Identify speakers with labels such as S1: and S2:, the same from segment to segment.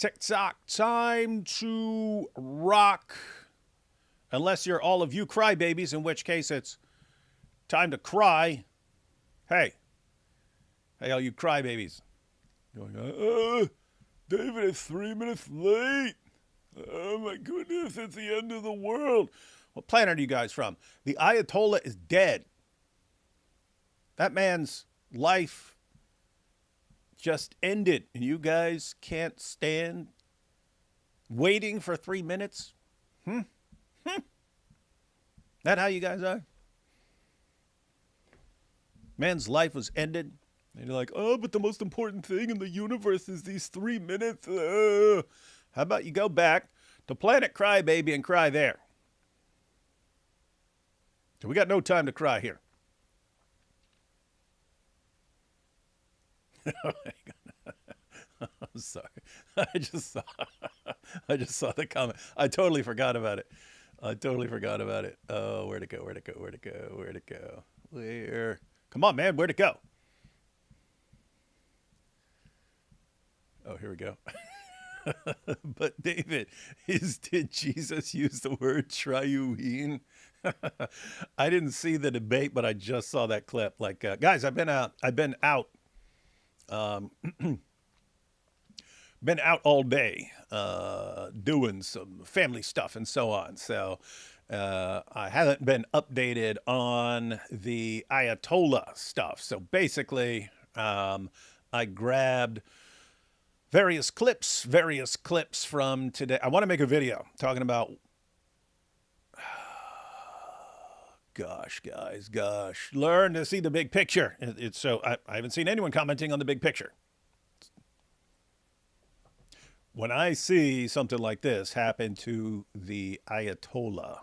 S1: Tick-tock, time to rock. Unless you're all of you crybabies, in which case it's time to cry. Hey, all you crybabies. Going, David, it's 3 minutes late. Oh my goodness, it's the end of the world. What planet are you guys from? The Ayatollah is dead. That man's life just ended, and you guys can't stand waiting for 3 minutes? That how you guys are? Man's life was ended, and you're like, oh, but the most important thing in the universe is these 3 minutes. How about you go back to Planet Crybaby and cry there? So we got no time to cry here. I'm sorry. I just saw the comment. I totally forgot about it. Oh, where'd it go? Where? Come on, man. Where'd it go? Oh, here we go. But David, did Jesus use the word triune? I didn't see the debate, but I just saw that clip. Like, guys, I've been out. Been out all day doing some family stuff and so on. So I haven't been updated on the Ayatollah stuff. So basically, I grabbed various clips from today. I want to make a video talking about, gosh, learn to see the big picture. It's so I haven't seen anyone commenting on the big picture. When I see something like this happen to the Ayatollah,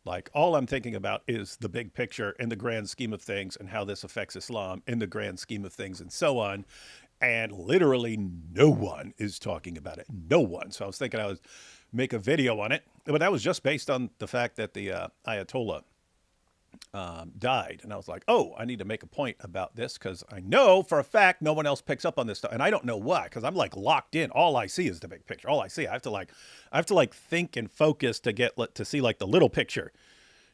S1: like all I'm thinking about is the big picture in the grand scheme of things and how this affects Islam in the grand scheme of things and so on. And literally no one is talking about it. No one. So I was thinking I would make a video on it, but that was just based on the fact that the Ayatollah died. And I was like, oh, I need to make a point about this because I know for a fact no one else picks up on this stuff. And I don't know why, because I'm like locked in. All I see is the big picture. All I see. I have to think and focus to see like the little picture.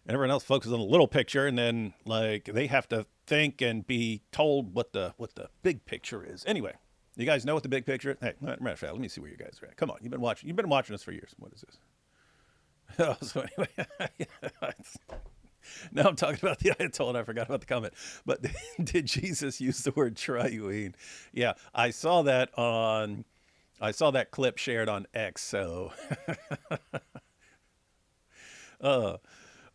S1: And everyone else focuses on the little picture, and then like they have to think and be told what the big picture is. Anyway, you guys know what the big picture is? Hey, matter of fact, let me see where you guys are at. Come on, you've been watching us for years. What is this? Oh, so anyway, now I'm talking about the Ayatollah, and I forgot about the comment. But did Jesus use the word triune? Yeah, I saw that clip shared on X. So,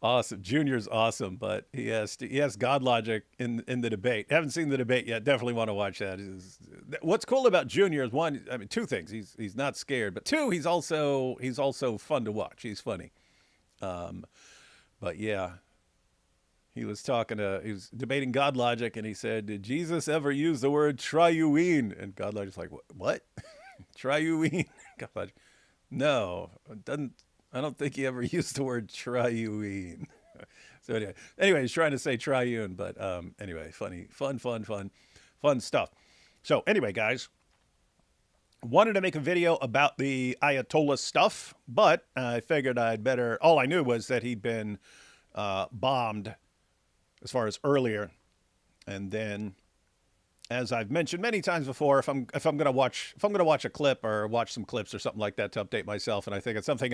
S1: awesome. Junior's awesome, but he has God logic in the debate. Haven't seen the debate yet. Definitely want to watch that. What's cool about Junior is one, I mean, two things. He's not scared, but two, he's also fun to watch. He's funny. But yeah, he was debating God logic, and he said, did Jesus ever use the word triune? And God logic's like, what? Triune? God logic. No, it doesn't. I don't think he ever used the word triune. So anyway, he's trying to say triune, but anyway, funny, fun stuff. So anyway, guys, wanted to make a video about the Ayatollah stuff, but I figured all I knew was that he'd been bombed as far as earlier. And then, as I've mentioned many times before, if I'm gonna watch a clip or watch some clips or something like that to update myself, and I think it's something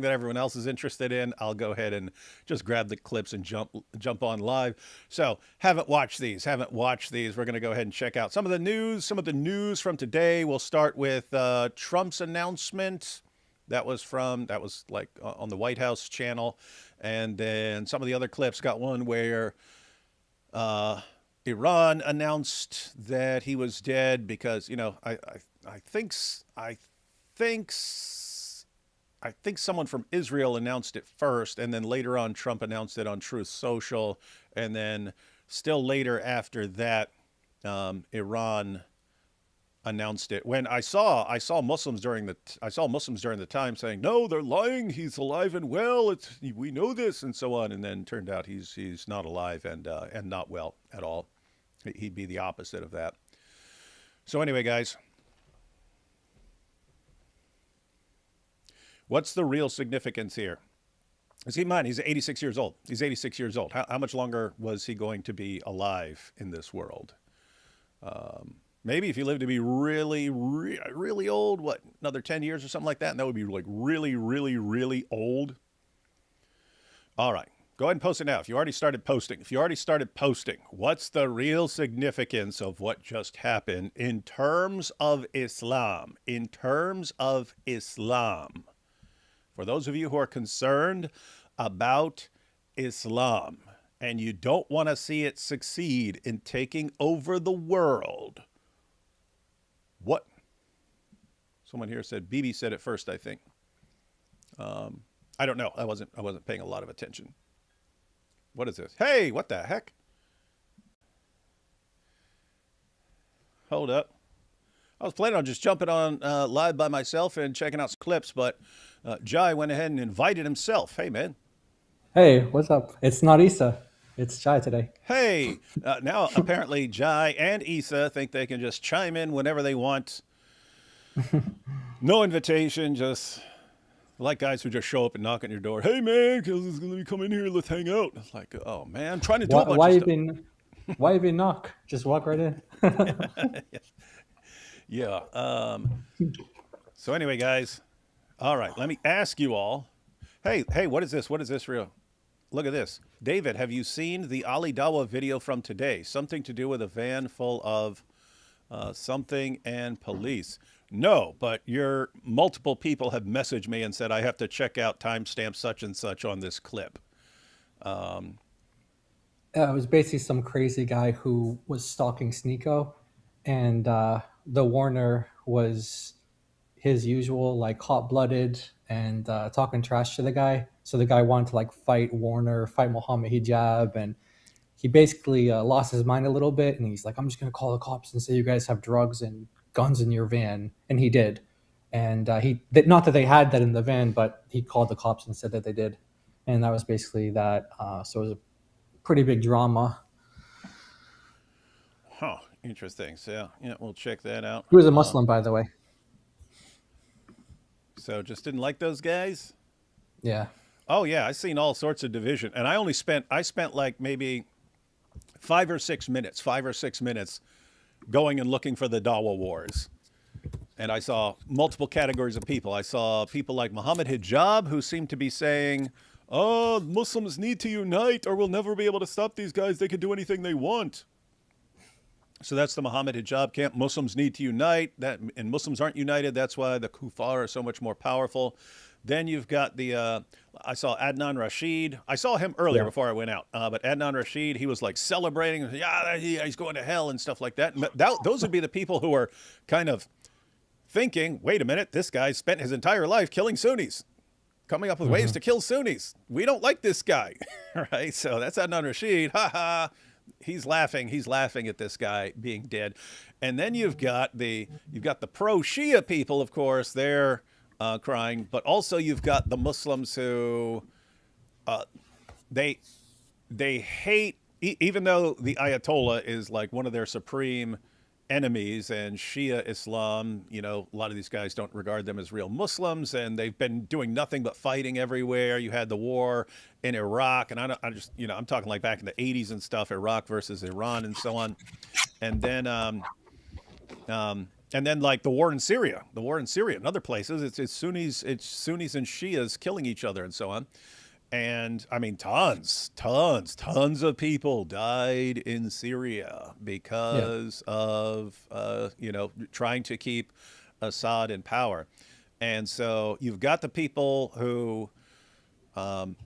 S1: that everyone else is interested in, I'll go ahead and just grab the clips and jump on live. So haven't watched these. We're gonna go ahead and check out some of the news from today. We'll start with Trump's announcement. That was like on the White House channel, and then some of the other clips got one where Iran announced that he was dead because, I think someone from Israel announced it first, and then later on Trump announced it on Truth Social, and then still later after that, Iran announced it. When I saw Muslims during the time saying, no, they're lying, he's alive and well, we know this, and so on, and then turned out he's not alive and not well at all. He'd be the opposite of that. So anyway, guys, What's the real significance here? Keep in mind, he's 86 years old. He's 86 years old. How much longer was he going to be alive in this world? Maybe if you live to be really old, what, another 10 years or something like that? And that would be like really old. All right. Go ahead and post it now. If you already started posting, what's the real significance of what just happened in terms of Islam? In terms of Islam. For those of you who are concerned about Islam and you don't want to see it succeed in taking over the world, what? Someone here said, Bibi said it first, I think. I don't know. I wasn't paying a lot of attention. What is this? Hey, what the heck? Hold up. I was planning on just jumping on live by myself and checking out some clips, but Jai went ahead and invited himself. Hey, man.
S2: Hey, what's up? It's not Issa. It's Chai today.
S1: Hey. Now, apparently, Jai and Issa think they can just chime in whenever they want. No invitation, just like guys who just show up and knock on your door. Hey, man, because it's going to be coming here. Let's hang out. It's like, oh, man, I'm trying to do a bunch of stuff.
S2: Why even knock? Just walk right in.
S1: Yeah. So anyway, guys. All right. Let me ask you all. Hey, what is this? What is this real? Look at this. David, have you seen the Ali Dawa video from today? Something to do with a van full of something and police. No, but your multiple people have messaged me and said I have to check out timestamp such and such on this clip.
S2: It was basically some crazy guy who was stalking Sneeko, and the Warner was his usual, like, hot-blooded and talking trash to the guy. So the guy wanted to, like, fight Warner, fight Mohammed Hijab, and he basically lost his mind a little bit, and he's like, I'm just going to call the cops and say you guys have drugs and guns in your van. And he did. And not that they had that in the van, but he called the cops and said that they did. And that was basically that. So it was a pretty big drama.
S1: Huh. Interesting. So yeah, we'll check that out.
S2: He was a Muslim, by the way.
S1: So just didn't like those guys?
S2: Yeah.
S1: Oh yeah, I've seen all sorts of division. And I spent like maybe 5 or 6 minutes going and looking for the Dawa wars. And I saw multiple categories of people. I saw people like Muhammad Hijab, who seemed to be saying, oh, Muslims need to unite or we'll never be able to stop these guys. They can do anything they want. So that's the Muhammad Hijab camp. Muslims need to unite. And Muslims aren't united. That's why the kuffar are so much more powerful. Then you've got I saw Adnan Rashid. I saw him earlier before I went out. But Adnan Rashid, he was like celebrating. Yeah, he's going to hell and stuff like that. And those would be the people who are kind of thinking, wait a minute, this guy spent his entire life killing Sunnis, coming up with ways to kill Sunnis. We don't like this guy, right? So that's Adnan Rashid. Ha ha. He's laughing at this guy being dead. And then you've got the pro-Shia people, of course. They're crying, but also you've got the Muslims who they hate, even though the Ayatollah is like one of their supreme enemies, and Shia Islam, a lot of these guys don't regard them as real Muslims, and they've been doing nothing but fighting everywhere. You had the war in Iraq, and I'm talking like back in the 80s and stuff, Iraq versus Iran and so on. And then like the war in Syria and other places, it's Sunnis and Shias killing each other and so on. And I mean, tons of people died in Syria because of, trying to keep Assad in power. And so you've got the people who,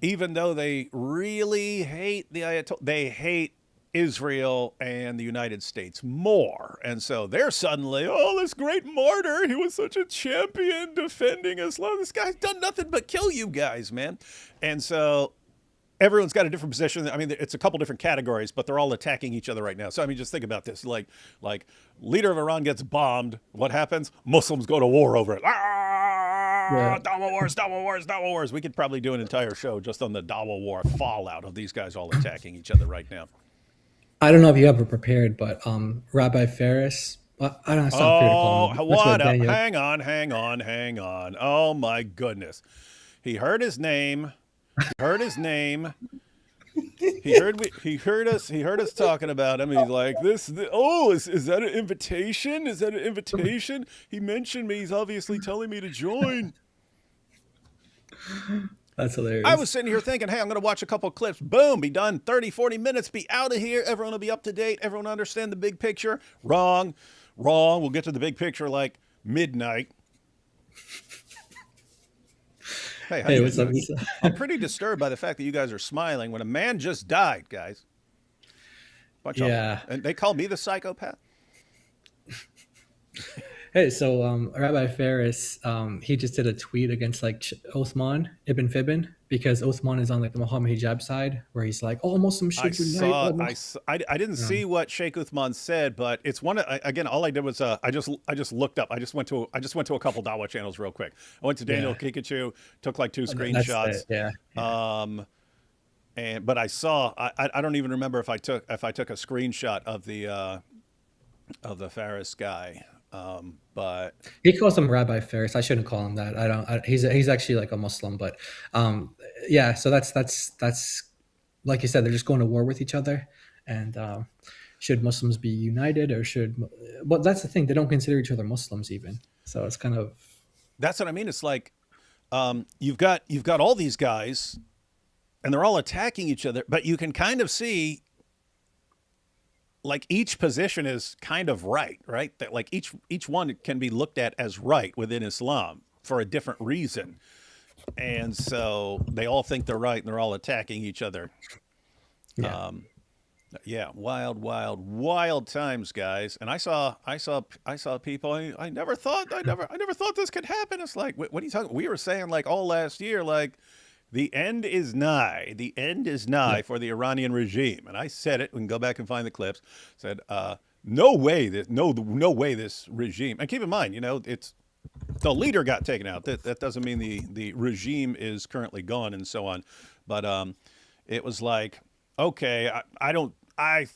S1: even though they really hate the Ayatollah, they hate Israel and the United States more. And so they're suddenly, oh, this great martyr, he was such a champion defending Islam. This guy's done nothing but kill you guys, man. And so everyone's got a different position. I mean, it's a couple different categories, but they're all attacking each other right now. So I mean, just think about this. Like leader of Iran gets bombed. What happens? Muslims go to war over it. Dawa wars. We could probably do an entire show just on the Dawa war fallout of these guys all attacking each other right now.
S2: I don't know if you have it prepared, but Rabbi Ferris Well, I don't. It's not fair to call
S1: Oh,
S2: him. Let's go
S1: what
S2: with
S1: up?
S2: Daniel.
S1: Hang on, hang on, hang on. Oh my goodness. He heard his name. He heard his name. He heard us talking about him. He's like, oh, is that an invitation? Is that an invitation? He mentioned me. He's obviously telling me to join.
S2: That's
S1: I was
S2: hilarious.
S1: sitting here thinking, hey, I'm going to watch a couple clips. Boom, be done. 30, 40 minutes, be out of here. Everyone will be up to date. Everyone will understand the big picture. Wrong, wrong. We'll get to the big picture like midnight. Hey, how
S2: Hey,
S1: you
S2: what's
S1: guys
S2: up?
S1: doing? I'm pretty disturbed by the fact that you guys are smiling when a man just died, guys. Bunch of,
S2: Yeah.
S1: and they call me the psychopath.
S2: Hey, so Rabbi Ferris, he just did a tweet against like Othman ibn Fibbin because Othman is on like the Muhammad hijab side, where he's like, all Muslims
S1: I
S2: should unite.
S1: saw,
S2: All Muslims.
S1: I didn't see what Sheikh Uthman said, but it's one. Again, all I did was I just looked up. I just went to a couple Dawa channels real quick. I went to Daniel
S2: Yeah,
S1: Kikachu, took like two
S2: that's it.
S1: screenshots.
S2: Yeah, yeah.
S1: Um, and but I saw I don't even remember if I took a screenshot of the Faris guy. But
S2: He calls him Rabbi Ferris. I shouldn't call him that. I don't. He's actually like a Muslim, but yeah. So that's like you said. They're just going to war with each other, and should Muslims be united or should? But that's the thing. They don't consider each other Muslims even. So it's kind of
S1: that's what I mean. It's like you've got all these guys, and they're all attacking each other, but you can kind of see like each position is kind of right? That like each one can be looked at as right within Islam for a different reason. And so they all think they're right and they're all attacking each other.
S2: yeah.
S1: Um, yeah, wild, wild, wild times, guys. And I saw people. I never thought this could happen. It's like, what are you talking? We were saying like all last year, like the end is nigh. The end is
S2: Yeah.
S1: nigh for the Iranian regime. And I said it. We can go back and find the clips. Said, no way that no way this regime. And keep in mind, you know, it's the leader got taken out. That doesn't mean the regime is currently gone and so on. But it was like, okay, I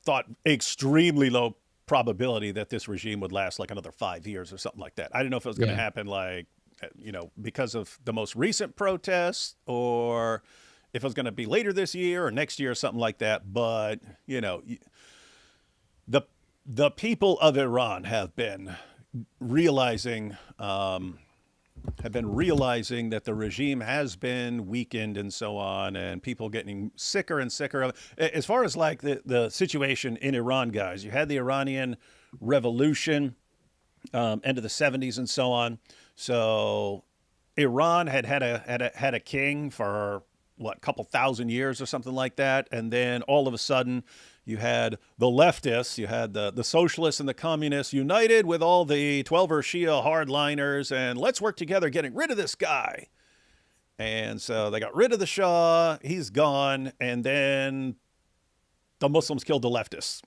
S1: thought extremely low probability that this regime would last like another 5 years or something like that. I didn't know if it was going to
S2: Yeah.
S1: happen like, you know, because of the most recent protests or if it was going to be later this year or next year or something like that. But, you know, the the people of Iran realizing have been realizing that the regime has been weakened and so on, and people getting sicker and sicker of it. As far as like the situation in Iran, guys, you had the Iranian Revolution, end of the 70s and so on. So Iran had a king for what, a couple thousand years or something like that, and then all of a sudden you had the leftists, you had the socialists and the communists united with all the 12er Shia hardliners, and let's work together getting rid of this guy. And so they got rid of the Shah, he's gone, and then the Muslims killed the leftists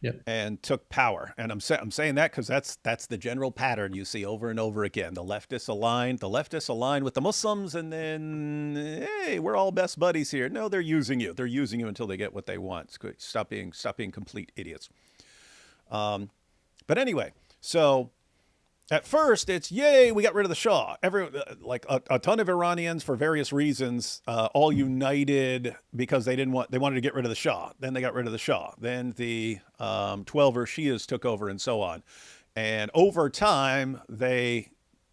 S2: Yep.
S1: and took power. And I'm saying that because that's the general pattern you see over and over again. The leftists align with the Muslims, and then hey, we're all best buddies here. No, they're using you. They're using you until they get what they want. Stop being complete idiots. But anyway, so at first, it's yay, we got rid of the Shah. Like a ton of Iranians, for various reasons, all united because they wanted to get rid of the Shah. Then they got rid of the Shah. Then the 12er Shias took over and so on. And over time, they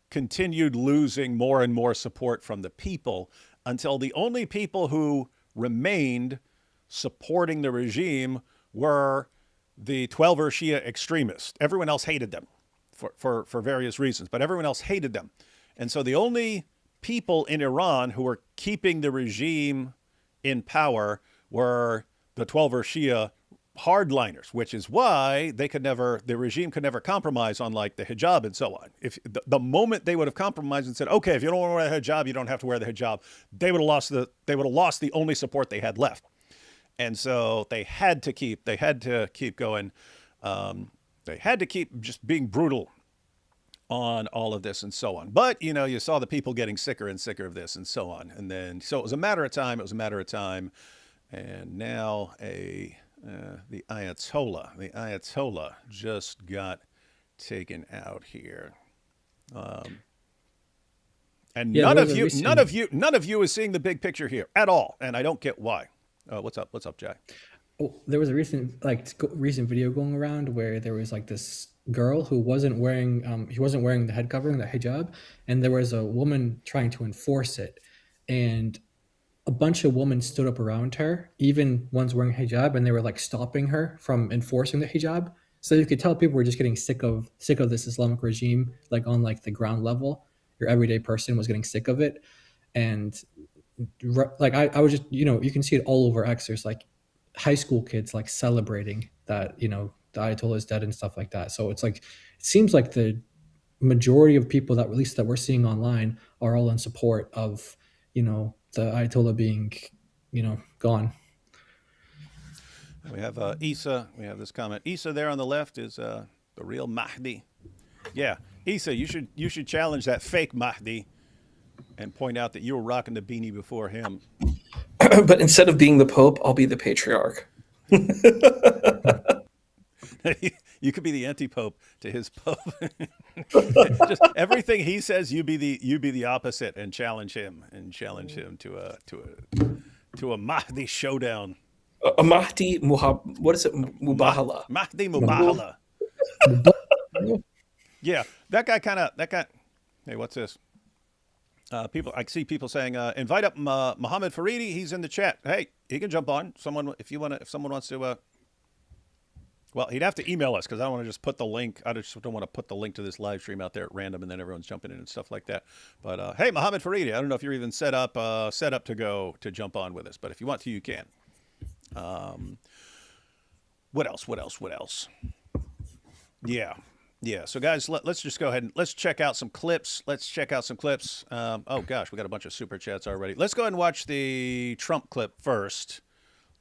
S1: continued losing more and more support from the people until the only people who remained supporting the regime were the 12er Shia extremists. Everyone else hated them for various reasons, but everyone else hated them. And so the only people in Iran who were keeping the regime in power were the 12er Shia hardliners, which is why the regime could never compromise on like the hijab and so on. If the moment they would have compromised and said, okay, if you don't want to wear the hijab, you don't have to wear the hijab, they would have lost the only support they had left. And so they had to keep going. They had to keep just being brutal on all of this and so on. But, you know, you saw the people getting sicker and sicker of this and so on. And then, so it was a matter of time. And now The Ayatollah. The Ayatollah just got taken out here. Um, and
S2: Yeah, there was a
S1: none of you is seeing the big picture here at all. And I don't get why. What's up? What's up, Jay?
S2: there was a recent video going around where there was like this girl who wasn't wearing the head covering, the hijab, and there was a woman trying to enforce it, and a bunch of women stood up around her, even ones wearing hijab, and they were like stopping her from enforcing the hijab. So you could tell people were just getting sick of this Islamic regime, like on like the ground level. Your everyday person was getting sick of it, and like I was just, you can see it all over X. There's like high school kids like celebrating that the Ayatollah is dead and stuff like that. So it's like it seems like the majority of people that, at least that we're seeing online, are all in support of the Ayatollah being gone.
S1: We have Isa. We have this comment. Isa there on the left is the real Mahdi. Yeah, Isa, you should challenge that fake Mahdi and point out that you were rocking the beanie before him.
S3: But instead of being the Pope, I'll be the patriarch.
S1: You could be the anti-pope to his pope. Just everything he says, you be the opposite and challenge him to a Mahdi showdown.
S3: A Mahdi what is it? Mubahala.
S1: Mahdi Mubahala. Yeah, that guy. Hey, what's this? I see people saying, invite up Mohammed Faridi. He's in the chat. Hey, he can jump on. If someone wants to. Well, he'd have to email us because I don't want to just put the link. I just don't want to put the link to this live stream out there at random and then everyone's jumping in and stuff like that. But hey, Mohammed Faridi, I don't know if you're even set up to jump on with us, but if you want to, you can. What else? Yeah. So guys, let's just go ahead and let's check out some clips. Oh gosh, we got a bunch of super chats already. Let's go ahead and watch the Trump clip first.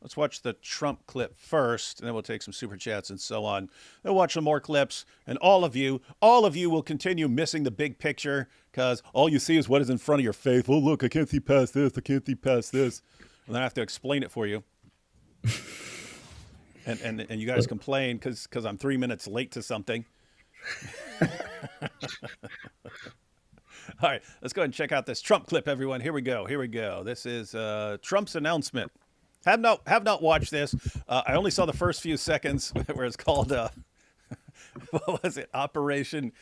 S1: Let's watch the Trump clip first, and then we'll take some super chats and so on. Then watch some more clips, and all of you will continue missing the big picture because all you see is what is in front of your face. Oh, look, I can't see past this. And then I have to explain it for you. And you guys complain because I'm 3 minutes late to something. All right, let's go ahead and check out this Trump clip, everyone. Here we go. This is Trump's announcement. Have not watched this. I only saw the first few seconds where it's called what was it? Operation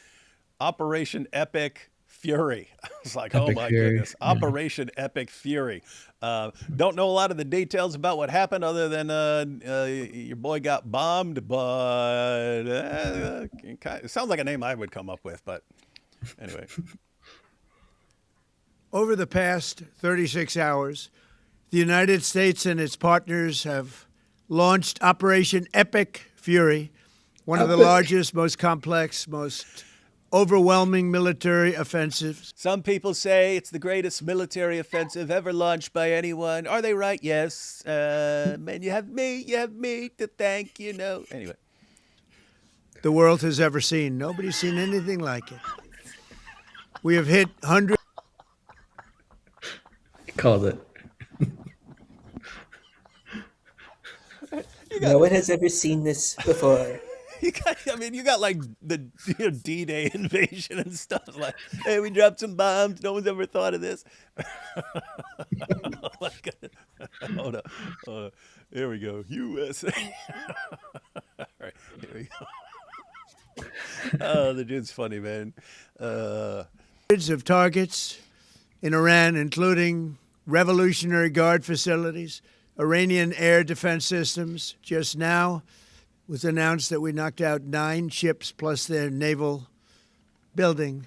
S1: Epic Fury. I was like, oh my goodness, Operation Epic Fury. Don't know a lot of the details about what happened other than your boy got bombed, but it sounds like a name I would come up with. But anyway.
S4: Over the past 36 hours, the United States and its partners have launched Operation Epic Fury, one of the largest, most complex, most overwhelming military offensives.
S1: Some people say it's the greatest military offensive ever launched by anyone. Are they right? Yes. Man, you have me to thank, Anyway.
S4: The world has ever seen. Nobody's seen anything like it. We have hit hundreds.
S2: Called it.
S3: No one has ever seen this before.
S1: You got like the D-Day invasion and stuff. Like, hey, we dropped some bombs. No one's ever thought of this. Oh my God. Hold on. Here we go. USA. All right, here we go. Oh, the dude's funny, man.
S4: Of targets in Iran, including Revolutionary Guard facilities, Iranian air defense systems. Just now was announced that we knocked out 9 ships plus their naval building,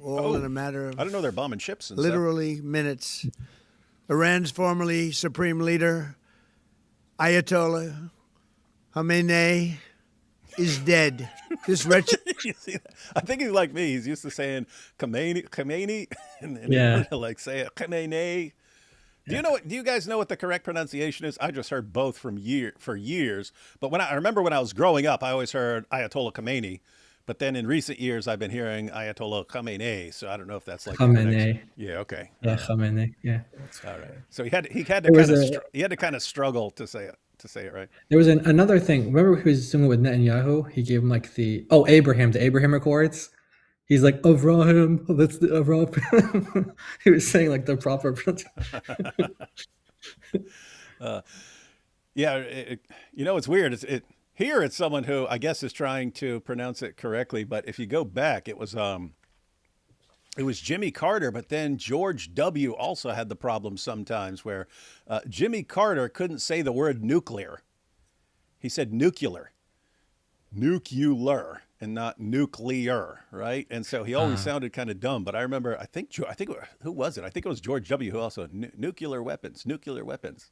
S4: all in a matter of
S1: I didn't know they're bombing ships and
S4: literally minutes. Iran's formerly supreme leader, Ayatollah Khamenei, is dead. This wretched.
S1: You see that? I think he's like me. He's used to saying Khamenei, and
S2: Yeah.
S1: like say it, Khamenei. Do you guys know what the correct pronunciation is? I just heard both for years. But I remember when I was growing up, I always heard Ayatollah Khamenei. But then in recent years, I've been hearing Ayatollah Khamenei. So I don't know if that's like
S2: Khamenei.
S1: Yeah. Okay.
S2: Yeah, Khamenei. Yeah.
S1: All right. So he had to kind of struggle to say to say it right.
S2: There was another thing. Remember he was doing with Netanyahu? He gave him like the Abraham Accords. He's like Avraham. That's the Avraham. He was saying like the proper.
S1: Yeah, it's weird. Here it's someone who I guess is trying to pronounce it correctly, but if you go back, it was Jimmy Carter, but then George W. also had the problem sometimes where Jimmy Carter couldn't say the word nuclear. He said nuclear, and not nuclear, right? And so he always sounded kind of dumb. But I remember, who was it? I think it was George W. who also nuclear weapons.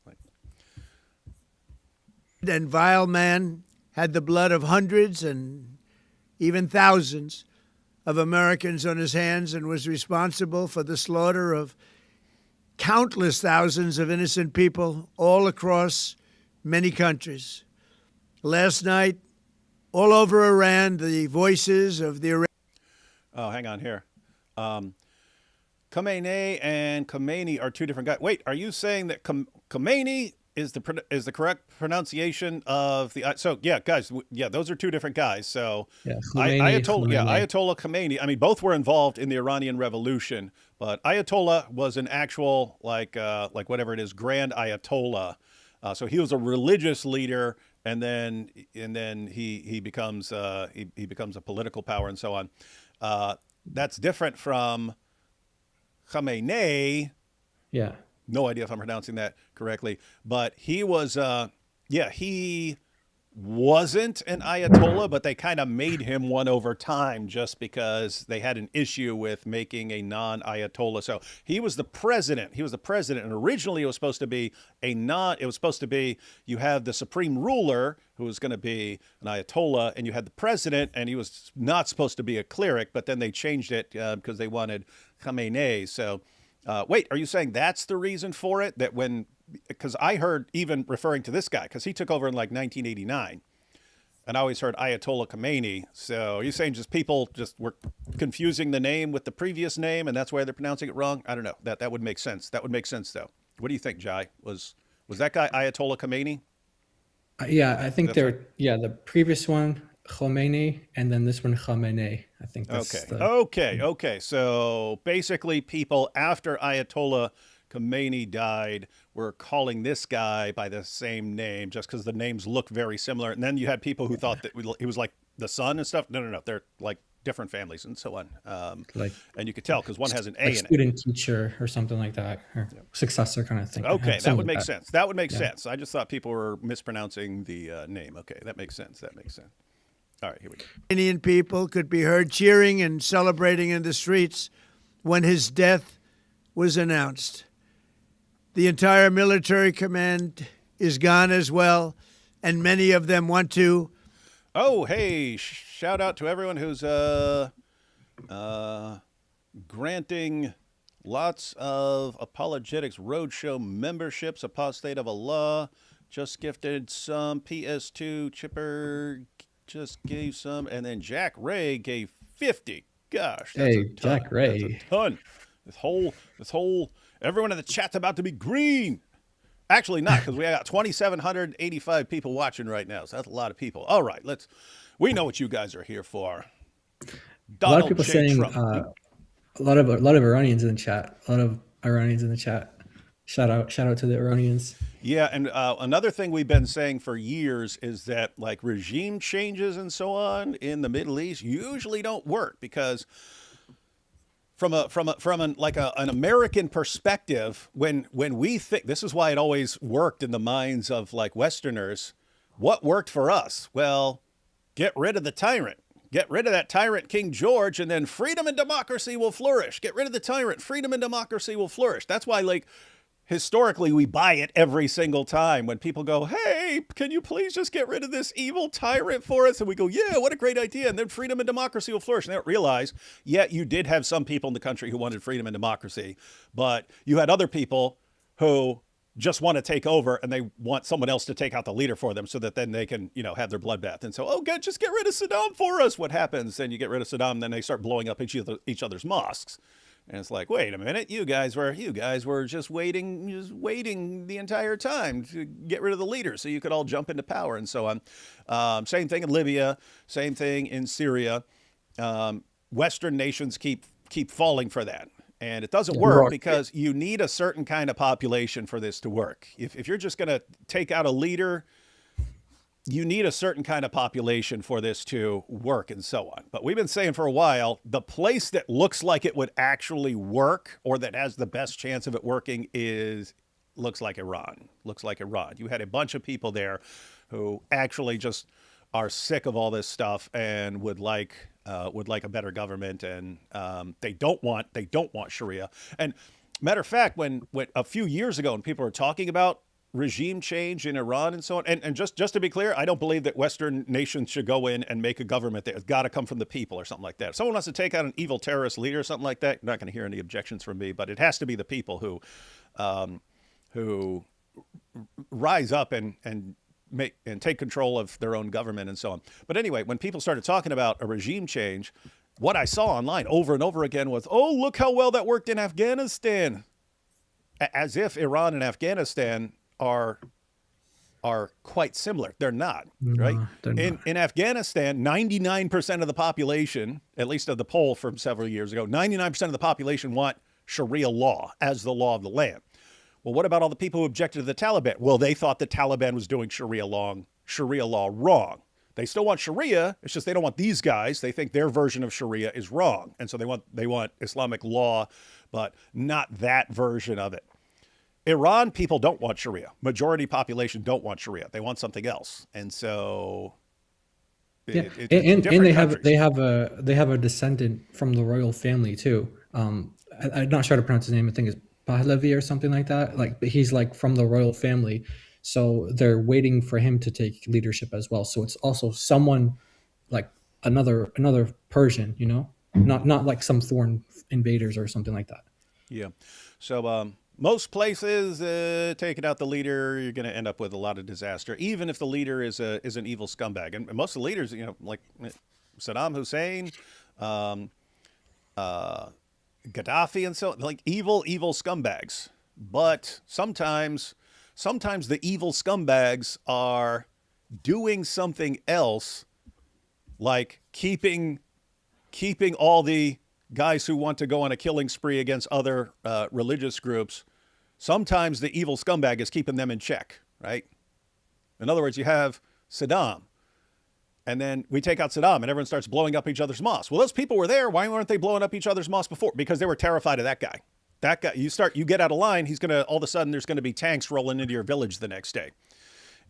S1: Like,
S4: and vile man had the blood of hundreds and even thousands of Americans on his hands and was responsible for the slaughter of countless thousands of innocent people all across many countries. Last night, all over Iran, the voices of the
S1: oh, hang on here. Khamenei and Khamenei are two different guys. Wait, are you saying that Khamenei is the correct pronunciation of the? So yeah, guys, those are two different guys. So
S2: Yeah,
S1: Ayatollah Khamenei. I mean, both were involved in the Iranian Revolution, but Ayatollah was an actual like whatever it is, Grand Ayatollah. So he was a religious leader, and then he becomes he becomes a political power and so on. That's different from Khamenei.
S2: Yeah.
S1: No idea if I'm pronouncing that correctly, but he was, he wasn't an Ayatollah, but they kind of made him one over time just because they had an issue with making a non-Ayatollah. So he was the president. And originally it was supposed to be you have the supreme ruler who was going to be an Ayatollah, and you had the president, and he was not supposed to be a cleric, but then they changed it because they wanted Khamenei. So, wait, are you saying that's the reason for it? Because I heard even referring to this guy, because he took over in like 1989, and I always heard Ayatollah Khamenei. So are you saying just people just were confusing the name with the previous name, and that's why they're pronouncing it wrong? I don't know. That would make sense. That would make sense, though. What do you think, Jai? Was that guy Ayatollah Khamenei?
S2: Yeah, I think
S1: That's
S2: the previous one Khomeini, and then this one Khamenei. I think that's
S1: Okay. So basically, people after Ayatollah Khamenei died were calling this guy by the same name just because the names look very similar. And then you had people who thought that he was like the son and stuff. No. They're like different families and so on. And you could tell because one has an A in it.
S2: Student teacher or something like that, or successive kind of thing.
S1: Okay, that would make sense. That would make sense. I just thought people were mispronouncing the name. Okay, that makes sense. All right, here we go.
S4: Iranian people could be heard cheering and celebrating in the streets when his death was announced. The entire military command is gone as well, and many of them want to.
S1: Oh, hey, shout out to everyone who's granting lots of Apologetics Roadshow memberships. Apostate of Allah just gifted some. PS2 Chipper just gave some, and then Jack Ray gave 50. Gosh, that's a ton.
S2: Jack Ray.
S1: That's a ton. This whole everyone in the chat's about to be green. Actually not, because we got 2,785 people watching right now, so that's a lot of people. All right, we know what you guys are here for.
S2: A lot of people saying a lot of Iranians in the chat. Shout out to the Iranians.
S1: Yeah, and another thing we've been saying for years is that like regime changes and so on in the Middle East usually don't work because from an American perspective, when we think, this is why it always worked in the minds of like Westerners, what worked for us? Well, get rid of the tyrant. Get rid of that tyrant, King George, and then freedom and democracy will flourish. Get rid of the tyrant, freedom and democracy will flourish. That's why, like, historically, we buy it every single time when people go, hey, can you please just get rid of this evil tyrant for us? And we go, yeah, what a great idea. And then freedom and democracy will flourish. And they don't realize, yeah, you did have some people in the country who wanted freedom and democracy, but you had other people who just want to take over and they want someone else to take out the leader for them so that then they can, have their bloodbath. And so, oh, God, just get rid of Saddam for us. What happens? Then you get rid of Saddam, then they start blowing up each other's mosques. And it's like, wait a minute, you guys were just waiting the entire time to get rid of the leader so you could all jump into power and so on. Same thing in Libya, same thing in Syria. Western nations keep falling for that. And it doesn't work because you need a certain kind of population for this to work. If you're just going to take out a leader, you need a certain kind of population for this to work and so on. But we've been saying for a while, the place that looks like it would actually work or that has the best chance of it working looks like Iran. Looks like Iran. You had a bunch of people there who actually just are sick of all this stuff and would like a better government, and they don't want Sharia. And matter of fact, when a few years ago, when people were talking about regime change in Iran and so on, and just to be clear, I don't believe that Western nations should go in and make a government that has got to come from the people or something like that. If someone wants to take out an evil terrorist leader or something like that, you're not going to hear any objections from me. But it has to be the people who rise up and take control of their own government and so on. But anyway, when people started talking about a regime change, what I saw online over and over again was, oh, look how well that worked in Afghanistan. As if Iran and Afghanistan are quite similar. They're not, right?
S2: They're not.
S1: In Afghanistan, 99% of the population, at least of the poll from several years ago, 99% of the population want Sharia law as the law of the land. Well, what about all the people who objected to the Taliban? Well, they thought the Taliban was doing Sharia law wrong. They still want Sharia. It's just they don't want these guys. They think their version of Sharia is wrong. And so they want Islamic law, but not that version of it. Iran people don't want Sharia. Majority population don't want Sharia. They want something else. And so
S2: and they have a descendant from the royal family too. I'm not sure how to pronounce his name. I think it's Pahlavi or something like that. Like he's like from the royal family. So they're waiting for him to take leadership as well. So it's also someone like another Persian, not like some foreign invaders or something like that.
S1: Yeah. So most places taking out the leader, you're going to end up with a lot of disaster, even if the leader is an evil scumbag. And most of the leaders, like Saddam Hussein, Gaddafi, and so like evil scumbags. But sometimes the evil scumbags are doing something else, like keeping all the guys who want to go on a killing spree against other religious groups. Sometimes the evil scumbag is keeping them in check, right? In other words, you have Saddam, and then we take out Saddam and everyone starts blowing up each other's mosques. Well, those people were there. Why weren't they blowing up each other's mosques before? Because they were terrified of that guy. That guy, you get out of line, all of a sudden there's going to be tanks rolling into your village the next day.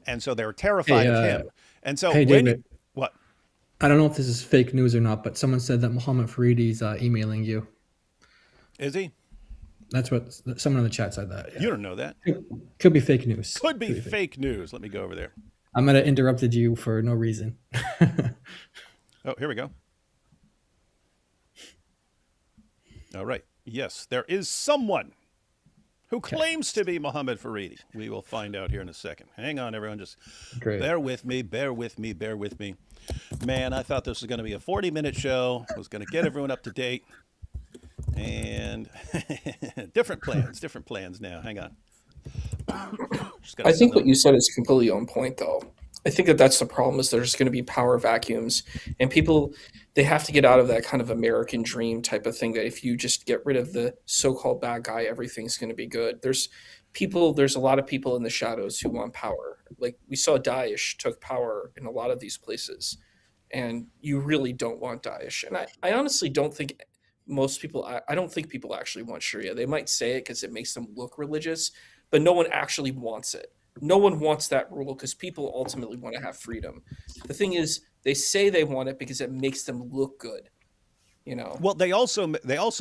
S1: And so they were terrified of him. And so
S2: David,
S1: what?
S2: I don't know if this is fake news or not, but someone said that Mohammed Faridi's emailing you.
S1: Is he?
S2: That's what someone in the chat said that. Yeah.
S1: You don't know that.
S2: Could be fake news.
S1: Could be fake news. Let me go over there.
S2: I might have interrupted you for no reason.
S1: Oh, here we go. All right. Yes, there is someone who claims to be Mohammed Faridi. We will find out here in a second. Hang on, everyone. Just bear with me. Man, I thought this was going to be a 40-minute show. I was going to get everyone up to date. And different plans now. Hang on.
S3: I think what you said is completely on point, though. I think that's the problem, is there's going to be power vacuums, and people, they have to get out of that kind of American dream type of thing that if you just get rid of the so-called bad guy, everything's going to be good. There's a lot of people in the shadows who want power. Like we saw Daesh took power in a lot of these places, and you really don't want Daesh. And I honestly don't think I don't think people actually want Sharia. They might say it because it makes them look religious, but no one actually wants it. No one wants that rule because people ultimately want to have freedom. The thing is, they say they want it because it makes them look good.
S1: Well, they also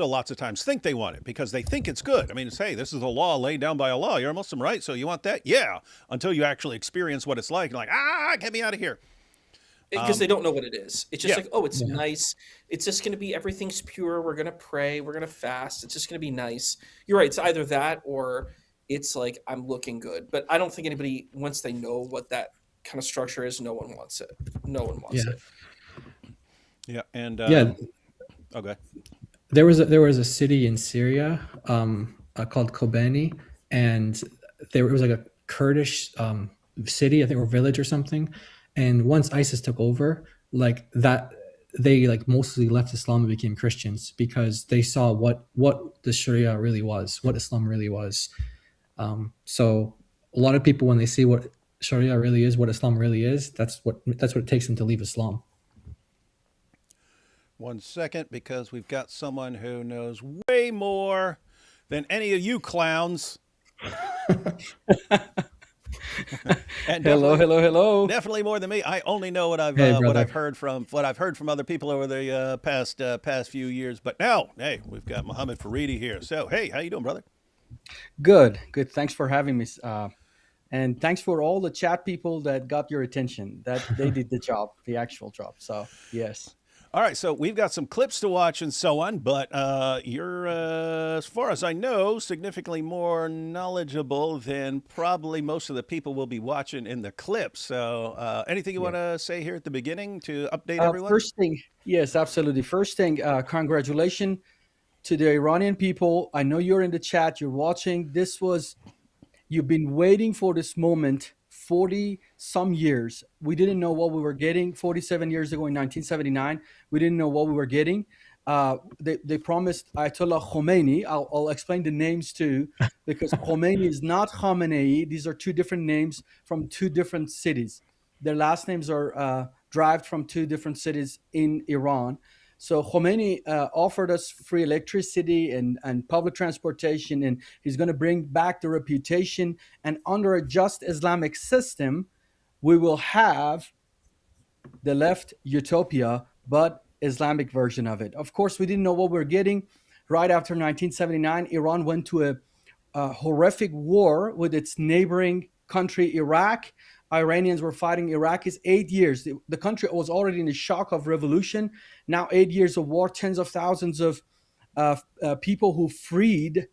S1: lots of times think they want it because they think it's good. I mean, hey, this is a law laid down by Allah. You're a Muslim, right? So you want that? Yeah. Until you actually experience what it's like. You're like, get me out of here.
S3: Because they don't know what it is. It's just it's nice. It's just going to be, everything's pure. We're going to pray. We're going to fast. It's just going to be nice. You're right. It's either that or it's like, I'm looking good. But I don't think anybody, once they know what that kind of structure is, no one wants it. No one wants it.
S1: Yeah. And
S2: yeah.
S1: Okay.
S2: There was a city in Syria called Kobani, and it was like a Kurdish city, I think, or village or something. And once ISIS took over, like that, they like mostly left Islam and became Christians because they saw what the Sharia really was, what Islam really was. So a lot of people, when they see what Sharia really is, what Islam really is, that's what it takes them to leave Islam.
S1: 1 second, because we've got someone who knows way more than any of you clowns. And
S5: Hello.
S1: definitely more than me. I only know what I've
S2: Hey,
S1: what
S2: brother.
S1: I've heard from other people over the past few years. But now, hey, we've got Mohammed Faridi here. So, hey, how you doing, brother?
S5: Good. Thanks for having me. And thanks for all the chat people that got your attention. That they did the job, the actual job. So, yes.
S1: All right, so we've got some clips to watch and so on, but you're, as far as I know, significantly more knowledgeable than probably most of the people will be watching in the clips. So, anything you want to say here at the beginning to update everyone?
S5: First thing, yes, absolutely. First thing, congratulations to the Iranian people. I know you're in the chat, you're watching. You've been waiting for this moment 40 some years. We didn't know what we were getting 47 years ago in 1979. We didn't know what we were getting. They promised Ayatollah Khomeini. I'll explain the names too, because Khomeini is not Khamenei. These are two different names from two different cities. Their last names are derived from two different cities in Iran. So Khomeini offered us free electricity and public transportation, and he's going to bring back the reputation. And under a just Islamic system, we will have the left utopia, but Islamic version of it. Of course, we didn't know what we were getting. Right after 1979, Iran went to a horrific war with its neighboring country, Iraq. Iranians were fighting Iraqis 8 years. The country was already in the shock of revolution. Now 8 years of war, tens of thousands of people who freed.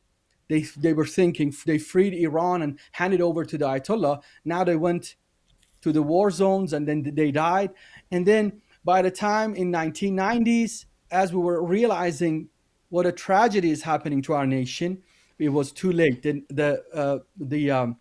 S5: They were thinking they freed Iran and handed over to the Ayatollah. Now they went to the war zones and then they died. And then by the time in 1990s, as we were realizing what a tragedy is happening to our nation, it was too late. The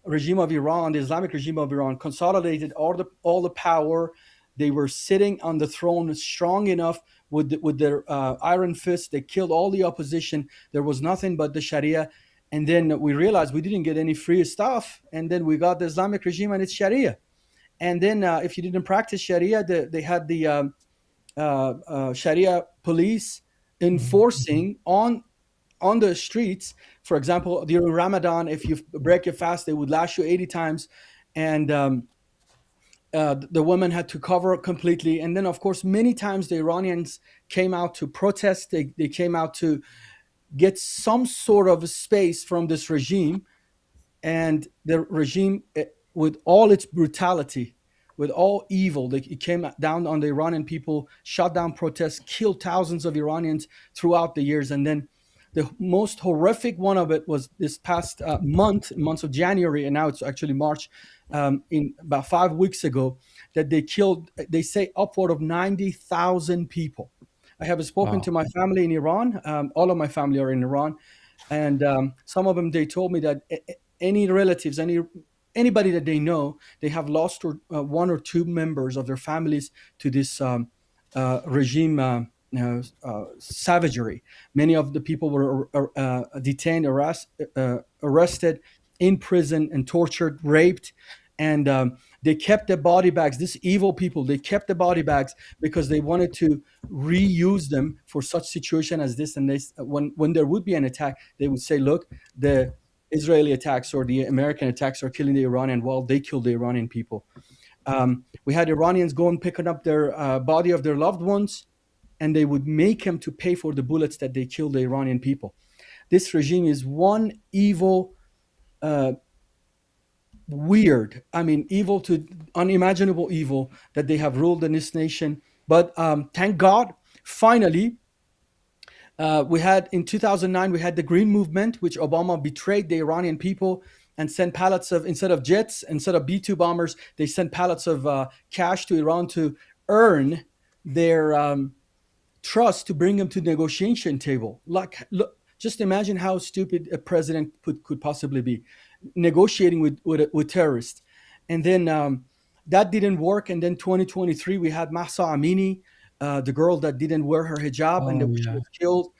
S5: regime of Iran, the Islamic regime of Iran, consolidated all the power. They were sitting on the throne strong enough with their iron fist. They killed all the opposition. There was nothing but the Sharia. And then we realized we didn't get any free stuff. And then we got the Islamic regime and its Sharia. And then if you didn't practice Sharia, they had the Sharia police enforcing on the streets. For example, during Ramadan, if you break your fast, they would lash you 80 times. And the women had to cover completely. And then, of course, many times the Iranians came out to protest. They came out to get some sort of space from this regime. And the regime, with all its brutality, with all evil, it came down on the Iranian people, shut down protests, killed thousands of Iranians throughout the years. And then the most horrific one of it was this past month of January, and now it's actually March, in about 5 weeks ago, that they killed, they say, upward of 90,000 people. I have spoken to my family in Iran. All of my family are in Iran. And some of them, they told me that any relatives, anybody that they know, they have lost one or two members of their families to this regime savagery. Many of the people were detained, arrested, in prison, and tortured, raped. And they kept the body bags. These evil people, they kept the body bags because they wanted to reuse them for such situation as this. And when there would be an attack, they would say, look, the Israeli attacks or the American attacks are killing the Iranian. Well, they killed the Iranian people. We had Iranians go and picking up their body of their loved ones, and they would make them to pay for the bullets that they killed the Iranian people. This regime is one evil, weird, evil to unimaginable evil that they have ruled in this nation. But thank God, finally, we had in 2009, we had the Green Movement, which Obama betrayed the Iranian people and sent pallets of, instead of jets, instead of B-2 bombers, they sent pallets of cash to Iran to earn their trust to bring him to the negotiation table. Like, look, just imagine how stupid a president could possibly be, negotiating with terrorists. And then that didn't work. And then 2023, we had Mahsa Amini, the girl that didn't wear her hijab, and
S2: Oh
S5: she
S2: yeah.
S5: was killed.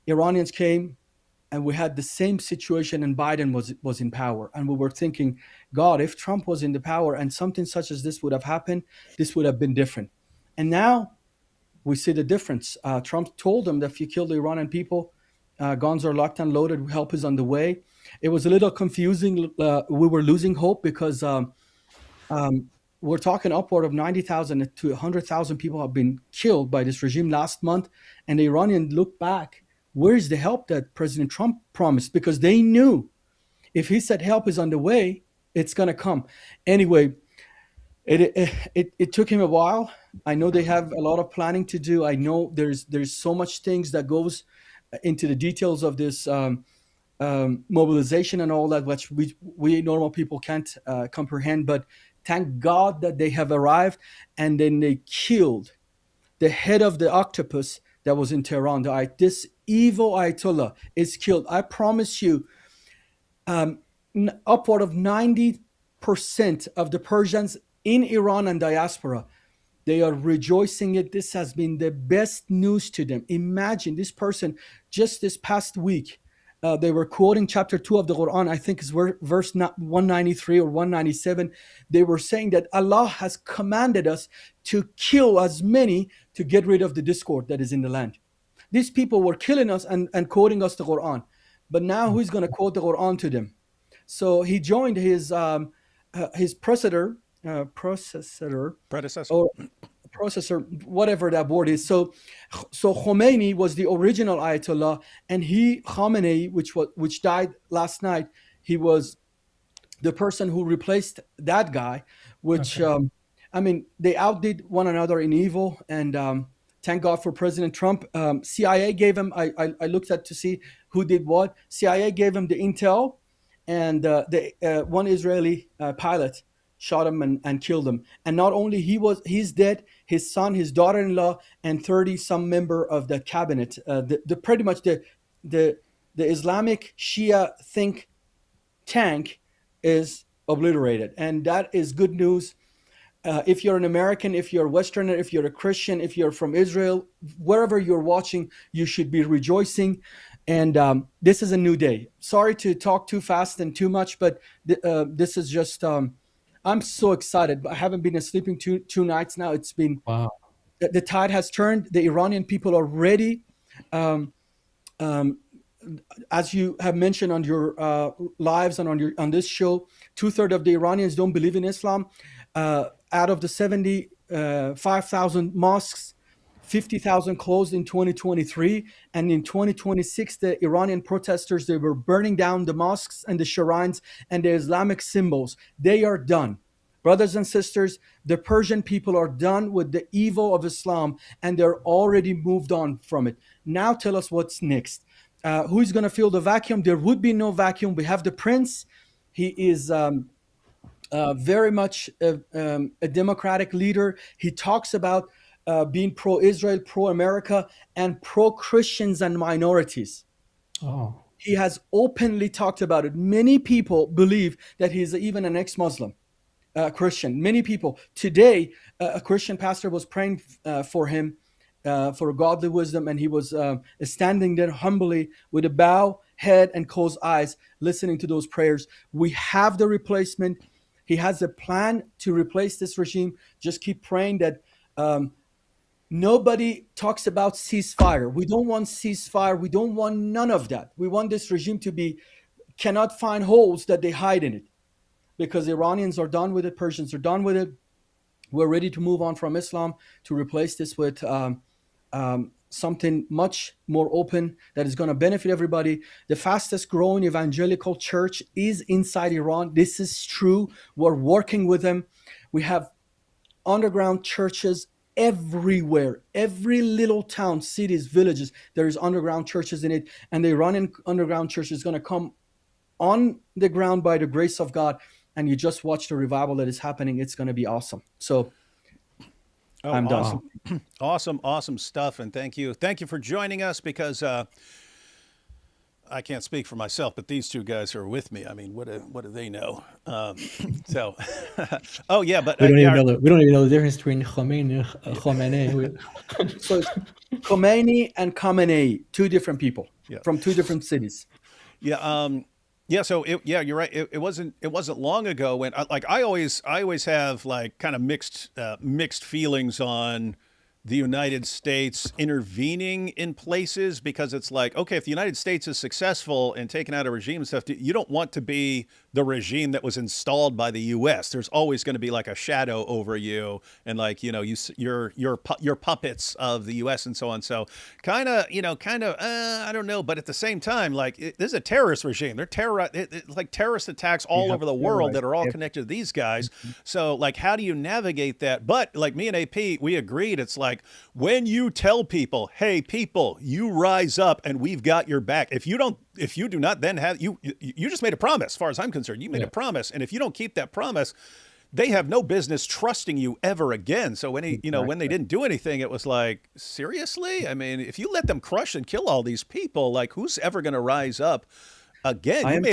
S5: Iranians came, and we had the same situation, and Biden was in power, and we were thinking, God, if Trump was in the power and something such as this would have happened, this would have been different. And now we see the difference. Trump told them that if you kill the Iranian people, guns are locked and loaded, help is on the way. It was a little confusing. We were losing hope because we're talking upward of 90,000 to 100,000 people have been killed by this regime last month. And the Iranians look back, where's the help that President Trump promised? Because they knew if he said help is on the way, it's going to come. Anyway, it took him a while. I know they have a lot of planning to do. I know there's so much things that goes into the details of this mobilization and all that, which we normal people can't comprehend. But thank God that they have arrived, and then they killed the head of the octopus that was in Tehran. This evil Ayatollah is killed. I promise you, upward of 90% of the Persians in Iran and diaspora, they are rejoicing it. This has been the best news to them. Imagine this person just this past week. They were quoting chapter 2 of the Quran, I think is verse 193 or 197. They were saying that Allah has commanded us to kill as many to get rid of the discord that is in the land. These people were killing us and quoting us the Quran. But now who's going to quote the Quran to them? So he joined his processor,
S1: Predecessor.
S5: or processor, whatever that word is. So Khomeini was the original Ayatollah, and Khamenei, which died last night, he was the person who replaced that guy. Which
S2: Okay.
S5: they outdid one another in evil, and thank God for President Trump. CIA gave him. I looked at to see who did what. CIA gave him the intel, and the one Israeli pilot shot him and killed him. And not only he's dead, his son, his daughter-in-law, and 30 some member of the cabinet, the pretty much the Islamic Shia think tank is obliterated, and that is good news. If you're an American, if you're a Westerner, if you're a Christian, if you're from Israel, wherever you're watching, you should be rejoicing. And this is a new day. Sorry to talk too fast and too much, but this is just, I'm so excited. I haven't been sleeping two nights now. It's been,
S2: Wow.
S5: the tide has turned. The Iranian people are ready. Um, um, as you have mentioned on your lives and on this show, 2/3 of the Iranians don't believe in Islam. Out of the 75,000 mosques, 50,000 closed in 2023, and in 2026, the Iranian protesters, they were burning down the mosques and the shrines and the Islamic symbols. They are done. Brothers and sisters, the Persian people are done with the evil of Islam, and they're already moved on from it. Now tell us what's next. Who's going to fill the vacuum? There would be no vacuum. We have the prince. He is very much a democratic leader. He talks about being pro-Israel, pro-America, and pro-Christians and minorities.
S2: Oh.
S5: He has openly talked about it. Many people believe that he's even an ex-Muslim Christian. Many people. Today, a Christian pastor was praying for him for godly wisdom, and he was standing there humbly with a bowed head and closed eyes, listening to those prayers. We have the replacement. He has a plan to replace this regime. Just keep praying that nobody talks about ceasefire. We don't want ceasefire. We don't want none of that. We want this regime to cannot find holes that they hide in it, because Iranians are done with it. Persians are done with it. We're ready to move on from Islam to replace this with something much more open that is going to benefit everybody. The fastest growing evangelical church is inside Iran. This is true. We're working with them. We have underground churches everywhere. Every little town, cities, villages, there is underground churches in it. And the Iranian underground church is going to come on the ground by the grace of God. And you just watch the revival that is happening. It's going to be awesome. So
S1: Oh,
S5: I'm done.
S1: awesome. Awesome stuff. And thank you. Thank you for joining us because I can't speak for myself, but these two guys are with me. I mean, what do they know? So, oh yeah, but yeah,
S2: We don't even know the difference between Khamenei.
S5: So it's Khomeini and Khamenei, two different people
S1: yeah,
S5: from two different cities.
S1: yeah, yeah. So yeah, you're right. It wasn't long ago when like I always have like kind of mixed feelings on the United States intervening in places because it's like, okay, if the United States is successful in taking out a regime and stuff, you don't want to be the regime that was installed by the U.S. There's always going to be like a shadow over you, and like you're puppets of the U.S. and so on. So kind of I don't know, but at the same time, like this is a terrorist regime. They're it's like terrorist attacks all over the world that are all connected to these guys. So like, how do you navigate that? But like me and AP, we agreed. It's like when you tell people, hey, people, you rise up and we've got your back. If you do not then have you just made a promise. As far as I'm concerned, you made a promise, and if you don't keep that promise, they have no business trusting you ever again. So when when they didn't do anything, it was like, seriously? I mean, if you let them crush and kill all these people, like who's ever going to rise up again? You may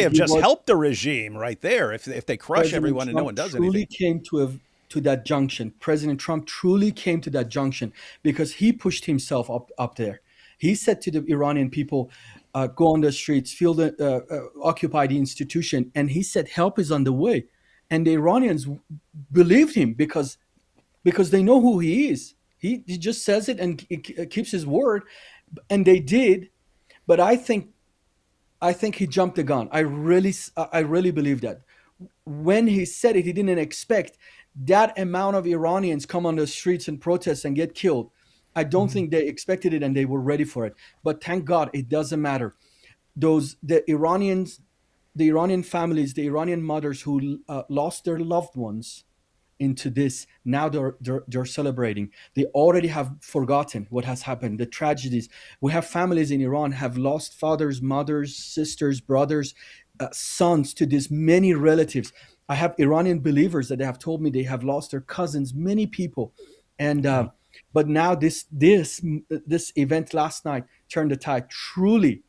S1: have just helped the regime right there if they crush everyone and no one does anything.
S5: Came to that junction. President Trump truly came to that junction because he pushed himself up there. He said to the Iranian people, go on the streets, occupy the institution. And he said, help is on the way. And the Iranians believed him because they know who he is. He just says it and keeps his word. And they did. But I think he jumped the gun. I really believe that. When he said it, he didn't expect that amount of Iranians come on the streets and protest and get killed. I don't think they expected it and they were ready for it. But thank God it doesn't matter. The Iranian families, the Iranian mothers who lost their loved ones into this, now they're celebrating. They already have forgotten what has happened, the tragedies. We have families in Iran have lost fathers, mothers, sisters, brothers, sons to these many relatives. I have Iranian believers that they have told me they have lost their cousins, many people, and but now this event last night turned the tide, truly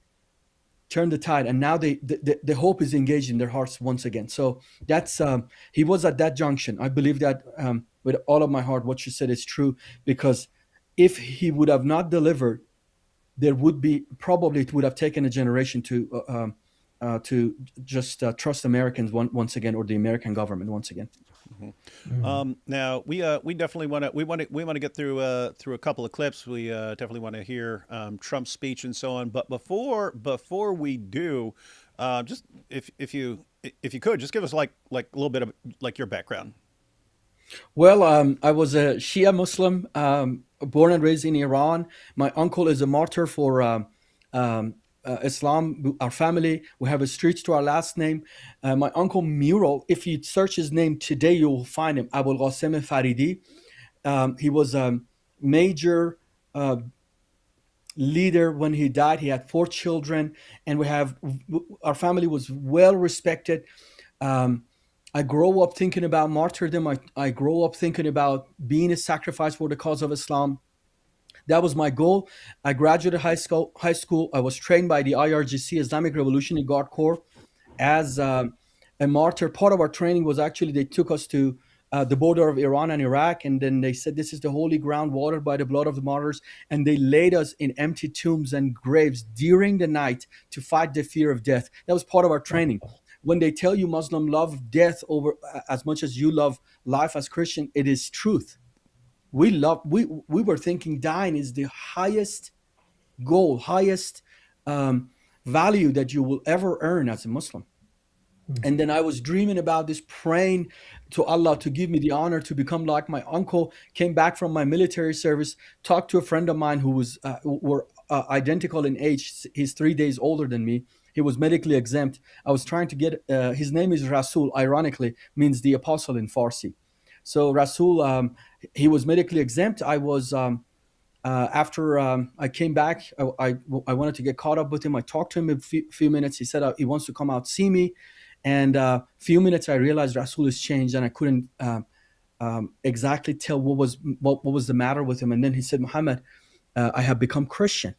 S5: turned the tide, and now the hope is engaged in their hearts once again. So that's he was at that junction. I believe that with all of my heart. What you said is true, because if he would have not delivered, there would be probably it would have taken a generation to just trust Americans once again, or the American government once again.
S1: Now we definitely want to get through a couple of clips. We definitely want to hear Trump's speech and so on. But before we do, just if you could just give us like a little bit of like your background.
S5: Well, I was a Shia Muslim, born and raised in Iran. My uncle is a martyr for Islam. Our family, we have a street to our last name. My uncle Muro, if you search his name today, you will find him, Abul Qasim Faridi. He was a major leader when he died. He had 4 children, and our family was well respected. I grew up thinking about martyrdom. I grew up thinking about being a sacrifice for the cause of Islam. That was my goal. I graduated high school. I was trained by the IRGC, Islamic Revolutionary Guard Corps, as a martyr. Part of our training was actually they took us to the border of Iran and Iraq, and then they said, this is the holy ground watered by the blood of the martyrs, and they laid us in empty tombs and graves during the night to fight the fear of death. That was part of our training. When they tell you Muslim love death over as much as you love life as Christian, it is truth. We were thinking dying is the highest goal, highest value that you will ever earn as a Muslim. And then I was dreaming about this, praying to Allah to give me the honor to become like my uncle. Came back from my military service, talked to a friend of mine who was were identical in age. He's 3 days older than me. He was medically exempt. I was trying to get his name is Rasul, ironically means the apostle in Farsi. So Rasul, he was medically exempt. I was after I came back, I wanted to get caught up with him. I talked to him a few minutes. He said he wants to come out see me. And a few minutes, I realized Rasul has changed, and I couldn't exactly tell what was the matter with him. And then he said, Muhammad, I have become Christian.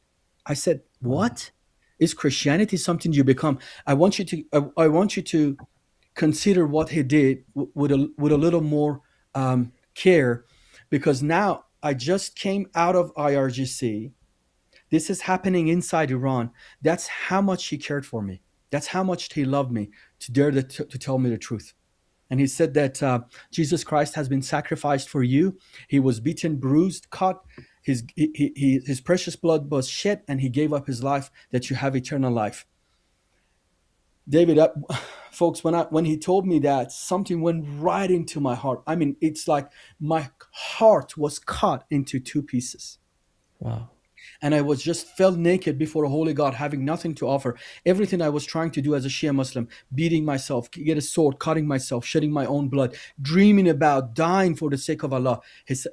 S5: I said, what? Is Christianity something you become? I want you to consider what he did with a little more care, because now I just came out of IRGC. This is happening inside Iran. That's how much he cared for me. That's how much he loved me, to dare to tell me the truth. And he said that Jesus Christ has been sacrificed for you. He was beaten, bruised, cut. His precious blood was shed, and he gave up his life that you have eternal life. David, folks, when he told me that, something went right into my heart. I mean, it's like my heart was cut into two pieces.
S2: Wow.
S5: And I was just felt naked before a holy God, having nothing to offer. Everything I was trying to do as a Shia Muslim, beating myself, get a sword, cutting myself, shedding my own blood, dreaming about dying for the sake of Allah.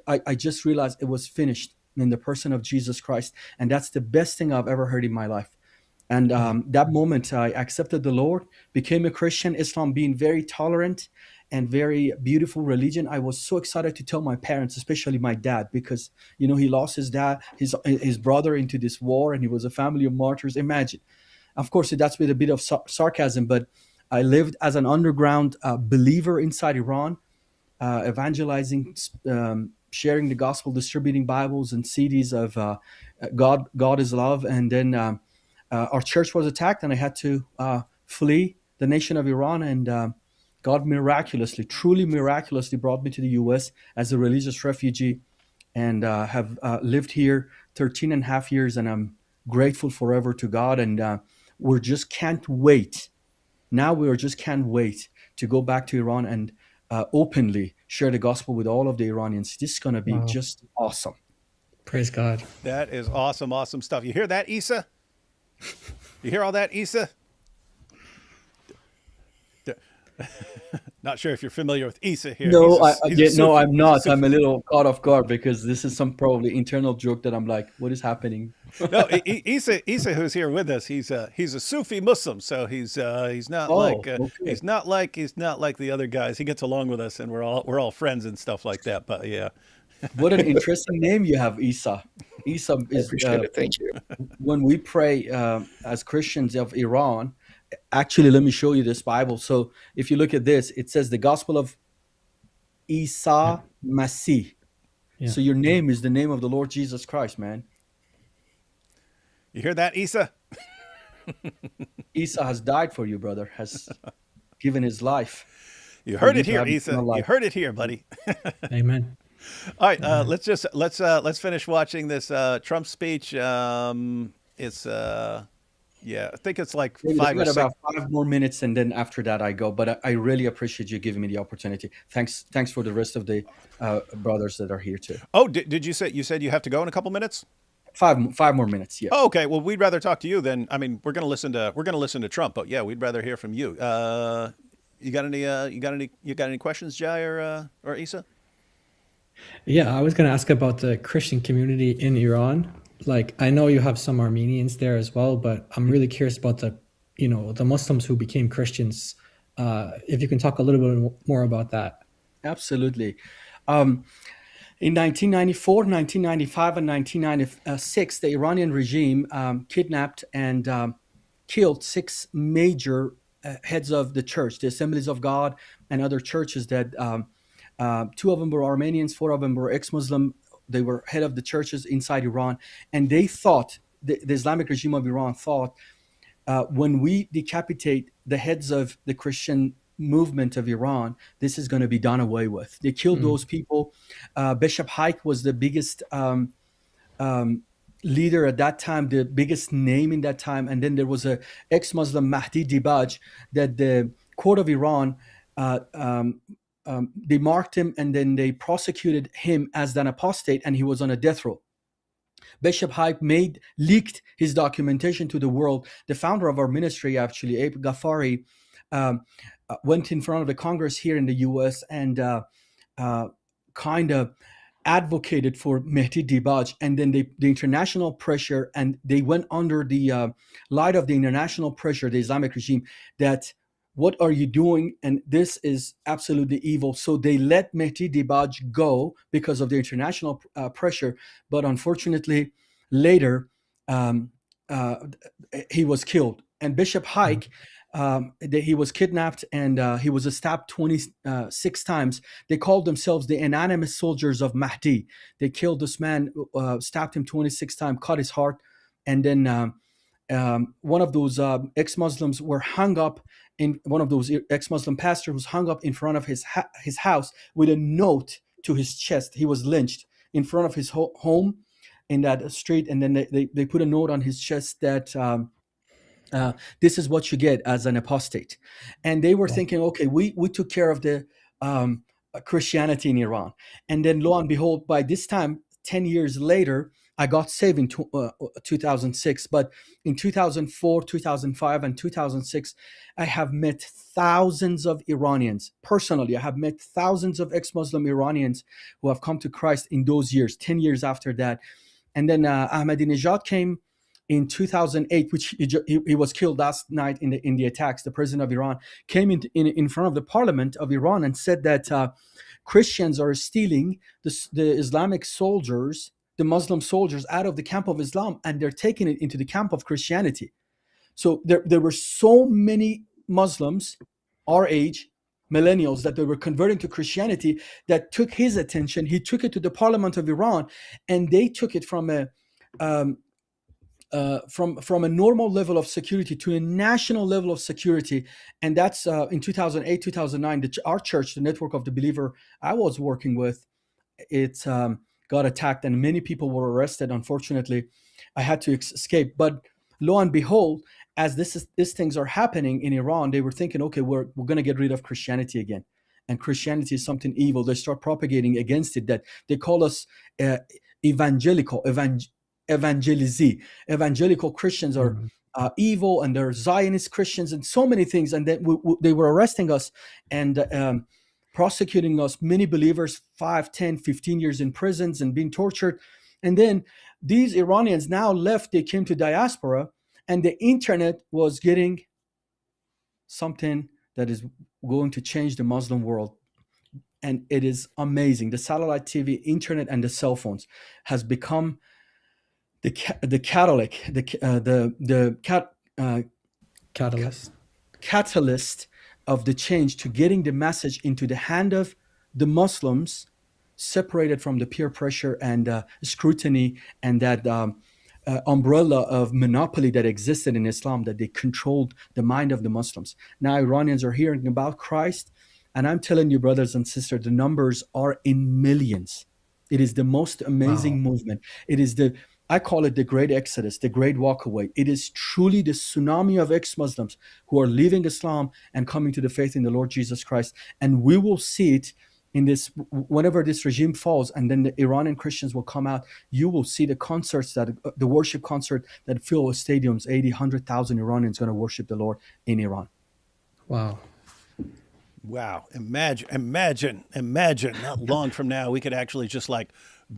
S5: I just realized it was finished in the person of Jesus Christ. And that's the best thing I've ever heard in my life. And that moment, I accepted the Lord, became a Christian. Islam being very tolerant and very beautiful religion. I was so excited to tell my parents, especially my dad, because he lost his dad, his brother into this war, and he was a family of martyrs. Imagine, of course, that's with a bit of sarcasm, but I lived as an underground believer inside Iran, evangelizing, sharing the gospel, distributing Bibles and CDs of God is love, and then our church was attacked, and I had to flee the nation of Iran, and God miraculously, truly miraculously brought me to the U.S. as a religious refugee, and have lived here 13 and a half years, and I'm grateful forever to God. And we just can't wait. Now we just can't wait to go back to Iran and openly share the gospel with all of the Iranians. This is going to be just awesome.
S2: Praise God.
S1: That is awesome, awesome stuff. You hear that, Issa? You hear all that, Issa? Not sure if you're familiar with Issa here.
S5: No,
S1: He's
S5: I'm not. I'm a little caught off guard because this is some probably internal joke that I'm like, what is happening?
S1: No, Issa, who's here with us, he's a Sufi Muslim, so he's not he's not like the other guys. He gets along with us, and we're all friends and stuff like that. But yeah.
S5: What an interesting name you have, Issa. Issa is,
S3: appreciate it. Thank you.
S5: When we pray as Christians of Iran, actually, let me show you this Bible. So if you look at this, it says the gospel of Isa Masih. Yeah. So your name is the name of the Lord Jesus Christ, man.
S1: You hear that, Issa?
S5: Isa has died for you, brother, has given his life.
S1: You heard it here, Issa. You heard it here, buddy.
S2: Amen.
S1: All right, let's finish watching this Trump speech. It's I think it's like
S5: about 5 more minutes, and then after that I go. But I really appreciate you giving me the opportunity. Thanks for the rest of the brothers that are here too.
S1: Oh, did you say you have to go in a couple minutes?
S5: 5 more minutes. Yeah.
S1: Oh, okay. Well, we'd rather talk to you then. I mean, we're gonna listen to Trump, but yeah, we'd rather hear from you. You got any questions, Jai or Issa?
S2: Yeah, I was going to ask about the Christian community in Iran. Like, I know you have some Armenians there as well, but I'm really curious about the Muslims who became Christians. If you can talk a little bit more about that.
S5: Absolutely. In 1994, 1995, and 1996, the Iranian regime kidnapped and killed 6 major heads of the church, the Assemblies of God and other churches that 2 of them were Armenians, 4 of them were ex-Muslim. They were head of the churches inside Iran. And they thought, the Islamic regime of Iran thought, when we decapitate the heads of the Christian movement of Iran, this is going to be done away with. They killed those people. Bishop Haik was the biggest leader at that time, the biggest name in that time. And then there was a ex-Muslim, Mahdi Dibaj, that the court of Iran they marked him, and then they prosecuted him as an apostate, and he was on a death row. Bishop Haik leaked his documentation to the world. The founder of our ministry, actually, Abe Ghaffari, went in front of the Congress here in the U.S. and kind of advocated for Mehdi Dibaj, and then the international pressure, and they went under the light of the international pressure, the Islamic regime, that what are you doing? And this is absolutely evil. So they let Mehdi Dibaj go because of the international pressure. But unfortunately, later, um, uh, he was killed. And Bishop Hike, he was kidnapped and he was stabbed 26 times. They called themselves the anonymous soldiers of Mahdi. They killed this man, stabbed him 26 times, cut his heart, and then one of those ex-Muslims were hung up in one of those ex-Muslim pastors was hung up in front of his house with a note to his chest. He was lynched in front of his home in that street, and then they put a note on his chest that this is what you get as an apostate. And they were thinking, okay, we took care of the Christianity in Iran. And then lo and behold, by this time, 10 years later, I got saved in 2006. But in 2004, 2005, and 2006, I have met thousands of Iranians. Personally, I have met thousands of ex-Muslim Iranians who have come to Christ in those years, 10 years after that. And then Ahmadinejad came in 2008, which he was killed last night in the attacks. The president of Iran came in front of the parliament of Iran and said that Christians are stealing the Islamic soldiers, the Muslim soldiers, out of the camp of Islam, and they're taking it into the camp of Christianity. So there were so many Muslims, our age, millennials, that they were converting to Christianity, that took his attention. He took it to the parliament of Iran, and they took it from a from a normal level of security to a national level of security. And that's in 2008, 2009, our church, the Network of the Believer I was working with, it got attacked and many people were arrested. Unfortunately, I had to escape. But lo and behold, as these things are happening in Iran, they were thinking, okay, we're going to get rid of Christianity again. And Christianity is something evil. They start propagating against it, that they call us evangelical Christians are evil, and they're Zionist Christians and so many things. And then they were arresting us and prosecuting us, many believers, 5, 10, 15 years in prisons and being tortured. And then these Iranians now left, they came to diaspora, and the internet was getting something that is going to change the Muslim world. And it is amazing. The satellite TV, internet, and the cell phones has become the catalyst of the change to getting the message into the hand of the Muslims, separated from the peer pressure and scrutiny and that umbrella of monopoly that existed in Islam, that they controlled the mind of the Muslims. Now Iranians are hearing about Christ, and I'm telling you, brothers and sisters, the numbers are in millions. It is the most amazing movement. It is I call it the great exodus, the great walkaway. It is truly the tsunami of ex-Muslims who are leaving Islam and coming to the faith in the Lord Jesus Christ. And we will see it in this, whenever this regime falls, and then the Iranian Christians will come out, you will see the concerts, the worship concert that fill stadiums, 80, 100,000 Iranians going to worship the Lord in Iran.
S2: Wow.
S1: Wow. Imagine, not long from now, we could actually just like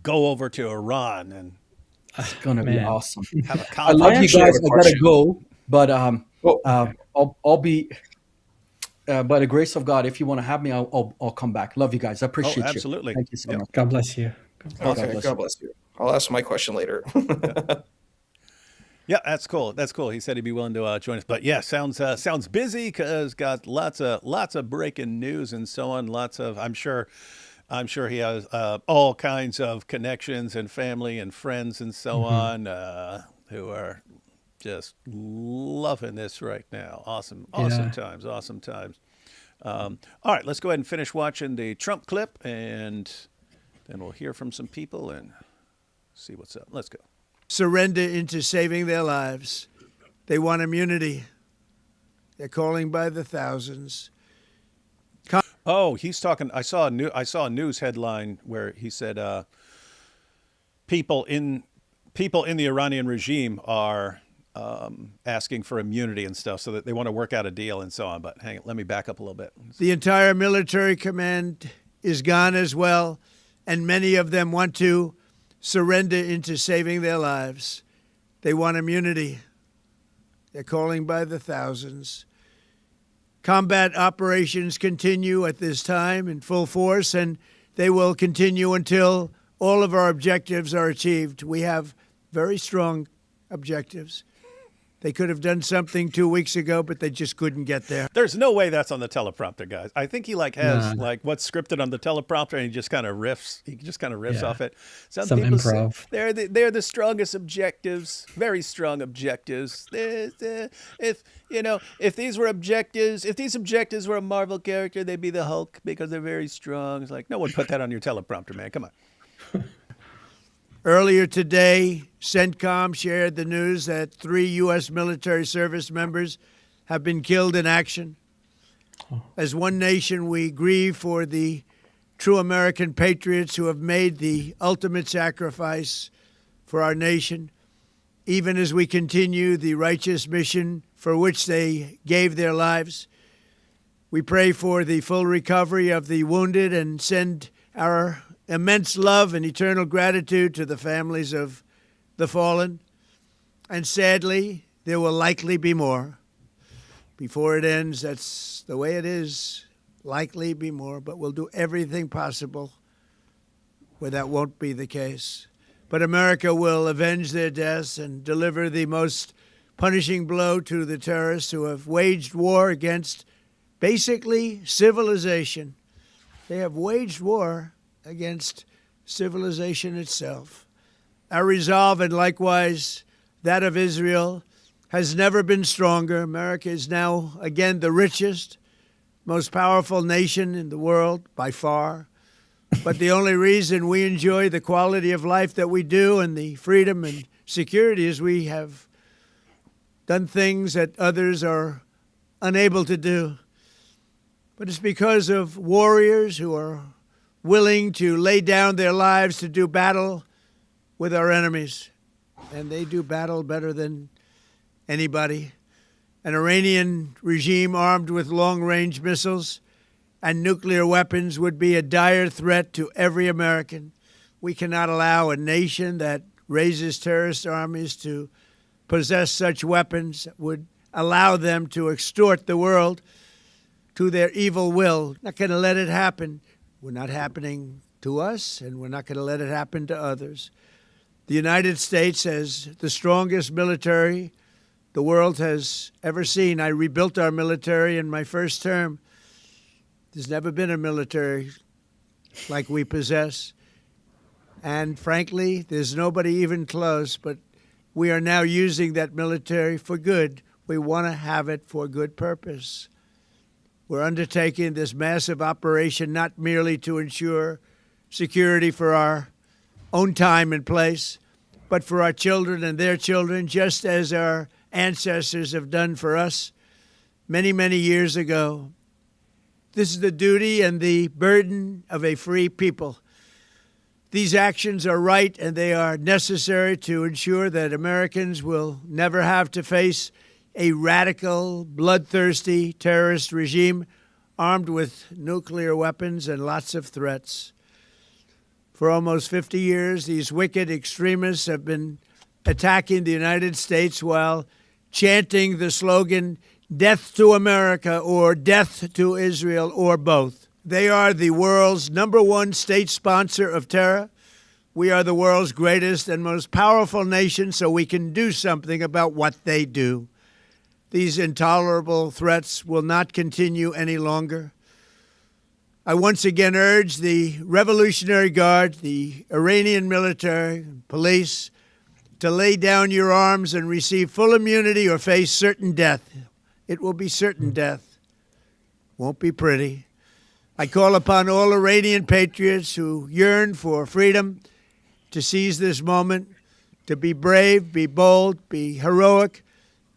S1: go over to Iran and
S5: it's going to be awesome.
S1: have a
S5: I love you guys. I got to go, but I'll be, by the grace of God, if you want to have me, I'll come back. Love you guys. I appreciate you.
S1: Absolutely.
S5: Thank you so much.
S2: God bless you.
S3: Okay, God bless you. I'll ask my question later.
S1: Yeah, that's cool. That's cool. He said he'd be willing to join us. But yeah, sounds busy because got lots of breaking news and so on. I'm sure he has all kinds of connections and family and friends and so on who are just loving this right now. Awesome times. All right, let's go ahead and finish watching the Trump clip, and then we'll hear from some people and see what's up. Let's go.
S4: Surrender into saving their lives. They want immunity. They're calling by the thousands.
S1: Oh, he's talking. I saw a news headline where he said people in the Iranian regime are asking for immunity and stuff, so that they want to work out a deal and so on. But hang on, let me back up a little bit.
S4: The entire military command is gone as well, and many of them want to surrender into saving their lives. They want immunity. They're calling by the thousands. Combat operations continue at this time in full force, and they will continue until all of our objectives are achieved. We have very strong objectives. They could have done something 2 weeks ago, but they just couldn't get there.
S1: There's no way that's on the teleprompter, guys. I think he has
S2: Nah.
S1: what's scripted on the teleprompter, and he just kind of riffs. He just kind of riffs
S2: Yeah.
S1: off it. Some
S2: Some
S1: people say
S2: improv.
S1: they're the strongest objectives, very strong objectives. If these objectives were a Marvel character, they'd be the Hulk because they're very strong. It's like, no one put that on your teleprompter, man. Come on.
S4: Earlier today, CENTCOM shared the news that 3 U.S. military service members have been killed in action. As one nation, we grieve for the true American patriots who have made the ultimate sacrifice for our nation, even as we continue the righteous mission for which they gave their lives. We pray for the full recovery of the wounded and send our immense love and eternal gratitude to the families of the fallen. And sadly, there will likely be more. Before it ends, that's the way it is. Likely be more, but we'll do everything possible where that won't be the case. But America will avenge their deaths and deliver the most punishing blow to the terrorists who have waged war against basically civilization. They have waged war against civilization itself. Our resolve, and likewise that of Israel, has never been stronger. America is now, again, the richest, most powerful nation in the world by far. But the only reason we enjoy the quality of life that we do and the freedom and security is we have done things that others are unable to do. But it's because of warriors who are willing to lay down their lives to do battle with our enemies. And they do battle better than anybody. An Iranian regime armed with long-range missiles and nuclear weapons would be a dire threat to every American. We cannot allow a nation that raises terrorist armies to possess such weapons that would allow them to extort the world to their evil will. Not going to let it happen. We're not happening to us, and we're not going to let it happen to others. The United States has the strongest military the world has ever seen. I rebuilt our military in my first term. There's never been a military like we possess. And frankly, there's nobody even close, but we are now using that military for good. We want to have it for good purpose. We're undertaking this massive operation not merely to ensure security for our own time and place, but for our children and their children, just as our ancestors have done for us many, many years ago. This is the duty and the burden of a free people. These actions are right and they are necessary to ensure that Americans will never have to face a radical, bloodthirsty terrorist regime armed with nuclear weapons and lots of threats. For almost 50 years, these wicked extremists have been attacking the United States while chanting the slogan, "Death to America," or "Death to Israel," or both. They are the world's #1 state sponsor of terror. We are the world's greatest and most powerful nation, so we can do something about what they do. These intolerable threats will not continue any longer. I once again urge the Revolutionary Guard, the Iranian military, police, to lay down your arms and receive full immunity or face certain death. It will be certain death. Won't be pretty. I call upon all Iranian patriots who yearn for freedom to seize this moment, to be brave, be bold, be heroic,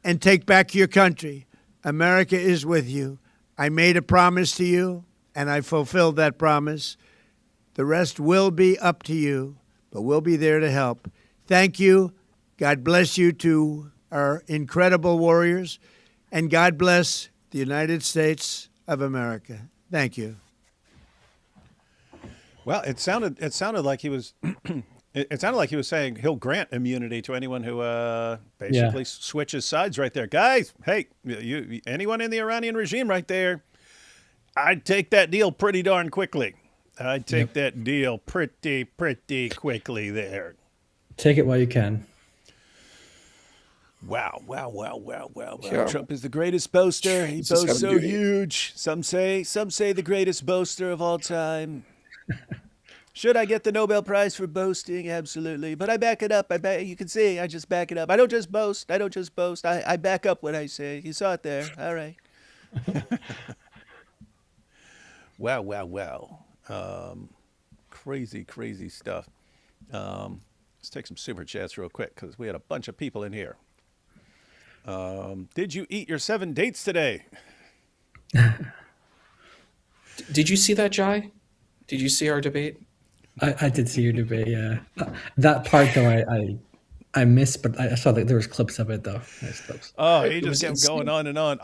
S4: and take back your country. America is with you. I made a promise to you, and I fulfilled that promise. The rest will be up to you, but we'll be there to help. Thank you. God bless you to our incredible warriors, and God bless the United States of America. Thank you.
S1: Well, it sounded like he was It sounded like he was saying he'll grant immunity to anyone who basically
S2: Yeah.
S1: switches sides right there. Guys, hey, anyone in the Iranian regime right there, I'd take that deal pretty darn quickly. I'd take
S2: Yep.
S1: that deal pretty quickly there.
S2: Take it while you can.
S1: Wow, wow, wow, wow, wow, wow.
S3: Yeah.
S1: Trump is the greatest boaster. He
S3: He's just
S1: boasts
S3: heavy
S1: so
S3: duty.
S1: huge. Some say the greatest boaster of all time. Should I get the Nobel Prize for boasting? Absolutely. But I back it up. You can see, I just back it up. I don't just boast. I back up what I say. You saw it there. All right. Wow, wow, wow. Crazy stuff. Let's take some super chats real quick because we had a bunch of people in here. Did you eat your 7 dates today?
S3: Did you see that, Jai? Did you see our debate?
S2: I did see your debate. Yeah, that part though I missed, but I saw that there was clips of it though. Nice clips.
S1: Oh, he
S3: It
S1: just
S3: was
S1: kept
S3: insane.
S1: going on and on.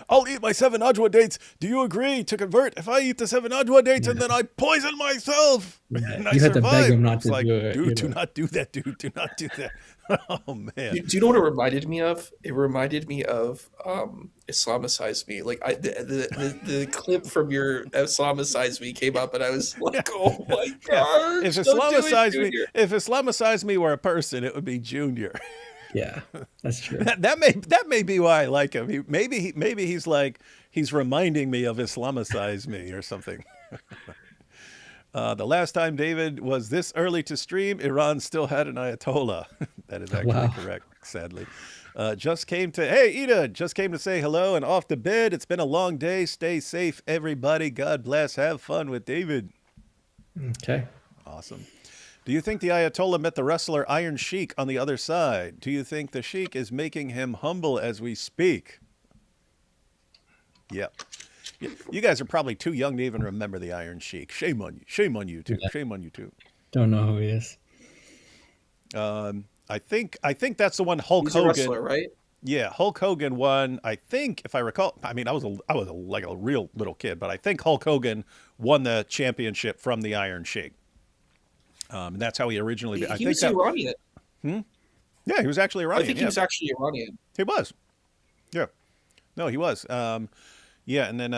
S1: I'll eat my 7 Ajwa dates. Do you agree to convert if I eat the 7 Ajwa dates and then I poison myself?
S2: Yeah,
S1: And I
S2: you had to
S1: survive?
S2: beg him not
S1: It's
S2: to
S1: like,
S2: do it.
S1: dude,
S2: you
S1: do
S2: know.
S1: not do that, dude. Do not do that. Oh man.
S3: Do you know what it reminded me of? It reminded me of Islamicize Me. Like the clip from your Islamicize Me came up, and I was like, "Oh my
S1: Yeah.
S3: gosh!"
S1: If Islamicize me were a person, it would be Junior.
S2: Yeah, that's true.
S1: That may be why I like him. Maybe he's like he's reminding me of Islamicize me or something. The last time David was this early to stream, Iran still had an Ayatollah. That is actually
S2: Wow.
S1: correct, sadly. Hey, Ida, just came to say hello and off to bed. It's been a long day. Stay safe, everybody. God bless. Have fun with David.
S2: Okay.
S1: Awesome. Do you think the Ayatollah met the wrestler Iron Sheik on the other side? Do you think the Sheik is making him humble as we speak? Yep. You guys are probably too young to even remember the Iron Sheik. Shame on you. Shame on you too.
S2: Yeah.
S1: Shame on you too.
S2: Don't know who he is.
S1: I think that's the one Hulk
S3: He's a
S1: Hogan.
S3: wrestler, right?
S1: Yeah, Hulk Hogan won. I think, if I recall, I mean, I was like a real little kid, but I think Hulk Hogan won the championship from the Iron Sheik. And that's how he originally.
S3: He
S1: I think
S3: was
S1: that,
S3: Iranian.
S1: yeah, he was actually
S3: I
S1: Iranian.
S3: think he was actually Iranian.
S1: He was. Yeah. No, he was. Yeah, and then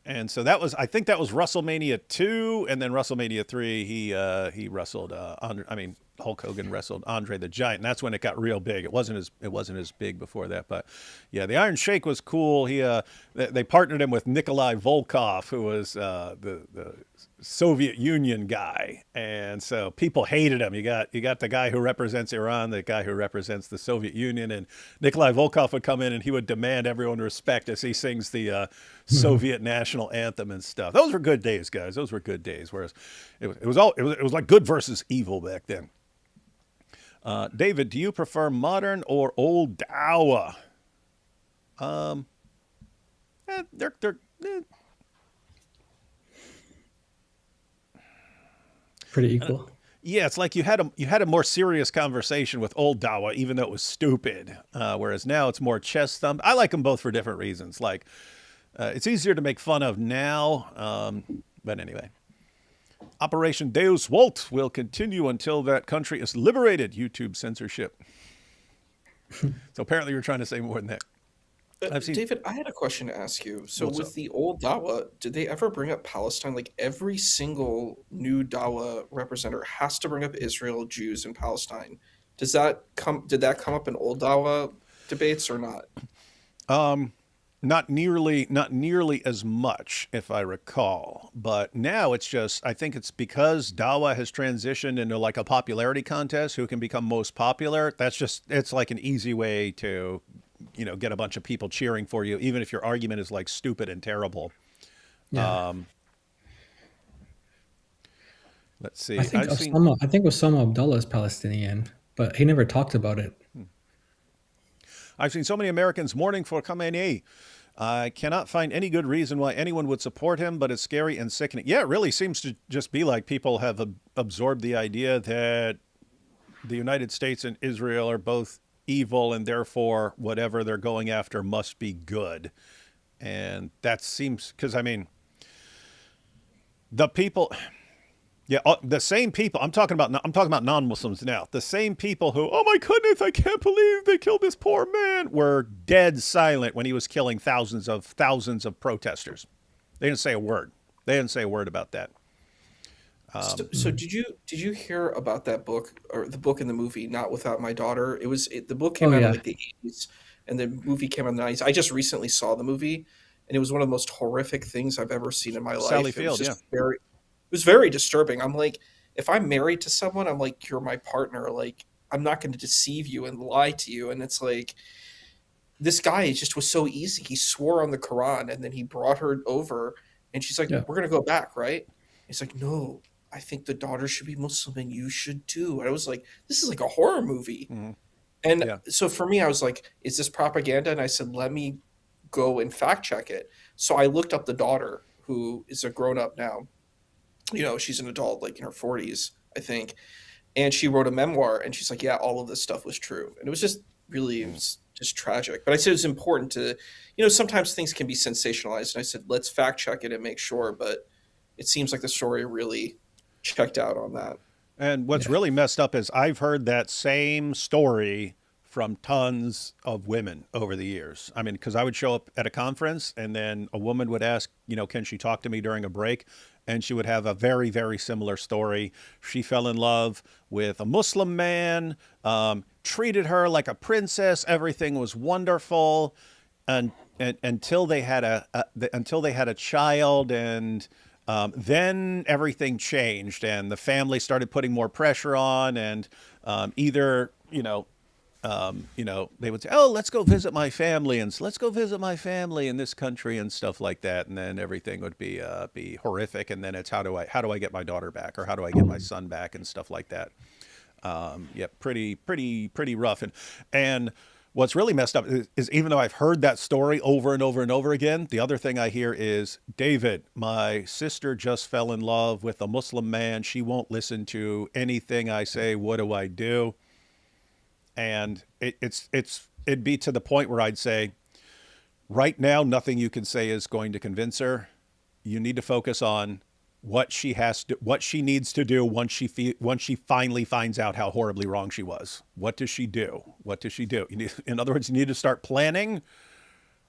S1: and so that was, I think that was WrestleMania 2, and then WrestleMania 3 he wrestled Hulk Hogan wrestled Andre the Giant, and that's when it got real big. It wasn't as big before that, but yeah, the Iron Sheik was cool. He they partnered him with Nikolai Volkov, who was the Soviet Union guy, and so people hated him. You got the guy who represents Iran, the guy who represents the Soviet Union, and Nikolai Volkov would come in and he would demand everyone respect as he sings the Soviet national anthem and stuff. Those were good days, guys. Those were good days. Whereas it was like good versus evil back then. David, do you prefer modern or old Dawa? They're
S2: Pretty equal.
S1: yeah, it's like you had a more serious conversation with old Dawa, even though it was stupid. Whereas now it's more chest thump. I like them both for different reasons. Like it's easier to make fun of now. But anyway, Operation Deus Vult will continue until that country is liberated. YouTube censorship. So apparently you're trying to say more than that. I've seen.
S3: David, I had a question to ask you. So
S1: What's
S3: with
S1: up?
S3: the old Dawa, did they ever bring up Palestine? Like every single new Dawa representative has to bring up Israel, Jews, and Palestine. Did that come up in old Dawa debates or not?
S1: Not nearly as much, if I recall. But now it's just, I think it's because Dawa has transitioned into like a popularity contest, who can become most popular. It's like an easy way to, get a bunch of people cheering for you, even if your argument is like stupid and terrible.
S2: Yeah.
S1: Let's see.
S2: I think Osama Abdullah is Palestinian, but he never talked about it.
S1: I've seen so many Americans mourning for Khamenei. I cannot find any good reason why anyone would support him, but it's scary and sickening. Yeah, it really seems to just be like people have absorbed the idea that the United States and Israel are both evil, and therefore whatever they're going after must be good. And that seems, because I mean, the people, Yeah, the same people. I'm talking about non-Muslims now. The same people who, oh my goodness, I can't believe they killed this poor man, were dead silent when he was killing thousands of protesters. They didn't say a word. They didn't say a word about that.
S3: So did you hear about that book, or the book and the movie Not Without My Daughter? The book
S2: Oh
S3: came out in
S2: yeah.
S3: like the 80s, and the movie came out in the 90s. I just recently saw the movie, and it was one of the most horrific things I've ever seen in my
S1: Sally
S3: life. It was
S1: Field, yeah.
S3: just very disturbing. I'm like, if I'm married to someone, I'm like, you're my partner. Like, I'm not going to deceive you and lie to you. And it's like, this guy just was so easy. He swore on the Quran, and then he brought her over, and she's like,
S2: Yeah.
S3: "We're gonna go back, right?" He's like, "No, I think the daughter should be Muslim, and you should too." And I was like, "This is like a horror movie."
S1: Hmm.
S3: And
S1: Yeah.
S3: so for me, I was like, "Is this propaganda?" And I said, "Let me go and fact check it." So I looked up the daughter, who is a grown up now. She's an adult, like in her 40s, I think, and she wrote a memoir, and she's like, yeah, all of this stuff was true. And it was just really, it was just tragic. But I said it was important to, sometimes things can be sensationalized, and I said, let's fact check it and make sure. But it seems like the story really checked out on that.
S1: And what's
S2: Yeah.
S1: really messed up is I've heard that same story from tons of women over the years. I mean, because I would show up at a conference and then a woman would ask, can she talk to me during a break? And she would have a very, very similar story. She fell in love with a Muslim man, treated her like a princess. Everything was wonderful, and until they had a child, and then everything changed, and the family started putting more pressure on, and either they would say, "Oh, let's go visit my family," and let's go visit my family in this country and stuff like that, and then everything would be horrific, and then it's how do I get my daughter back, or how do I get my son back, and stuff like that. Yeah, pretty rough, and what's really messed up is even though I've heard that story over and over and over again, the other thing I hear is, David, my sister just fell in love with a Muslim man. She won't listen to anything I say. What do I do? And it'd be to the point where I'd say, right now, nothing you can say is going to convince her. You need to focus on what she needs to do once she finally finds out how horribly wrong she was. What does she do? In other words, you need to start planning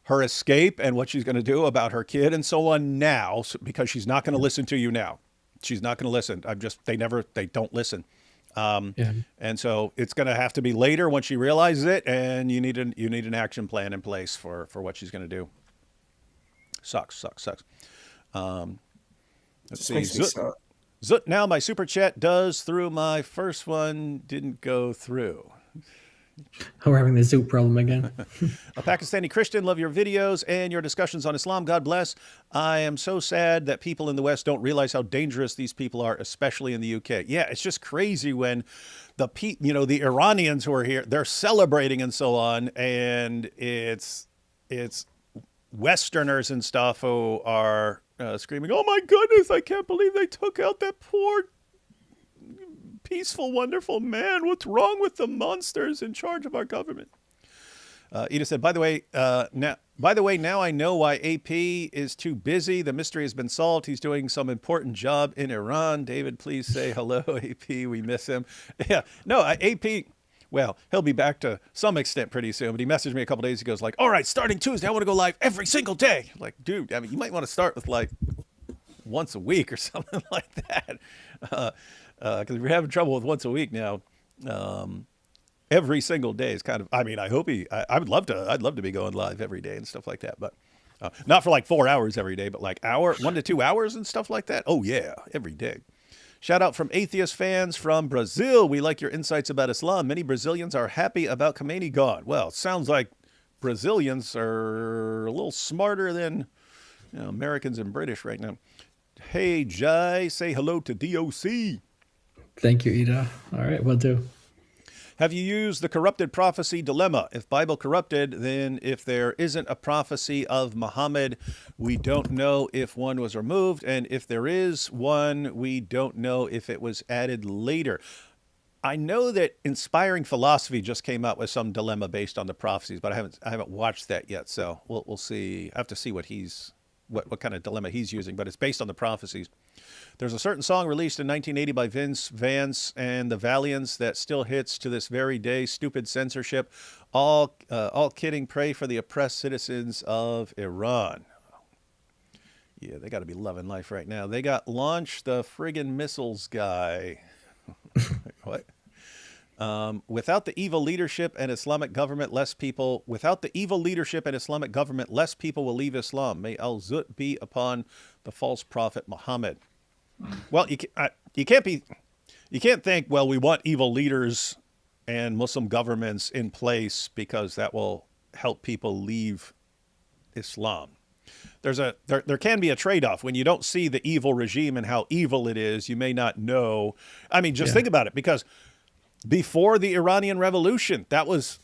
S1: her escape and what she's going to do about her kid and so on now, because she's not going to listen to you now. She's not going to listen. They don't listen.
S2: Yeah.
S1: And so it's going to have to be later when she realizes it, and you need an action plan in place for what she's going to do. Sucks. Let's
S3: Just
S1: see.
S3: makes me sad.
S1: Zut, now my super chat does through. My first one didn't go through.
S2: Oh, we're having the Zoot problem again.
S1: A Pakistani Christian, love your videos and your discussions on Islam. God bless. I am so sad that people in the West don't realize how dangerous these people are, especially in the UK. Yeah, it's just crazy when the Iranians who are here, they're celebrating and so on, and it's Westerners and stuff who are screaming, "Oh my goodness, I can't believe they took out that poor peaceful, wonderful man. What's wrong with the monsters in charge of our government?" Edith said, by the way, now I know why AP is too busy. The mystery has been solved. He's doing some important job in Iran. David, please say hello, AP. We miss him. Yeah, no, AP, well, he'll be back to some extent pretty soon, but he messaged me a couple days ago. He's like, all right, starting Tuesday, I want to go live every single day. I'm like, dude, I mean, you might want to start with like once a week or something like that. Because we're having trouble with once a week now. Every single day is kind of, I mean, I'd love to be going live every day and stuff like that, but not for like 4 hours every day, but like 1 to 2 hours and stuff like that. Oh yeah, every day. Shout out from atheist fans from Brazil. We like your insights about Islam. Many Brazilians are happy about Khamenei gone. Well, it sounds like Brazilians are a little smarter than Americans and British right now. Hey, Jai, say hello to DOC.
S2: Thank you, Ida. All right, will do.
S1: Have you used the corrupted prophecy dilemma? If Bible corrupted, then if there isn't a prophecy of Muhammad, we don't know if one was removed. And if there is one, we don't know if it was added later. I know that Inspiring Philosophy just came out with some dilemma based on the prophecies, but I haven't watched that yet. So we'll see. I have to see what kind of dilemma he's using, but it's based on the prophecies. There's a certain song released in 1980 by Vince Vance and the Valiants that still hits to this very day. Stupid censorship. All kidding. Pray for the oppressed citizens of Iran. Yeah, they got to be loving life right now. They got Launch the friggin' missiles guy. What? Without the evil leadership and Islamic government, less people. Without the evil leadership and Islamic government, less people will leave Islam. May al-Zut be upon the false prophet Muhammad. Well, you can't think, well, we want evil leaders and Muslim governments in place because that will help people leave Islam. There can be a trade-off. When you don't see the evil regime and how evil it is, you may not know. I mean, just think about it, because before the Iranian Revolution, that was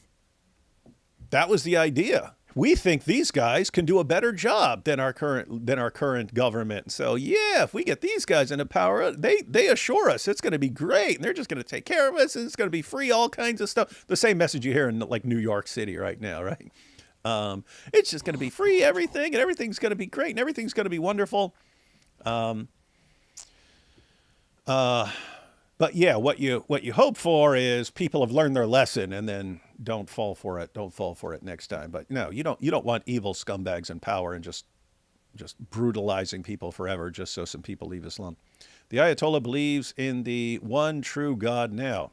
S1: the idea. We think these guys can do a better job than our current government. So yeah, if we get these guys into power, they assure us it's going to be great, and they're just going to take care of us, and it's going to be free, all kinds of stuff. The same message you hear in like New York City right now, right? It's just going to be free, everything, and everything's going to be great, and everything's going to be wonderful. But yeah, what you hope for is people have learned their lesson and then don't fall for it. Don't fall for it next time. But no, you don't want evil scumbags in power and just brutalizing people forever just so some people leave Islam. The Ayatollah believes in the one true God now.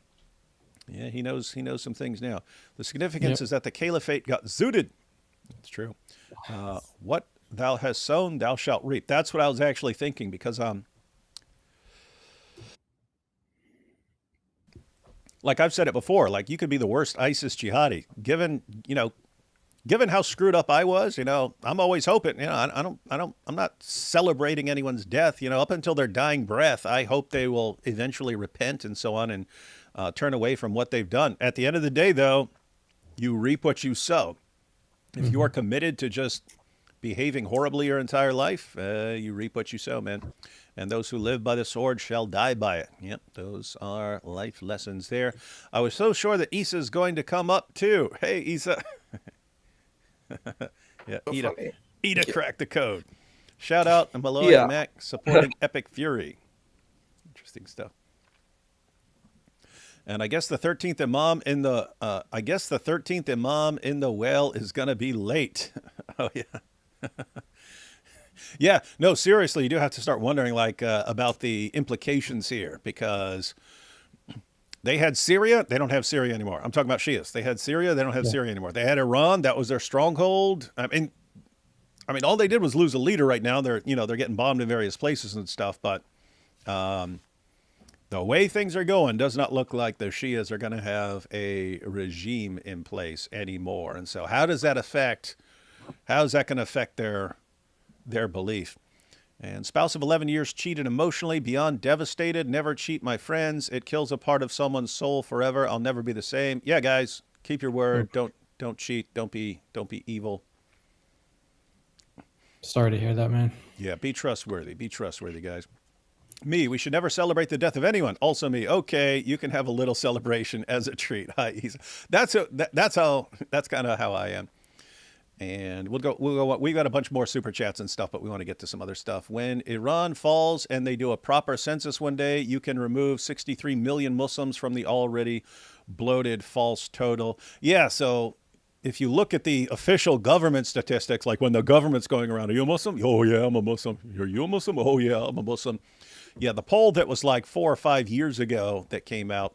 S1: Yeah, he knows some things now. The significance is that the caliphate got zooted. That's true. What thou hast sown, thou shalt reap. That's what I was actually thinking, because like I've said it before, like you could be the worst ISIS jihadi. Given how screwed up I was, I'm always hoping, I'm not celebrating anyone's death, up until their dying breath. I hope they will eventually repent and so on and turn away from what they've done. At the end of the day, though, you reap what you sow. If you are committed to just behaving horribly your entire life, you reap what you sow, man. And those who live by the sword shall die by it. Yep, those are life lessons there. I was so sure that Issa's going to come up too. Hey, Issa. Yeah,
S3: So
S1: Ida cracked the code. Shout out to Malloy and Mac supporting Epic Fury. Interesting stuff. And I guess the 13th imam in the whale is going to be late. Oh yeah. Yeah, no, seriously, you do have to start wondering about the implications here, because they had Syria, they don't have Syria anymore. I'm talking about Shias. They had Syria, they don't have Syria anymore. They had Iran, that was their stronghold. I mean, all they did was lose a leader. Right now, they're getting bombed in various places and stuff. But the way things are going does not look like the Shias are going to have a regime in place anymore. And so, how is that going to affect their belief? And spouse of 11 years cheated emotionally, beyond devastated. Never cheat, my friends. It kills a part of someone's soul forever. I'll never be the same. Yeah, guys, keep your word. Don't cheat. Don't be evil.
S2: Sorry to hear that, man.
S1: Yeah, be trustworthy. Be trustworthy, guys. Me, we should never celebrate the death of anyone. Also me. Okay, you can have a little celebration as a treat. Hi, that's kind of how I am. And we'll go. We've got a bunch more super chats and stuff, but we want to get to some other stuff. When Iran falls and they do a proper census one day, you can remove 63 million Muslims from the already bloated false total. Yeah, so if you look at the official government statistics, like when the government's going around, are you a Muslim? Oh yeah, I'm a Muslim. Are you a Muslim? Oh yeah, I'm a Muslim. Yeah, the poll that was like 4 or 5 years ago that came out,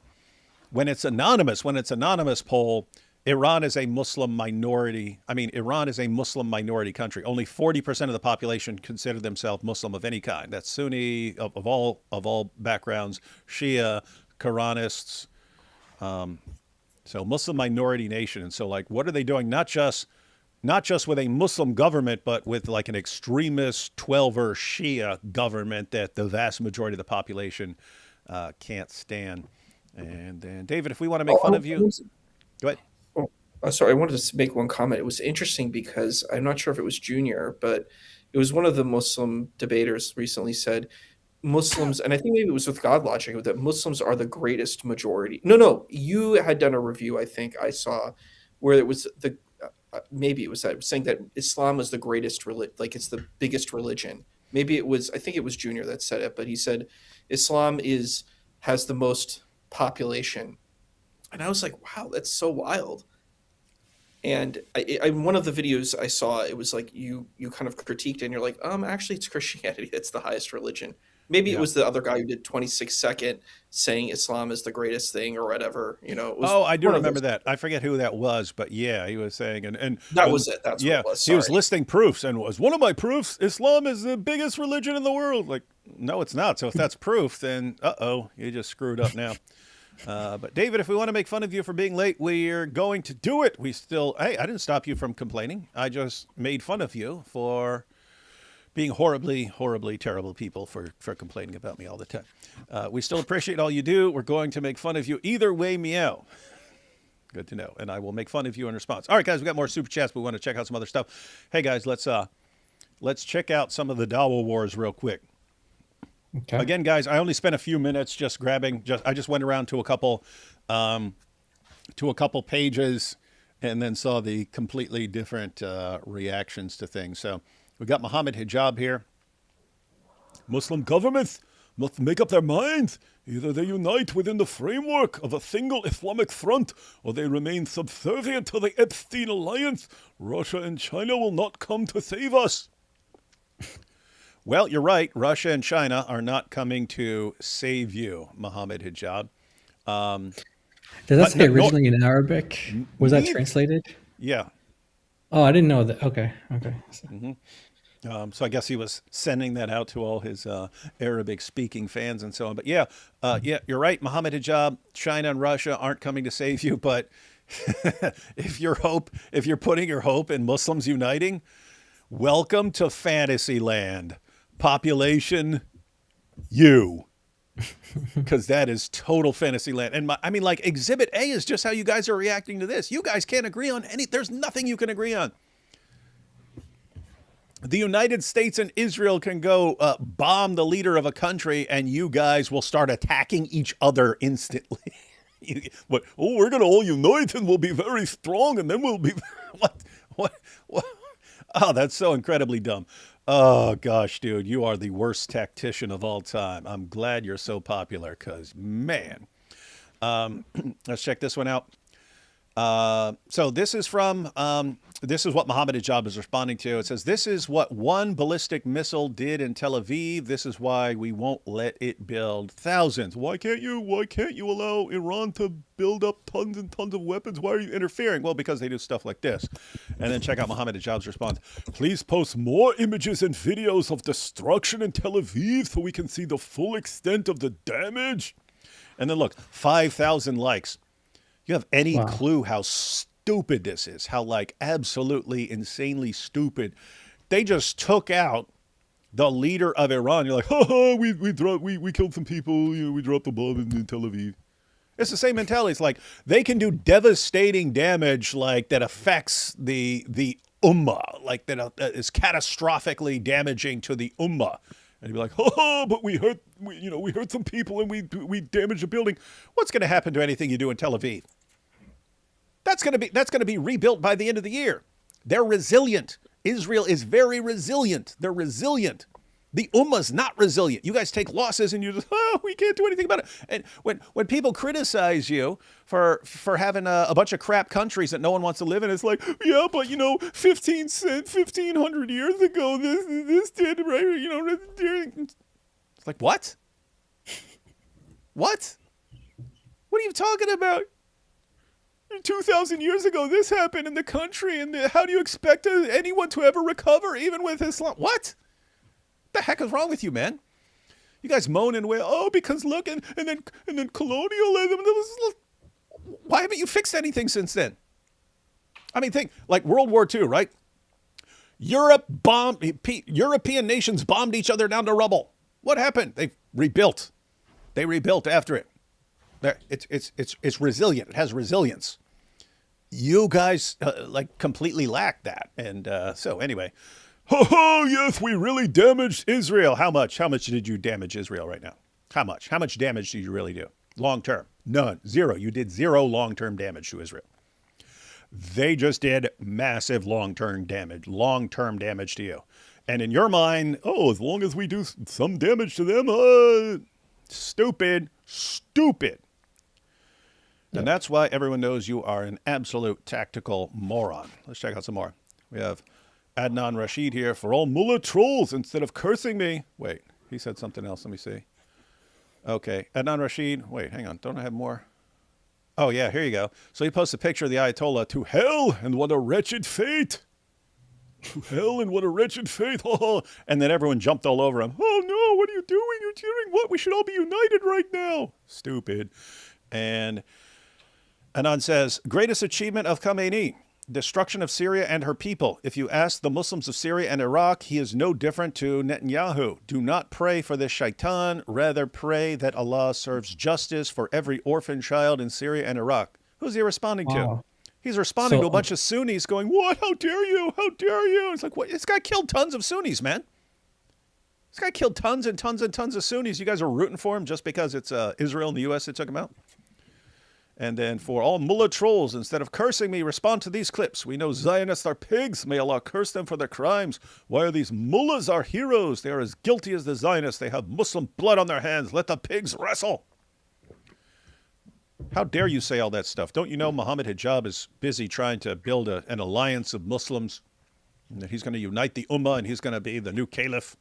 S1: when it's anonymous poll, Iran is a Muslim minority. Iran is a Muslim minority country. Only 40% of the population consider themselves Muslim of any kind. That's Sunni of all backgrounds, Shia, Quranists. So Muslim minority nation. And so, like, what are they doing? Not just with a Muslim government, but with like an extremist 12er Shia government that the vast majority of the population can't stand. And then, David, if we want to make fun of you, go ahead.
S3: Sorry, I wanted to make one comment. It was interesting because I'm not sure if it was Junior, but it was one of the Muslim debaters recently said Muslims, and I think maybe it was with God Logic, that Muslims are the greatest majority. No, you had done a review, I think I saw, where it was maybe it was that, saying that Islam was the greatest religion, like it's the biggest religion. maybe it was, I think it was Junior that said it, but he said Islam has the most population. And I was like, wow, that's so wild. And one of the videos I saw, it was like you kind of critiqued, and you're like, actually, it's Christianity that's the highest religion. Maybe it
S1: Yeah.
S3: was the other guy who did 26-second saying Islam is the greatest thing or whatever. You know, it was
S1: Oh, I do
S3: one of
S1: remember
S3: those.
S1: that. I forget who that was, but yeah, he was saying,
S3: That was it. That's what
S1: yeah,
S3: it was.
S1: he was
S3: Sorry.
S1: listing proofs and was one of my proofs. Islam is the biggest religion in the world. Like, no, it's not. So if that's proof, then you just screwed up now. But David, if we want to make fun of you for being late, we're going to do it. Hey, I didn't stop you from complaining. I just made fun of you for being horribly, horribly terrible people for complaining about me all the time. We still appreciate all you do. We're going to make fun of you either way, meow. Good to know. And I will make fun of you in response. All right, guys, we got more super chats, but we want to check out some other stuff. Hey, guys, let's check out some of the Dawa Wars real quick.
S2: Okay.
S1: Again, guys, I only spent a few minutes just grabbing. I just went around to a couple pages, and then saw the completely different reactions to things. So we got Mohammed Hijab here. Muslim governments must make up their minds. Either they unite within the framework of a single Islamic front, or they remain subservient to the Epstein alliance. Russia and China will not come to save us. Well, you're right. Russia and China are not coming to save you, Mohammed Hijab.
S2: Does that say originally in Arabic? Was that translated?
S1: Yeah.
S2: Oh, I didn't know that. Okay.
S1: So I guess he was sending that out to all his Arabic-speaking fans and so on. But yeah, you're right. Mohammed Hijab, China and Russia aren't coming to save you. But if you're putting your hope in Muslims uniting, welcome to fantasy land. Population, you. Because that is total fantasy land. And Exhibit A is just how you guys are reacting to this. You guys can't agree on there's nothing you can agree on. The United States and Israel can go bomb the leader of a country, and you guys will start attacking each other instantly. We're going to all unite and we'll be very strong, and then we'll be... What? Oh, that's so incredibly dumb. Oh, gosh, dude, you are the worst tactician of all time. I'm glad you're so popular because, man. Let's check this one out. So this is what Mohammed Hijab is responding to. It says, this is what one ballistic missile did in Tel Aviv. This is why we won't let it build thousands. Why can't you allow Iran to build up tons and tons of weapons? Why are you interfering? Well, because they do stuff like this. And then check out Mohammed Hijab's response. Please post more images and videos of destruction in Tel Aviv so we can see the full extent of the damage. And then look, 5,000 likes. You have any clue how stupid this is? How absolutely insanely stupid. They just took out the leader of Iran. You're like, we killed some people. We dropped a bomb in Tel Aviv. It's the same mentality. It's like they can do devastating damage that affects the ummah, that is catastrophically damaging to the ummah. And you'd be like, but we hurt some people and we damaged a building. What's going to happen to anything you do in Tel Aviv? That's going to be rebuilt by the end of the year. They're resilient. Israel is very resilient. They're resilient. The Ummah's not resilient. You guys take losses and you just, we can't do anything about it. And when people criticize you for having a bunch of crap countries that no one wants to live in, it's like, yeah, but 1,500 years ago, this did, right? It's like, what? What? What are you talking about? 2,000 years ago, this happened in the country, and how do you expect anyone to ever recover, even with Islam? What? The heck is wrong with you, man? You guys moan and wail, because look, and then colonialism. Why haven't you fixed anything since then? I mean, think like World War II, right? European nations bombed each other down to rubble. What happened? They rebuilt. They rebuilt after it. It's resilient. It has resilience. You guys completely lack that. And so anyway, yes, we really damaged Israel. How much? How much did you damage Israel right now? How much? How much damage did you really do? Long term? None. Zero. You did zero long-term damage to Israel. They just did massive long-term damage to you. And in your mind, oh, as long as we do some damage to them, stupid. And that's why everyone knows you are an absolute tactical moron. Let's check out some more. We have Adnan Rashid here. For all mullah trolls, instead of cursing me. Wait, he said something else. Let me see. Okay, Adnan Rashid. Wait, hang on. Don't I have more? Oh, yeah, here you go. So he posts a picture of the Ayatollah. To hell, and what a wretched fate. To hell, and what a wretched fate. And then everyone jumped all over him. Oh, no, what are you doing? You're doing what? We should all be united right now. Stupid. And Anand says, greatest achievement of Khamenei, destruction of Syria and her people. If you ask the Muslims of Syria and Iraq, he is no different to Netanyahu. Do not pray for this shaitan. Rather pray that Allah serves justice for every orphan child in Syria and Iraq. Who's he responding to? He's responding to a bunch of Sunnis going, what? How dare you? How dare you? It's like, what? This guy killed tons of Sunnis, man. This guy killed tons and tons and tons of Sunnis. You guys are rooting for him just because it's Israel and the U.S. that took him out? And then for all mullah trolls, instead of cursing me, respond to these clips. We know Zionists are pigs. May Allah curse them for their crimes. Why are these mullahs our heroes? They are as guilty as the Zionists. They have Muslim blood on their hands. Let the pigs wrestle. How dare you say all that stuff? Don't you know Muhammad Hijab is busy trying to build an alliance of Muslims? And that he's going to unite the Ummah and he's going to be the new caliph.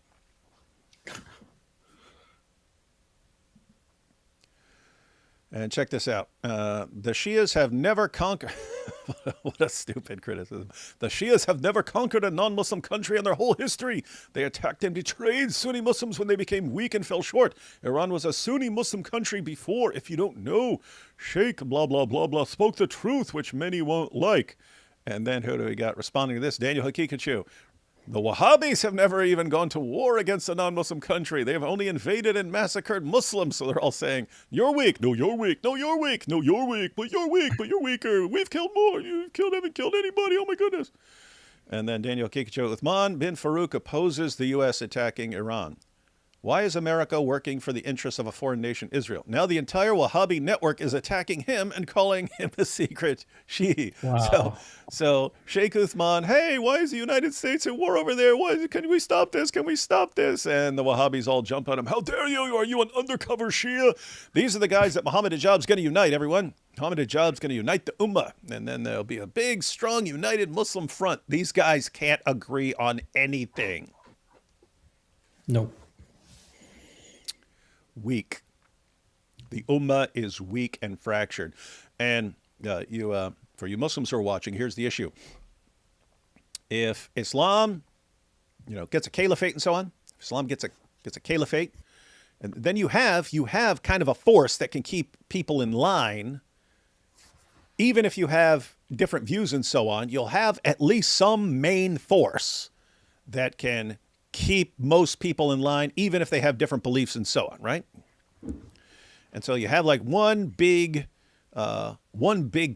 S1: And check this out. The Shias have never conquered... What a stupid criticism. The Shias have never conquered a non-Muslim country in their whole history. They attacked and betrayed Sunni Muslims when they became weak and fell short. Iran was a Sunni Muslim country before. If you don't know, Sheikh blah, blah, blah, blah spoke the truth, which many won't like. And then who do we got responding to this? Daniel Hakikachu. The Wahhabis have never even gone to war against a non-Muslim country. They have only invaded and massacred Muslims. So they're all saying, you're weak. No, you're weak. No, you're weak. No, you're weak. But you're weak. But you're weaker. We've killed more. You haven't killed anybody. Oh, my goodness. And then Daniel Kikacho, Uthman bin Farouk opposes the U.S. attacking Iran. Why is America working for the interests of a foreign nation, Israel? Now the entire Wahhabi network is attacking him and calling him a secret Shi'i.
S2: Wow.
S1: So Sheikh Uthman, hey, why is the United States at war over there? Can we stop this? Can we stop this? And the Wahhabis all jump on him. How dare you? Are you an undercover Shia? These are the guys that Muhammad Hijab's going to unite, everyone. Muhammad Hijab's going to unite the Ummah. And then there'll be a big, strong, united Muslim front. These guys can't agree on anything.
S2: Nope.
S1: Weak. The Ummah is weak and fractured. And for you Muslims who are watching, here's the issue. If Islam, gets a caliphate and so on, if Islam gets a caliphate, and then you have kind of a force that can keep people in line. Even if you have different views and so on, you'll have at least some main force that can keep most people in line, even if they have different beliefs and so on, right? And so you have like one big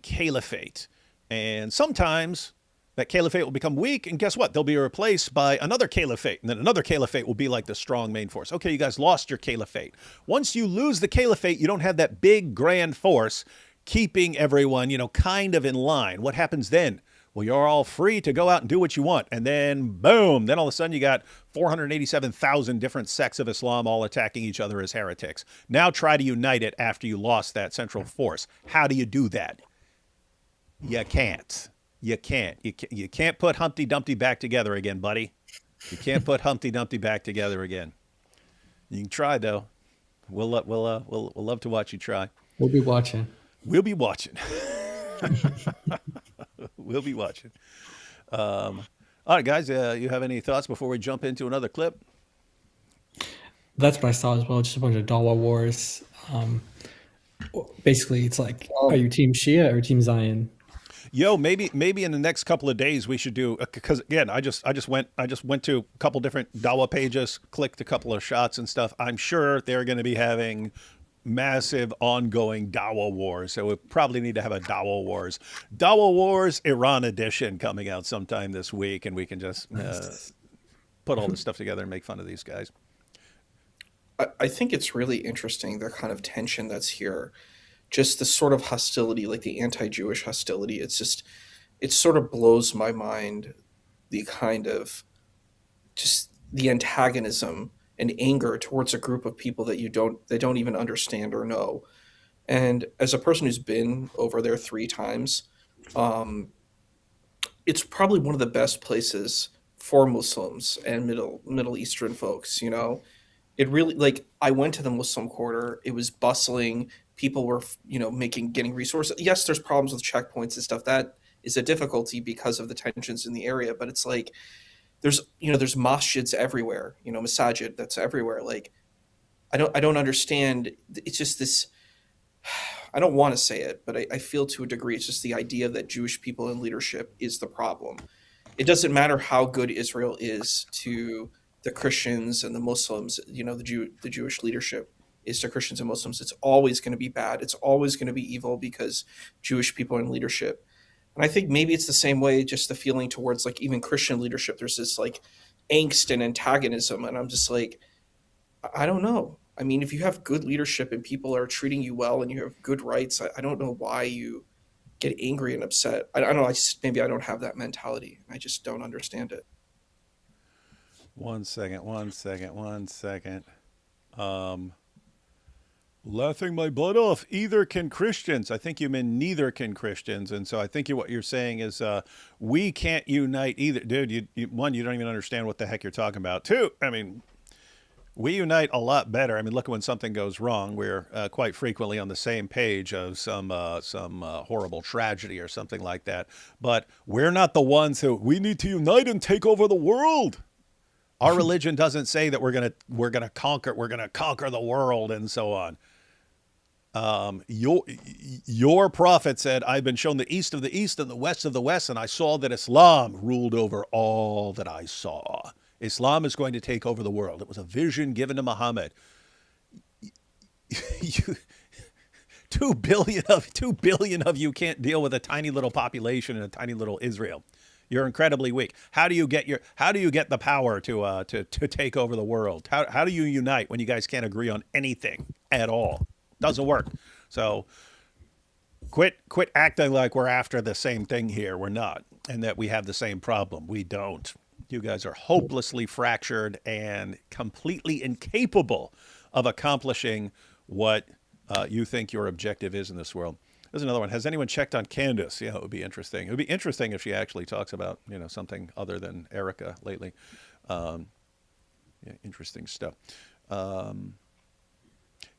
S1: caliphate. And sometimes that caliphate will become weak, and guess what? They'll be replaced by another caliphate, and then another caliphate will be like the strong main force. Okay, you guys lost your caliphate. Once you lose the caliphate, you don't have that big grand force keeping everyone, kind of in line. What happens then? Well, you're all free to go out and do what you want. And then, boom, then all of a sudden you got 487,000 different sects of Islam all attacking each other as heretics. Now try to unite it after you lost that central force. How do you do that? You can't. You can't put Humpty Dumpty back together again, buddy. You can't put Humpty Dumpty back together again. You can try, though. We'll love to watch you try.
S2: We'll be watching.
S1: We'll be watching. We'll be watching. All right, guys, you have any thoughts before we jump into another clip?
S2: That's what I saw as well. Just a bunch of Dawa wars. Basically, it's like, are you Team Shia or Team Zion?
S1: Yo, maybe in the next couple of days we should do, because again, I just went to a couple different Dawa pages, clicked a couple of shots and stuff. I'm sure they're going to be having massive ongoing Dawa wars. So we probably need to have a Dawa Wars Iran edition coming out sometime this week, and we can just put all this stuff together and make fun of these guys.
S3: I think it's really interesting, the kind of tension that's here. Just the sort of hostility, like the anti-Jewish hostility. It sort of blows my mind, the kind of just the antagonism and anger towards a group of people that they don't even understand or know. And as a person who's been over there 3 times, um, it's probably one of the best places for Muslims and Middle Eastern folks. You know, it really, like, I went to the Muslim quarter. It was bustling. People were, getting resources. Yes, there's problems with checkpoints and stuff. That is a difficulty because of the tensions in the area. But it's like there's masjids everywhere. Masajid that's everywhere. Like, I don't understand. It's just this. I don't want to say it, but I feel to a degree it's just the idea that Jewish people in leadership is the problem. It doesn't matter how good Israel is to the Christians and the Muslims. The Jewish leadership is to Christians and Muslims. It's always going to be bad. It's always going to be evil because Jewish people are in leadership. And I think maybe it's the same way, just the feeling towards like even Christian leadership. There's this like angst and antagonism, and I'm just like, I don't know. I mean, if you have good leadership and people are treating you well and you have good rights, I don't know why you get angry and upset. I don't know. Maybe I don't have that mentality. I just don't understand it.
S1: 1 second. Laughing my butt off. Either can Christians. I think you mean neither can Christians. And so I think what you're saying is we can't unite either. Dude, one, you don't even understand what the heck you're talking about. Two, I mean, we unite a lot better. I mean, look, when something goes wrong, we're quite frequently on the same page of some horrible tragedy or something like that. But we're not the ones who, we need to unite and take over the world. Our religion doesn't say that we're gonna conquer the world and so on. Your prophet said, "I've been shown the east of the east and the west of the west, and I saw that Islam ruled over all that I saw." Islam is going to take over the world. It was a vision given to Muhammad. 2 billion of you can't deal with a tiny little population in a tiny little Israel. You're incredibly weak. How do you get the power to take over the world? How do you unite when you guys can't agree on anything at all? Doesn't work. So quit acting like we're after the same thing here. We're not, and that we have the same problem. We don't. You guys are hopelessly fractured and completely incapable of accomplishing what you think your objective is in this world. There's another one. Has anyone checked on Candace? Yeah, it would be interesting. It would be interesting if she actually talks about, something other than Erica lately. Yeah, interesting stuff.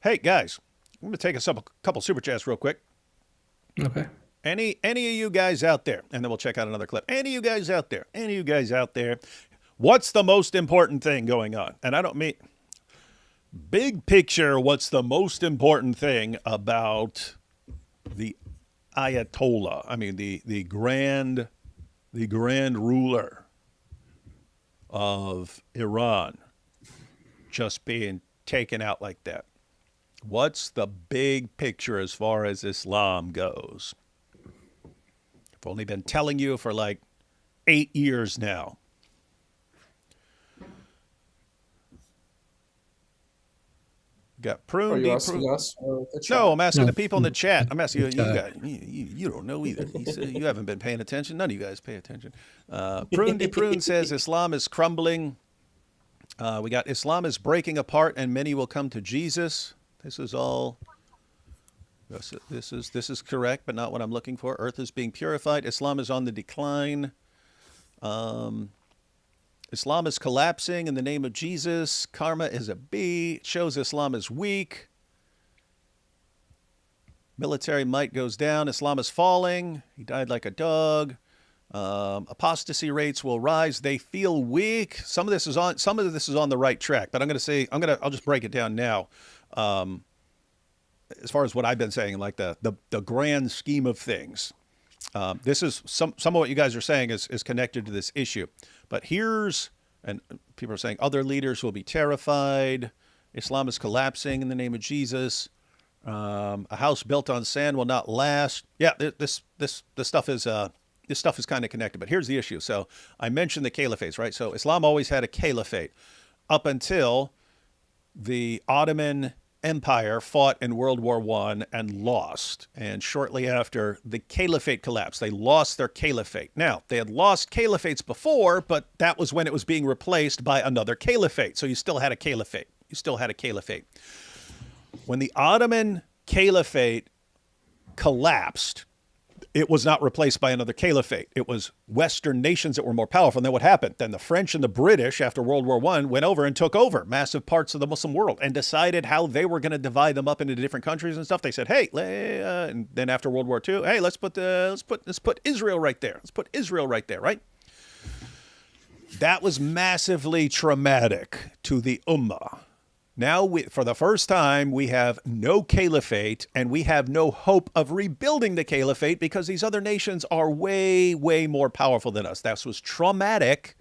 S1: Hey, guys, I'm going to take a couple super chats real quick.
S2: Okay.
S1: Any of you guys out there, and then we'll check out another clip. Any of you guys out there, what's the most important thing going on? And I don't mean big picture, what's the most important thing about the Ayatollah? I mean, the grand ruler of Iran just being taken out like that. What's the big picture as far as Islam goes? I've only been telling you for like 8 years now. Got prune.
S3: Are you asking us or the chat?
S1: No, I'm asking the people in the chat. I'm asking you guys. You don't know either. You haven't been paying attention. None of you guys pay attention. Prune says Islam is crumbling. We got Islam is breaking apart and many will come to Jesus. This is all. This is correct, but not what I'm looking for. Earth is being purified. Islam is on the decline. Islam is collapsing in the name of Jesus. Karma is a B. It shows Islam is weak. Military might goes down. Islam is falling. He died like a dog. Apostasy rates will rise. They feel weak. Some of this is on the right track, but I'll just break it down now. As far as what I've been saying, like the grand scheme of things, this is some of what you guys are saying is connected to this issue. But and people are saying other leaders will be terrified. Islam is collapsing in the name of Jesus. A house built on sand will not last. Yeah, this stuff is kind of connected. But here's the issue. So I mentioned the caliphates, right? So Islam always had a caliphate up until the Ottoman Empire fought in World War I and lost. And shortly after, the caliphate collapsed. They lost their caliphate. Now, they had lost caliphates before, but that was when it was being replaced by another caliphate. So you still had a caliphate. When the Ottoman caliphate collapsed, it was not replaced by another caliphate. It was Western nations that were more powerful. And then what happened? Then the French and the British, after World War I, went over and took over massive parts of the Muslim world and decided how they were going to divide them up into different countries and stuff. They said, hey, and then after World War II, hey, let's put Israel right there. Let's put Israel right there, right? That was massively traumatic to the Ummah. Now, for the first time, we have no caliphate, and we have no hope of rebuilding the caliphate because these other nations are way, way more powerful than us. That was traumatic,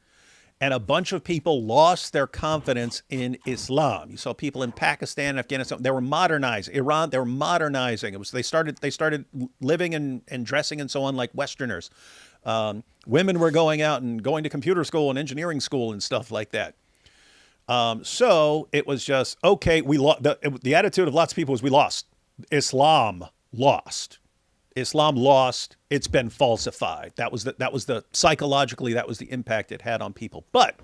S1: and a bunch of people lost their confidence in Islam. You saw people in Pakistan, Afghanistan, they were modernizing. Iran, they were modernizing. They started living and dressing and so on like Westerners. Women were going out and going to computer school and engineering school and stuff like that. So it was just, okay, we lost. The attitude of lots of people was we lost. Islam lost. It's been falsified. That was the psychologically, that was the impact it had on people. But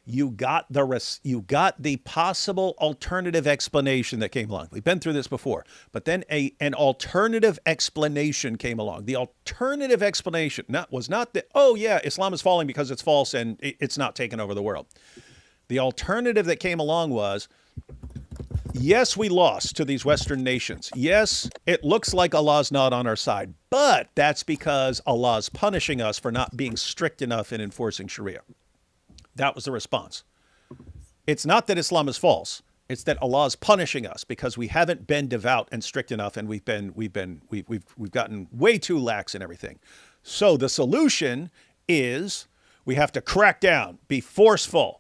S1: you got the possible alternative explanation that came along. We've been through this before, but then an alternative explanation came along. The alternative explanation was not that, oh yeah, Islam is falling because it's false and it's not taking over the world. The alternative that came along was, yes, we lost to these Western nations. Yes, it looks like Allah's not on our side, but that's because Allah's punishing us for not being strict enough in enforcing Sharia. That was the response. It's not that Islam is false. It's that Allah's punishing us because we haven't been devout and strict enough, and we've gotten way too lax in everything. So the solution is we have to crack down, be forceful,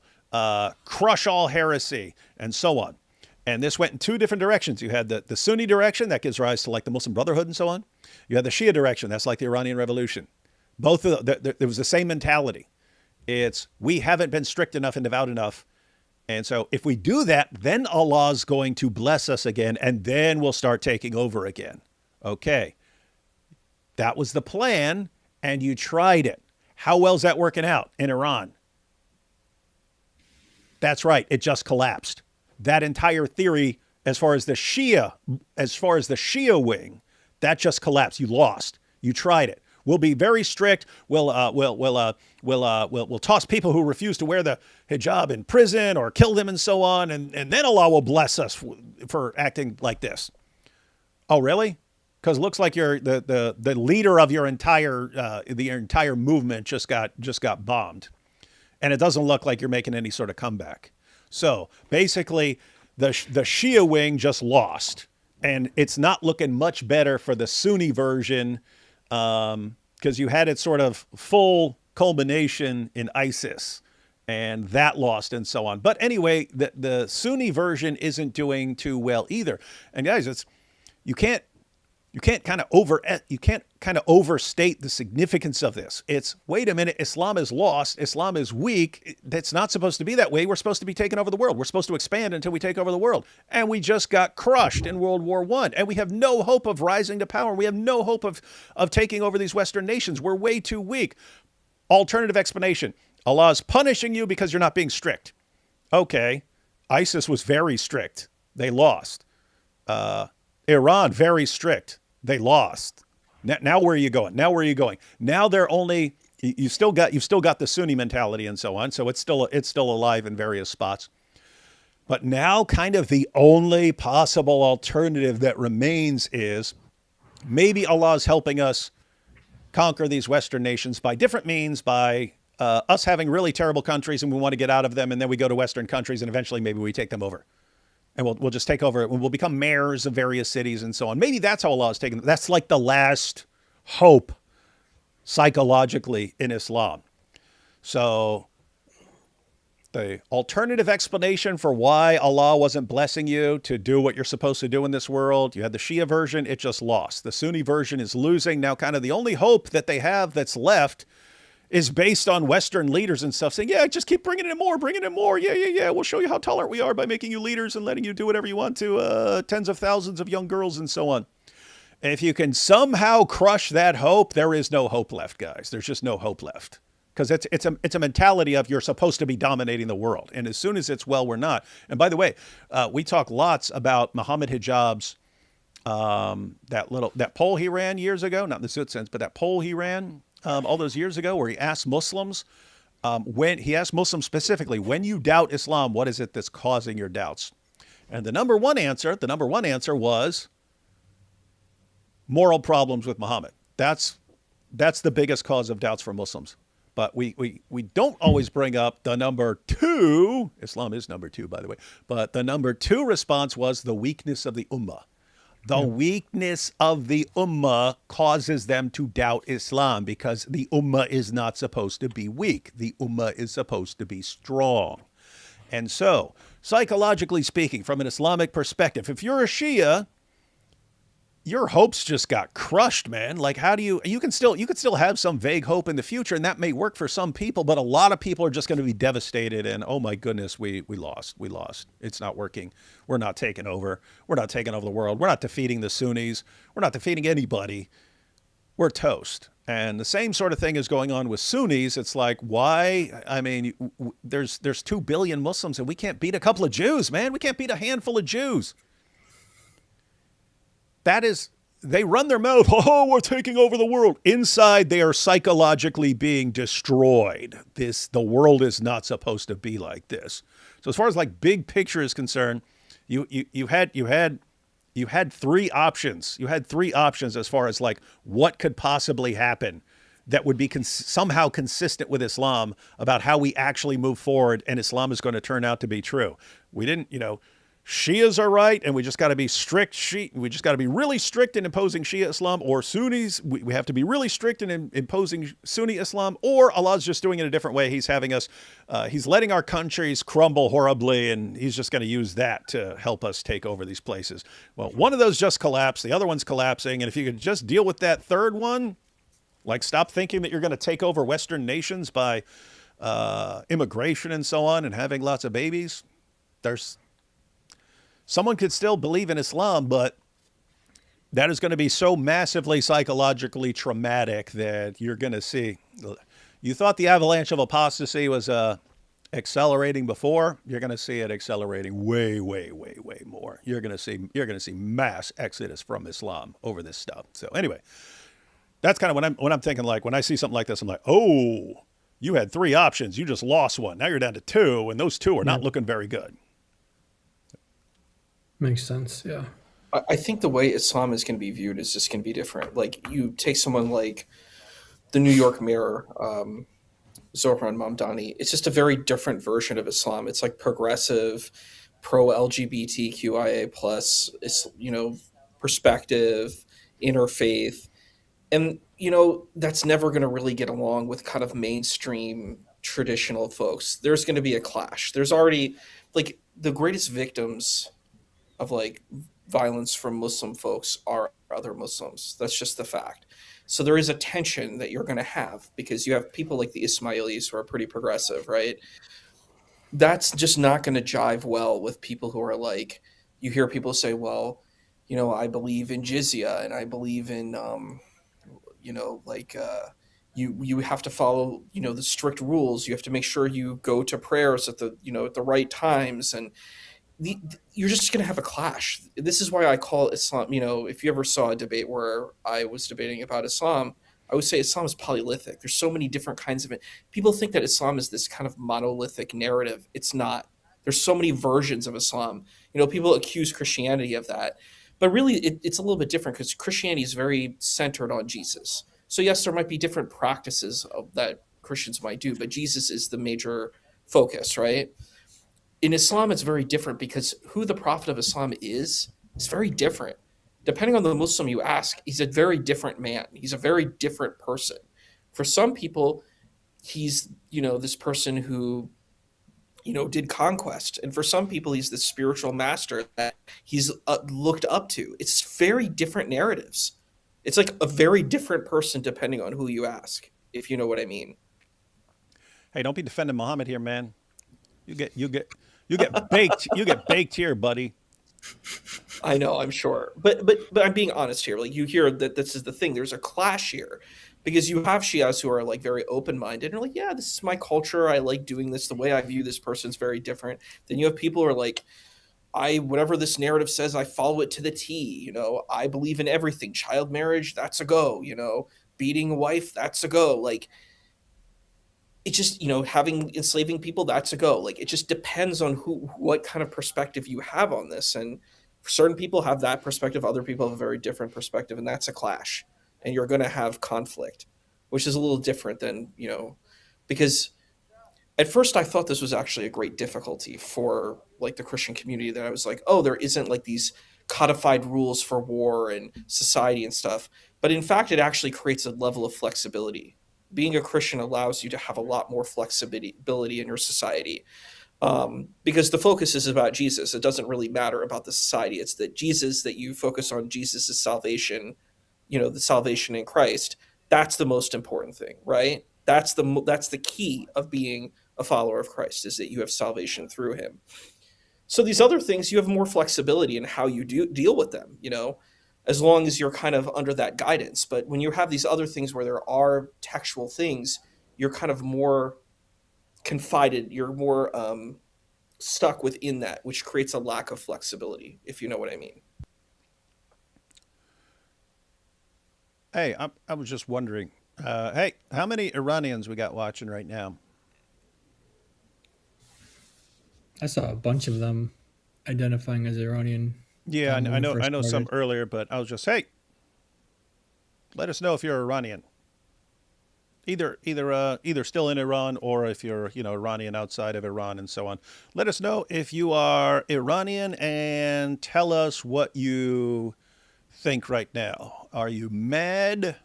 S1: crush all heresy, and so on. And this went in two different directions. You had the Sunni direction that gives rise to like the Muslim Brotherhood and so on. You had the Shia direction. That's like the Iranian Revolution. Both of there was the same mentality. It's we haven't been strict enough and devout enough. And so if we do that, then Allah's going to bless us again, and then we'll start taking over again. Okay. That was the plan, and you tried it. How well is that working out in Iran? That's right. It just collapsed. That entire theory, as far as the Shia wing, that just collapsed. You lost. You tried it. We'll be very strict. We'll toss people who refuse to wear the hijab in prison or kill them and so on, and then Allah will bless us for acting like this. Oh, really? Because it looks like you're the leader of your entire movement just got bombed. And it doesn't look like you're making any sort of comeback. So basically, the Shia wing just lost. And it's not looking much better for the Sunni version because you had its sort of full culmination in ISIS. And that lost and so on. But anyway, the Sunni version isn't doing too well either. And guys, you can't kind of overstate the significance of this. It's, wait a minute, Islam is lost. Islam is weak. That's not supposed to be that way. We're supposed to be taking over the world. We're supposed to expand until we take over the world. And we just got crushed in World War I. And we have no hope of rising to power. We have no hope of taking over these Western nations. We're way too weak. Alternative explanation. Allah's punishing you because you're not being strict. Okay. ISIS was very strict. They lost. Iran, very strict. They lost. Now where are you going? Now they're only, you've still got the Sunni mentality and so on. So it's still alive in various spots. But now kind of the only possible alternative that remains is maybe Allah's helping us conquer these Western nations by different means, by us having really terrible countries and we want to get out of them. And then we go to Western countries and eventually maybe we take them over. And we'll just take over. We'll become mayors of various cities and so on. Maybe that's how Allah is taking. That's like the last hope psychologically in Islam. So the alternative explanation for why Allah wasn't blessing you to do what you're supposed to do in this world, you had the Shia version, it just lost. The Sunni version is losing. Now kind of the only hope that they have that's left is based on Western leaders and stuff saying, yeah, just keep bringing in more, bringing in more. Yeah, yeah, yeah. We'll show you how tolerant we are by making you leaders and letting you do whatever you want to tens of thousands of young girls and so on. And if you can somehow crush that hope, there is no hope left, guys. There's just no hope left. Because it's a mentality of you're supposed to be dominating the world. And as soon as it's, well, we're not. And by the way, we talk lots about Muhammad Hijab's that poll he ran years ago, not in the suit sense, but that poll he ran all those years ago where he asked Muslims, when he asked Muslims specifically, when you doubt Islam, what is it that's causing your doubts? And the number one answer was moral problems with Muhammad. That's the biggest cause of doubts for Muslims. But we don't always bring up the number two. Islam is number two, by the way. But the number two response was the weakness of the ummah. The weakness of the ummah causes them to doubt Islam because the ummah is not supposed to be weak. The ummah is supposed to be strong. And so, psychologically speaking, from an Islamic perspective, if you're a Shia, your hopes just got crushed, man. Like, how do you could still have some vague hope in the future, and that may work for some people, but a lot of people are just going to be devastated and, oh my goodness, we lost. It's not working. We're not taking over. We're not taking over the world. We're not defeating the Sunnis. We're not defeating anybody. We're toast. And the same sort of thing is going on with Sunnis. It's like, why? I mean, there's 2 billion Muslims, and we can't beat a couple of Jews, man. We can't beat a handful of Jews. They run their mouth, oh, we're taking over the world. Inside, they are psychologically being destroyed. The world is not supposed to be like this. So as far as like big picture is concerned, you had 3 options. You had 3 options as far as like what could possibly happen that would be somehow consistent with Islam about how we actually move forward and Islam is going to turn out to be true. We didn't, Shias are right, and we just got to be strict. We just got to be really strict in imposing Shia Islam, or Sunnis. We have to be really strict in imposing Sunni Islam, or Allah's just doing it a different way. He's having us, he's letting our countries crumble horribly, and he's just going to use that to help us take over these places. Well, one of those just collapsed. The other one's collapsing, and if you could just deal with that third one, like stop thinking that you're going to take over Western nations by immigration and so on, and having lots of babies, someone could still believe in Islam, but that is going to be so massively psychologically traumatic that you're going to see. You thought the avalanche of apostasy was accelerating before. You're going to see it accelerating way, way, way, way more. You're going to see mass exodus from Islam over this stuff. So anyway, that's kind of when I'm thinking, like, when I see something like this, I'm like, oh, you had 3 options. You just lost one. Now you're down to 2, and those 2 are not looking very good.
S2: Makes sense, yeah.
S3: I think the way Islam is going to be viewed is just going to be different. Like, you take someone like the New York mayor, Zohran Mamdani. It's just a very different version of Islam. It's like progressive, pro-LGBTQIA plus, it's, perspective, interfaith. And, that's never going to really get along with kind of mainstream traditional folks. There's going to be a clash. There's already, like, the greatest victims of like violence from Muslim folks are other Muslims. That's just the fact. So there is a tension that you're going to have because you have people like the Ismailis who are pretty progressive, right? That's just not going to jive well with people who are like, you hear people say, well, I believe in jizya and I believe in, you have to follow, the strict rules. You have to make sure you go to prayers at the right times. And you're just going to have a clash. This is why I call Islam, if you ever saw a debate where I was debating about Islam, I would say Islam is polythic. There's so many different kinds of it. People think that Islam is this kind of monolithic narrative. It's not. There's so many versions of Islam. People accuse Christianity of that. But really, it's a little bit different because Christianity is very centered on Jesus. So yes, there might be different practices that Christians might do, but Jesus is the major focus, right? In Islam, it's very different because who the Prophet of Islam is very different. Depending on the Muslim you ask, he's a very different man. He's a very different person. For some people, he's, this person who, did conquest. And for some people, he's the spiritual master that he's looked up to. It's very different narratives. It's like a very different person depending on who you ask, if you know what I mean.
S1: Hey, don't be defending Muhammad here, man. You get baked. You get baked here, buddy.
S3: I know, I'm sure, but I'm being honest here. Like, you hear that this is the thing. There's a clash here, because you have Shias who are like very open minded and are like, yeah, this is my culture. I like doing this. The way I view this person's very different. Then you have people who are like, I whatever this narrative says, I follow it to the T. You know, I believe in everything. Child marriage, that's a go. You know, beating a wife, that's a go. Like, it just, having enslaving people, that's a go. Like, it just depends on what kind of perspective you have on this. And certain people have that perspective, other people have a very different perspective, and that's a clash. And you're going to have conflict, which is a little different than, because at first I thought this was actually a great difficulty for like the Christian community, that I was like, oh, there isn't like these codified rules for war and society and stuff. But in fact, it actually creates a level of flexibility. Being a Christian allows you to have a lot more flexibility in your society, because the focus is about Jesus. It doesn't really matter about the society. It's that Jesus, that you focus on Jesus' salvation, the salvation in Christ. That's the most important thing, right? That's the key of being a follower of Christ, is that you have salvation through him. So these other things, you have more flexibility in how you deal with them, as long as you're kind of under that guidance. But when you have these other things where there are textual things, you're kind of more confided, you're more stuck within that, which creates a lack of flexibility, if you know what I mean.
S1: Hey, I was just wondering. Hey, how many Iranians we got watching right now?
S2: I saw a bunch of them identifying as Iranian.
S1: Yeah,
S2: when
S1: I
S2: we
S1: know.
S2: first
S1: I know some
S2: started.
S1: earlier, but I was just, hey, let us know if you're Iranian. Either still in Iran, or if you're Iranian outside of Iran and so on. Let us know if you are Iranian and tell us what you think right now. Are you mad?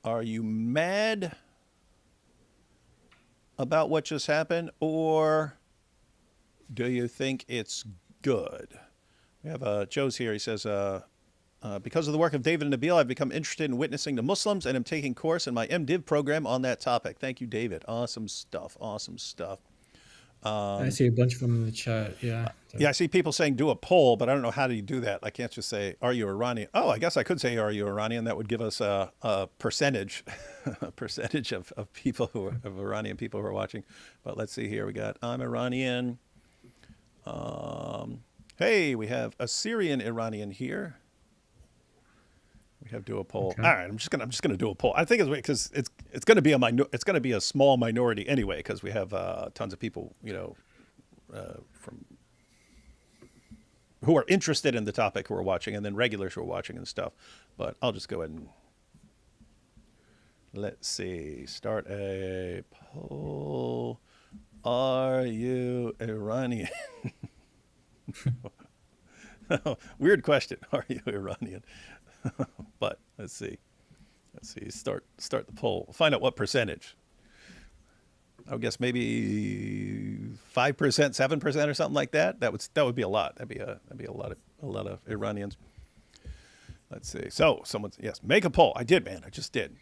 S1: Are you mad about what just happened, or do you think it's good? We have Joe's here. He says, because of the work of David and Nabil, I've become interested in witnessing to Muslims, and am taking course in my MDiv program on that topic. Thank you, David. Awesome stuff. Awesome stuff.
S2: I see a bunch of them in the chat. Yeah.
S1: Yeah, I see people saying do a poll, but I don't know how do you do that. I can't just say, are you Iranian? Oh, I guess I could say, are you Iranian? That would give us a percentage, a percentage of people of Iranian people who are watching. But let's see here. We got, I'm Iranian. Hey, we have a Syrian Iranian here. We have do a poll.
S2: Okay.
S1: All right, I'm just gonna do a poll. I think it's because it's gonna be a small minority anyway, because we have tons of people from who are interested in the topic who are watching, and then regulars who are watching and stuff. But I'll just go ahead and let's see. Start a poll. Are you Iranian? Weird question. Are you Iranian? But let's see. Start the poll. We'll find out what percentage. I would guess maybe 5%, 7%, or something like that. That would be a lot. That'd be a lot of Iranians. Let's see. So yes, make a poll. I did, man. I just did.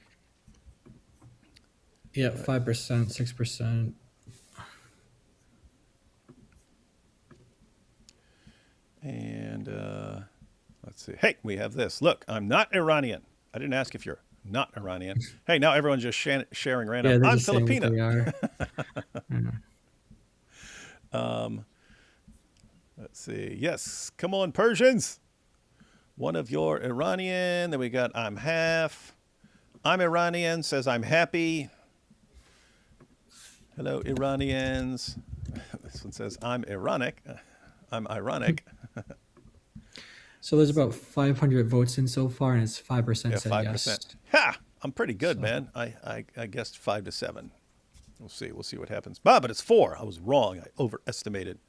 S2: Yeah, 5%, 6%.
S1: And let's see. Hey, we have this. Look, I'm not Iranian. I didn't ask if you're not Iranian. Hey, now everyone's just sharing random.
S2: Yeah, they're
S1: I'm
S2: just saying what
S1: Filipino.
S2: they are.
S1: Let's see. Yes, come on, Persians. One of your Iranian. Then we got I'm half. I'm Iranian. Says I'm happy. Hello, Iranians. This one says I'm ironic. I'm ironic.
S2: So there's about 500 votes in so far, and it's 5%
S1: Yeah,
S2: said
S1: 5%.
S2: yes.
S1: Ha! I'm pretty good, man. I guessed 5 to 7. We'll see. We'll see what happens. But it's 4. I was wrong. I overestimated.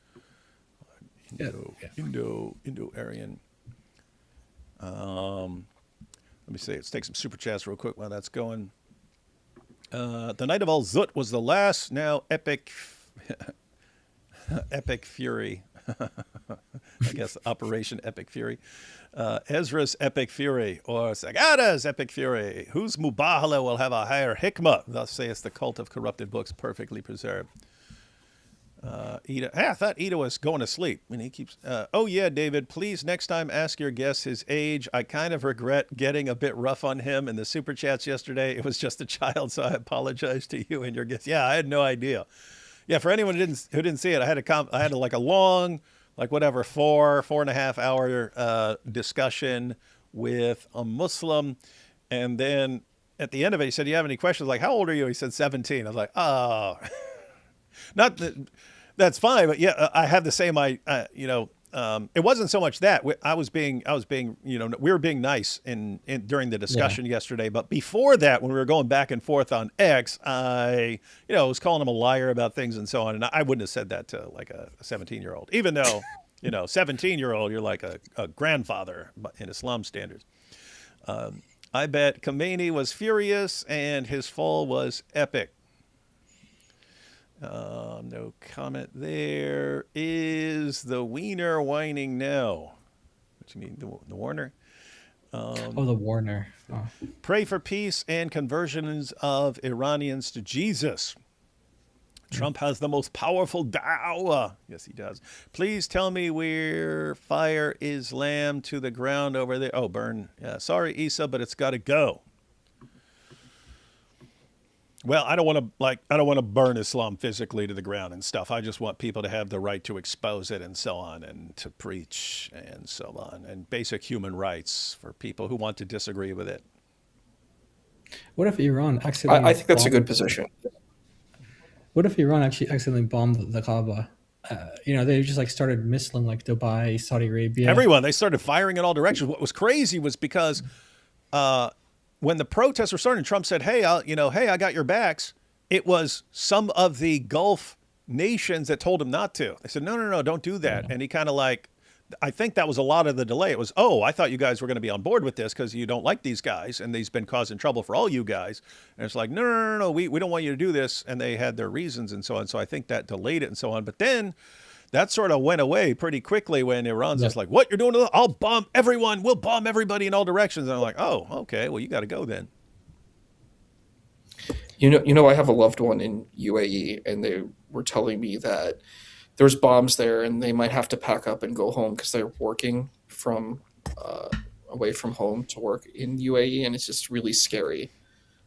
S1: Indo-Aryan. Let me see. Let's take some super chats real quick while that's going. The Night of Al Zut was the last. Now epic, epic fury. I guess Operation Epic Fury. Ezra's Epic Fury, or Sagada's Epic Fury. Whose Mubahala will have a higher hikmah? Thus saith the cult of corrupted books perfectly preserved. Ida, I thought Ida was going to sleep. And he keeps, oh yeah, David, please next time ask your guest his age. I kind of regret getting a bit rough on him in the super chats yesterday. It was just a child, so I apologize to you and your guest. Yeah, I had no idea. Yeah, for anyone who didn't see it, I had like a long, like whatever, 4.5 hour discussion with a Muslim, and then at the end of it, he said, "Do you have any questions?" Like, how old are you? He said 17. I was like, oh. Not that that's fine, but yeah, I have the same. It wasn't so much that I was being, we were being nice in during the discussion yesterday. But before that, when we were going back and forth on X, I, was calling him a liar about things and so on. And I wouldn't have said that to like a 17-year-old, even though, 17-year-old, you're like a grandfather in Islam standards. I bet Khamenei was furious and his fall was epic. No comment there. Is the wiener whining now? What do you mean, the Warner?
S2: The Warner. Oh.
S1: Pray for peace and conversions of Iranians to Jesus. Trump has the most powerful da'wah. Yes, he does. Please tell me where fire Islam to the ground over there. Oh, burn. Yeah, sorry, Isa, but it's got to go. Well, I don't want to burn Islam physically to the ground and stuff. I just want people to have the right to expose it and so on, and to preach and so on, and basic human rights for people who want to disagree with it.
S2: What if Iran accidentally?
S3: I think that's a good position.
S2: What if Iran actually accidentally bombed the Kaaba? They just like started missiling like Dubai, Saudi Arabia.
S1: Everyone, they started firing in all directions. What was crazy was because when the protests were starting, Trump said, "Hey, I got your backs." It was some of the Gulf nations that told him not to. They said, "No, don't do that." Yeah. And he kind of like, I think that was a lot of the delay. It was, "Oh, I thought you guys were going to be on board with this because you don't like these guys, and they've been causing trouble for all you guys." And it's like, no, we don't want you to do this. And they had their reasons and so on. So I think that delayed it and so on. But then that sort of went away pretty quickly when Iran's just like, "What you're doing? I'll bomb everyone. We'll bomb everybody in all directions." And I'm like, "Oh, okay. Well, you got to go then."
S3: I have a loved one in UAE, and they were telling me that there's bombs there, and they might have to pack up and go home because they're working from away from home to work in UAE, and it's just really scary.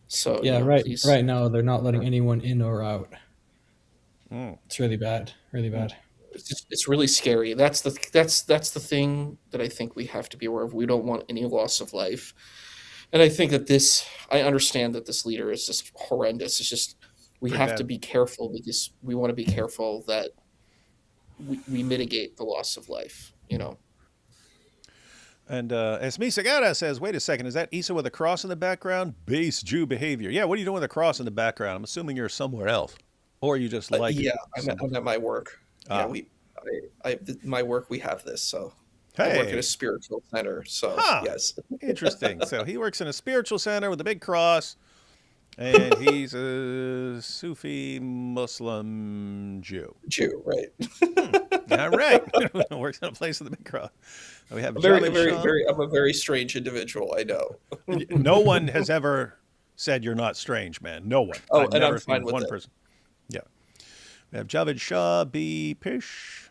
S3: So
S2: right now they're not letting anyone in or out. It's really bad, really bad.
S3: It's really scary. That's the thing that I think we have to be aware of. We don't want any loss of life, and I think that I understand that this leader is just horrendous. It's just we have to be careful because we want to be careful that we mitigate the loss of life.
S1: And Esmi Sagara says, "Wait a second, is that Isa with a cross in the background? Base Jew behavior." Yeah, what are you doing with a cross in the background? I'm assuming you're somewhere else, or you just like it.
S3: Yeah, I'm at my work. Yeah, my work, we have this, so
S1: hey.
S3: I work at a spiritual center, so yes.
S1: Interesting. So he works in a spiritual center with a big cross, and he's a Sufi Muslim Jew.
S3: Right.
S1: All right. Works in a place with a big cross. We have
S3: I'm a very strange individual, I know.
S1: No one has ever said you're not strange, man. No one.
S3: Oh,
S1: I've
S3: and
S1: never
S3: I'm fine with
S1: one
S3: it.
S1: person. Yeah. We have Javed Shah, B. Pish.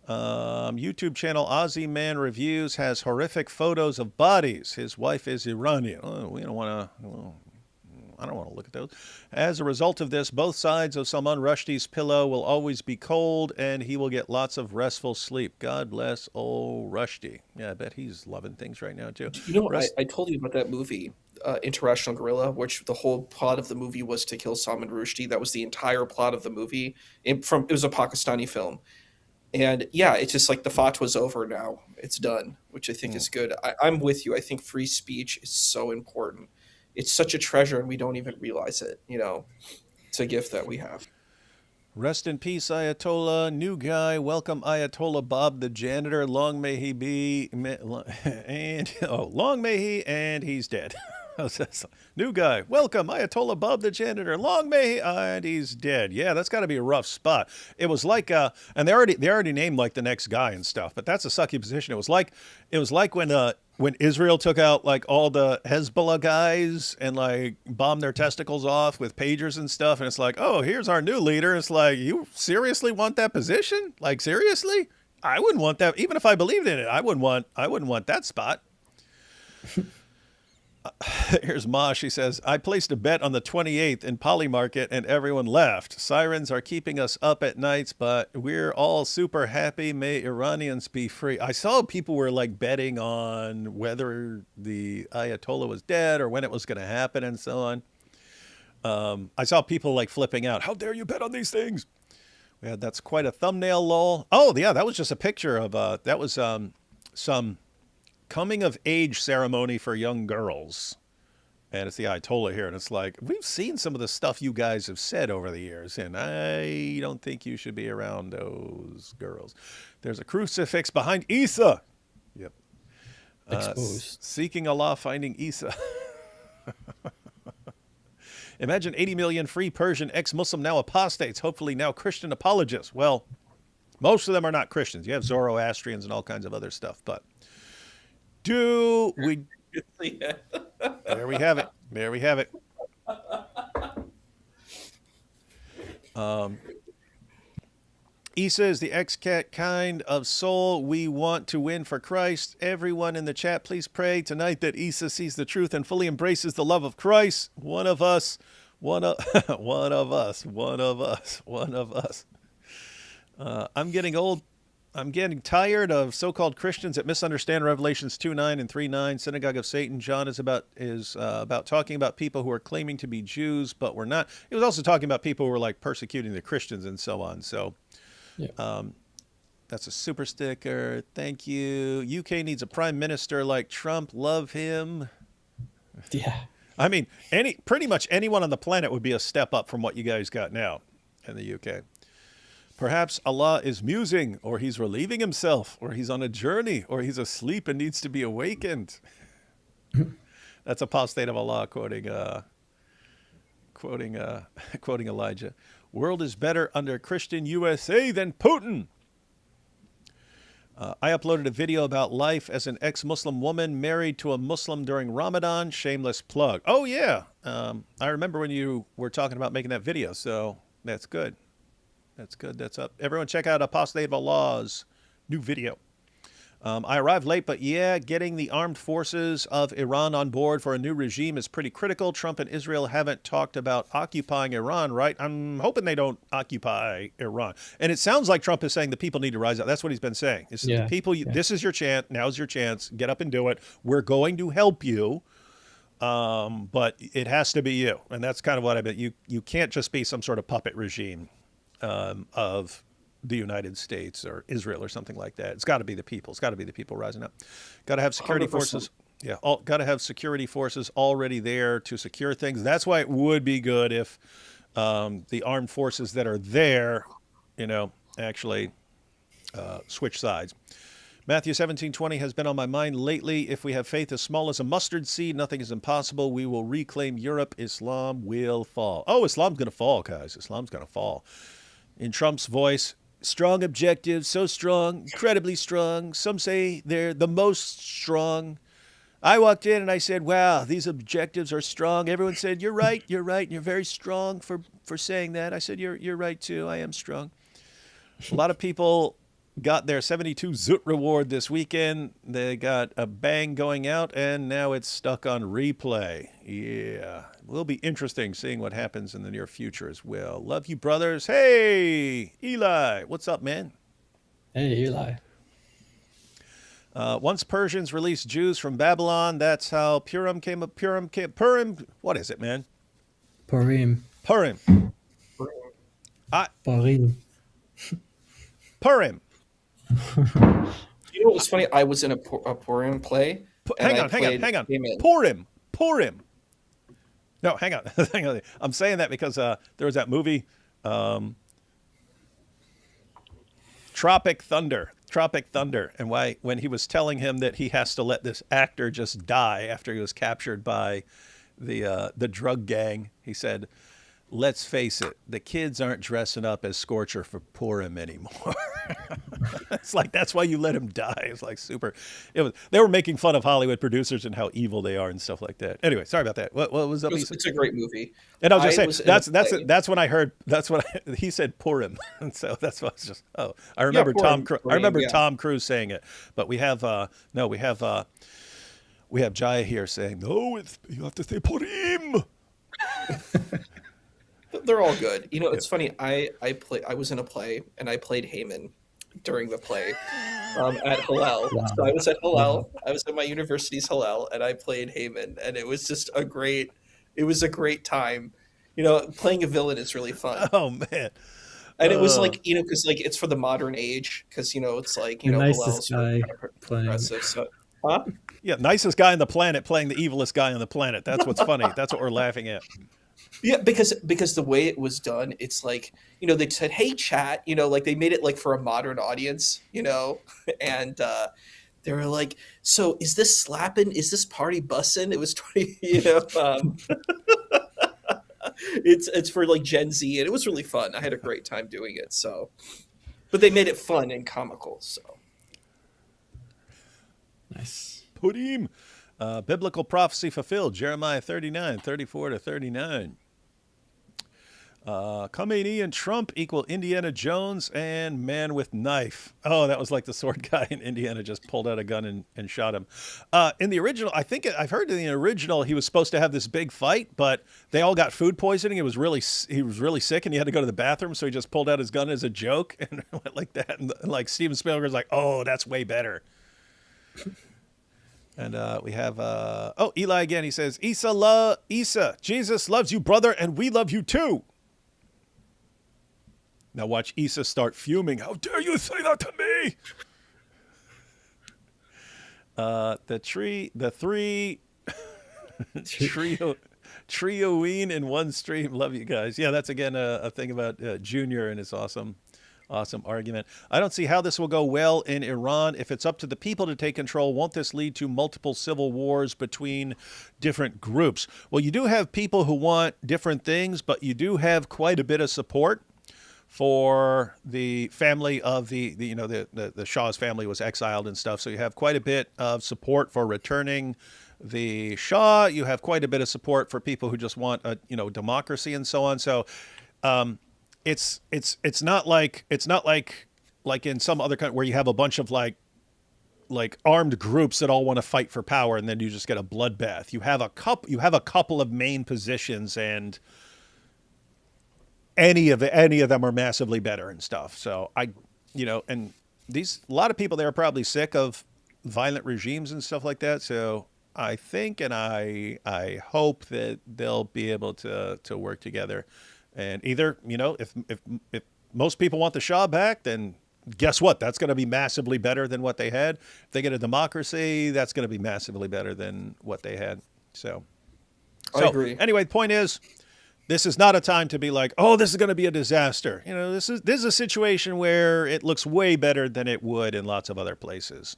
S1: YouTube channel Aussie Man Reviews has horrific photos of bodies. His wife is Iranian. Oh, we don't want to. Well, I don't want to look at those. As a result of this, both sides of Salman Rushdie's pillow will always be cold, and he will get lots of restful sleep. God bless old Rushdie. Yeah, I bet he's loving things right now too.
S3: I told you about that movie, International Gorilla, which the whole plot of the movie was to kill Salman Rushdie. That was the entire plot of the movie. It was a Pakistani film. And yeah, it's just like the fatwa's over now. It's done, which I think is good. I'm with you. I think free speech is so important. It's such a treasure, and we don't even realize it. It's a gift that we have.
S1: Rest in peace, Ayatollah. New guy. Welcome, Ayatollah Bob the janitor. Long may he be. Long may he, and he's dead. New guy, welcome, Ayatollah Bob the janitor. Long may and he's dead. Yeah, that's got to be a rough spot. It was like, and they already named like the next guy and stuff, but that's a sucky position. It was like when Israel took out like all the Hezbollah guys and like bombed their testicles off with pagers and stuff, and it's like, oh, here's our new leader. It's like, you seriously want that position? Like seriously? I wouldn't want that, even if I believed in it. I wouldn't want that spot. Here's Ma. She says, I placed a bet on the 28th in Poly Market and everyone left. Sirens are keeping us up at nights, but we're all super happy. May Iranians be free. I saw people were like betting on whether the Ayatollah was dead or when it was going to happen and so on. I saw people like flipping out. How dare you bet on these things? Yeah, that's quite a thumbnail, lol. Oh, yeah, that was just a picture of, that was some coming of age ceremony for young girls. And it's the Ayatollah here. And it's like, we've seen some of the stuff you guys have said over the years, and I don't think you should be around those girls. There's a crucifix behind Isa. Yep.
S2: Exposed.
S1: Seeking Allah, finding Isa. Imagine 80 million free Persian ex-Muslim now apostates, hopefully now Christian apologists. Well, most of them are not Christians. You have Zoroastrians and all kinds of other stuff, but there we have it. There we have it. Isa is the ex-cat kind of soul we want to win for Christ. Everyone in the chat, please pray tonight that Isa sees the truth and fully embraces the love of Christ. One of us. I'm getting old. I'm getting tired of so-called Christians that misunderstand Revelations 2:9 and 3:9. Synagogue of Satan. John is about talking about people who are claiming to be Jews, but we're not. It was also talking about people who were like persecuting the Christians and so on. So, yeah. That's a super sticker. Thank you. UK needs a prime minister like Trump. Love him.
S2: Yeah.
S1: I mean, pretty much anyone on the planet would be a step up from what you guys got now in the UK. Perhaps Allah is musing, or he's relieving himself, or he's on a journey, or he's asleep and needs to be awakened. That's apostate of Allah quoting Elijah. World is better under Christian USA than Putin. I uploaded a video about life as an ex-Muslim woman married to a Muslim during Ramadan. Shameless plug. Oh, yeah. I remember when you were talking about making that video, so that's good. That's good. That's up. Everyone check out Apostate of Allah's new video. I arrived late, but yeah, getting the armed forces of Iran on board for a new regime is pretty critical. Trump and Israel haven't talked about occupying Iran, right? I'm hoping they don't occupy Iran. And it sounds like Trump is saying the people need to rise up. That's what he's been saying. This is the people. This is your chance. Now's your chance. Get up and do it. We're going to help you. But it has to be you. And that's kind of what I meant. You can't just be some sort of puppet regime of the United States or Israel or something like that. It's got to be the people. It's got to be the people rising up. Got to have security 100%. Forces. Yeah, got to have security forces already there to secure things. That's why it would be good if the armed forces that are there, actually switch sides. Matthew 17:20 has been on my mind lately. If we have faith as small as a mustard seed, nothing is impossible. We will reclaim Europe. Islam will fall. Oh, Islam's going to fall, guys. Islam's going to fall. In Trump's voice, strong objectives, so strong, incredibly strong. Some say they're the most strong. I walked in and I said, wow, these objectives are strong. Everyone said, you're right, you're very strong for saying that. I said, you're right too, I am strong. A lot of people got their 72 Zoot reward this weekend. They got a bang going out, and now it's stuck on replay. Yeah, it will be interesting seeing what happens in the near future as well. Love you, brothers. Hey, Eli, what's up, man?
S2: Hey, Eli.
S1: Once Persians released Jews from Babylon, that's how Purim came up. Purim, what is it, man?
S2: Purim.
S1: Purim.
S3: You know what's funny? I was in a Purim play.
S1: Hang on. Purim. No, hang on. I'm saying that because there was that movie, Tropic Thunder. Tropic Thunder, and why when he was telling him that he has to let this actor just die after he was captured by the drug gang, he said, let's face it, the kids aren't dressing up as Scorcher for Purim anymore. It's like, that's why you let him die. It's like super. They were making fun of Hollywood producers and how evil they are and stuff like that. Anyway, sorry about that. What was up?
S3: It's a great movie.
S1: And I was just saying, that's when I heard, he said Purim. And so that's what I was just, I remember Tom Cruise saying it, but we have Jaya here saying, no, you have to say Purim.
S3: They're all good. You know, it's funny. I was in a play and I played Haman during the play at Hillel. Wow. So I was at Hillel. Wow. I was at my university's Hillel and I played Haman, and it was just a great time. You know, playing a villain is really fun.
S1: Oh man.
S3: And it was like, you know, because like it's for the modern age, because you know it's like, you know,
S2: nicest guy
S3: progressive. So, huh?
S1: Yeah, nicest guy on the planet playing the evilest guy on the planet. That's what's funny. That's what we're laughing at.
S3: Yeah, because the way it was done, it's like, you know, they said, "Hey, chat," you know, like they made it like for a modern audience, you know, and they were like, "So is this slapping? Is this party bussin'?" It was, you know, it's for like Gen Z, and it was really fun. I had a great time doing it. So, but they made it fun and comical. So
S2: nice.
S1: Purim. Biblical prophecy fulfilled, Jeremiah 39, 34 to 39. Khamenei and Trump equal Indiana Jones and man with knife. Oh, that was like the sword guy in Indiana just pulled out a gun and shot him. In the original, I think I've heard in the original he was supposed to have this big fight, but they all got food poisoning. He was really sick and he had to go to the bathroom, so he just pulled out his gun as a joke and went like that. And like Steven Spielberg's like, oh, that's way better. And we have, Eli again. He says, Isa, Jesus loves you, brother, and we love you too. Now watch Isa start fuming. How dare you say that to me? The three trioine in one stream. Love you guys. Yeah, that's again a thing about Junior and his awesome argument. I don't see how this will go well in Iran. If it's up to the people to take control, won't this lead to multiple civil wars between different groups? Well, you do have people who want different things, but you do have quite a bit of support for the family of the Shah's family was exiled and stuff. So you have quite a bit of support for returning the Shah. You have quite a bit of support for people who just want democracy and so on. So, it's not like in some other country where you have a bunch of like armed groups that all want to fight for power and then you just get a bloodbath. You have a couple of main positions, and any of them are massively better and stuff. So and a lot of people there are probably sick of violent regimes and stuff like that. So I think and I hope that they'll be able to work together. And either, if most people want the Shah back, then guess what? That's going to be massively better than what they had. If they get a democracy, that's going to be massively better than what they had. So
S3: I agree.
S1: Anyway, the point is, this is not a time to be like, oh, this is going to be a disaster. This is a situation where it looks way better than it would in lots of other places.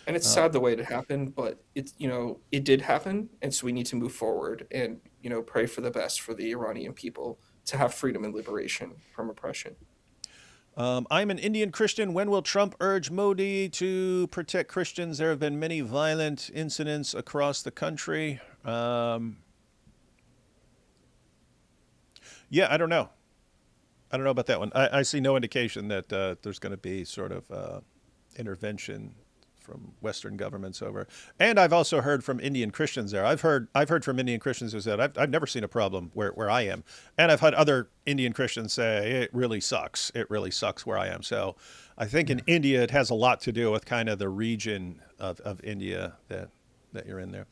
S3: And it's sad the way it happened, but it did happen, and so we need to move forward and pray for the best for the Iranian people to have freedom and liberation from oppression.
S1: I'm an Indian Christian. When will Trump urge Modi to protect Christians? There have been many violent incidents across the country. Yeah, I don't know. I don't know about that one. I see no indication that there's going to be sort of intervention from Western governments over. And I've also heard from Indian Christians there. I've heard from Indian Christians who said, I've never seen a problem where I am. And I've had other Indian Christians say, it really sucks. It really sucks where I am. So I think in India, it has a lot to do with kind of the region of India that you're in there.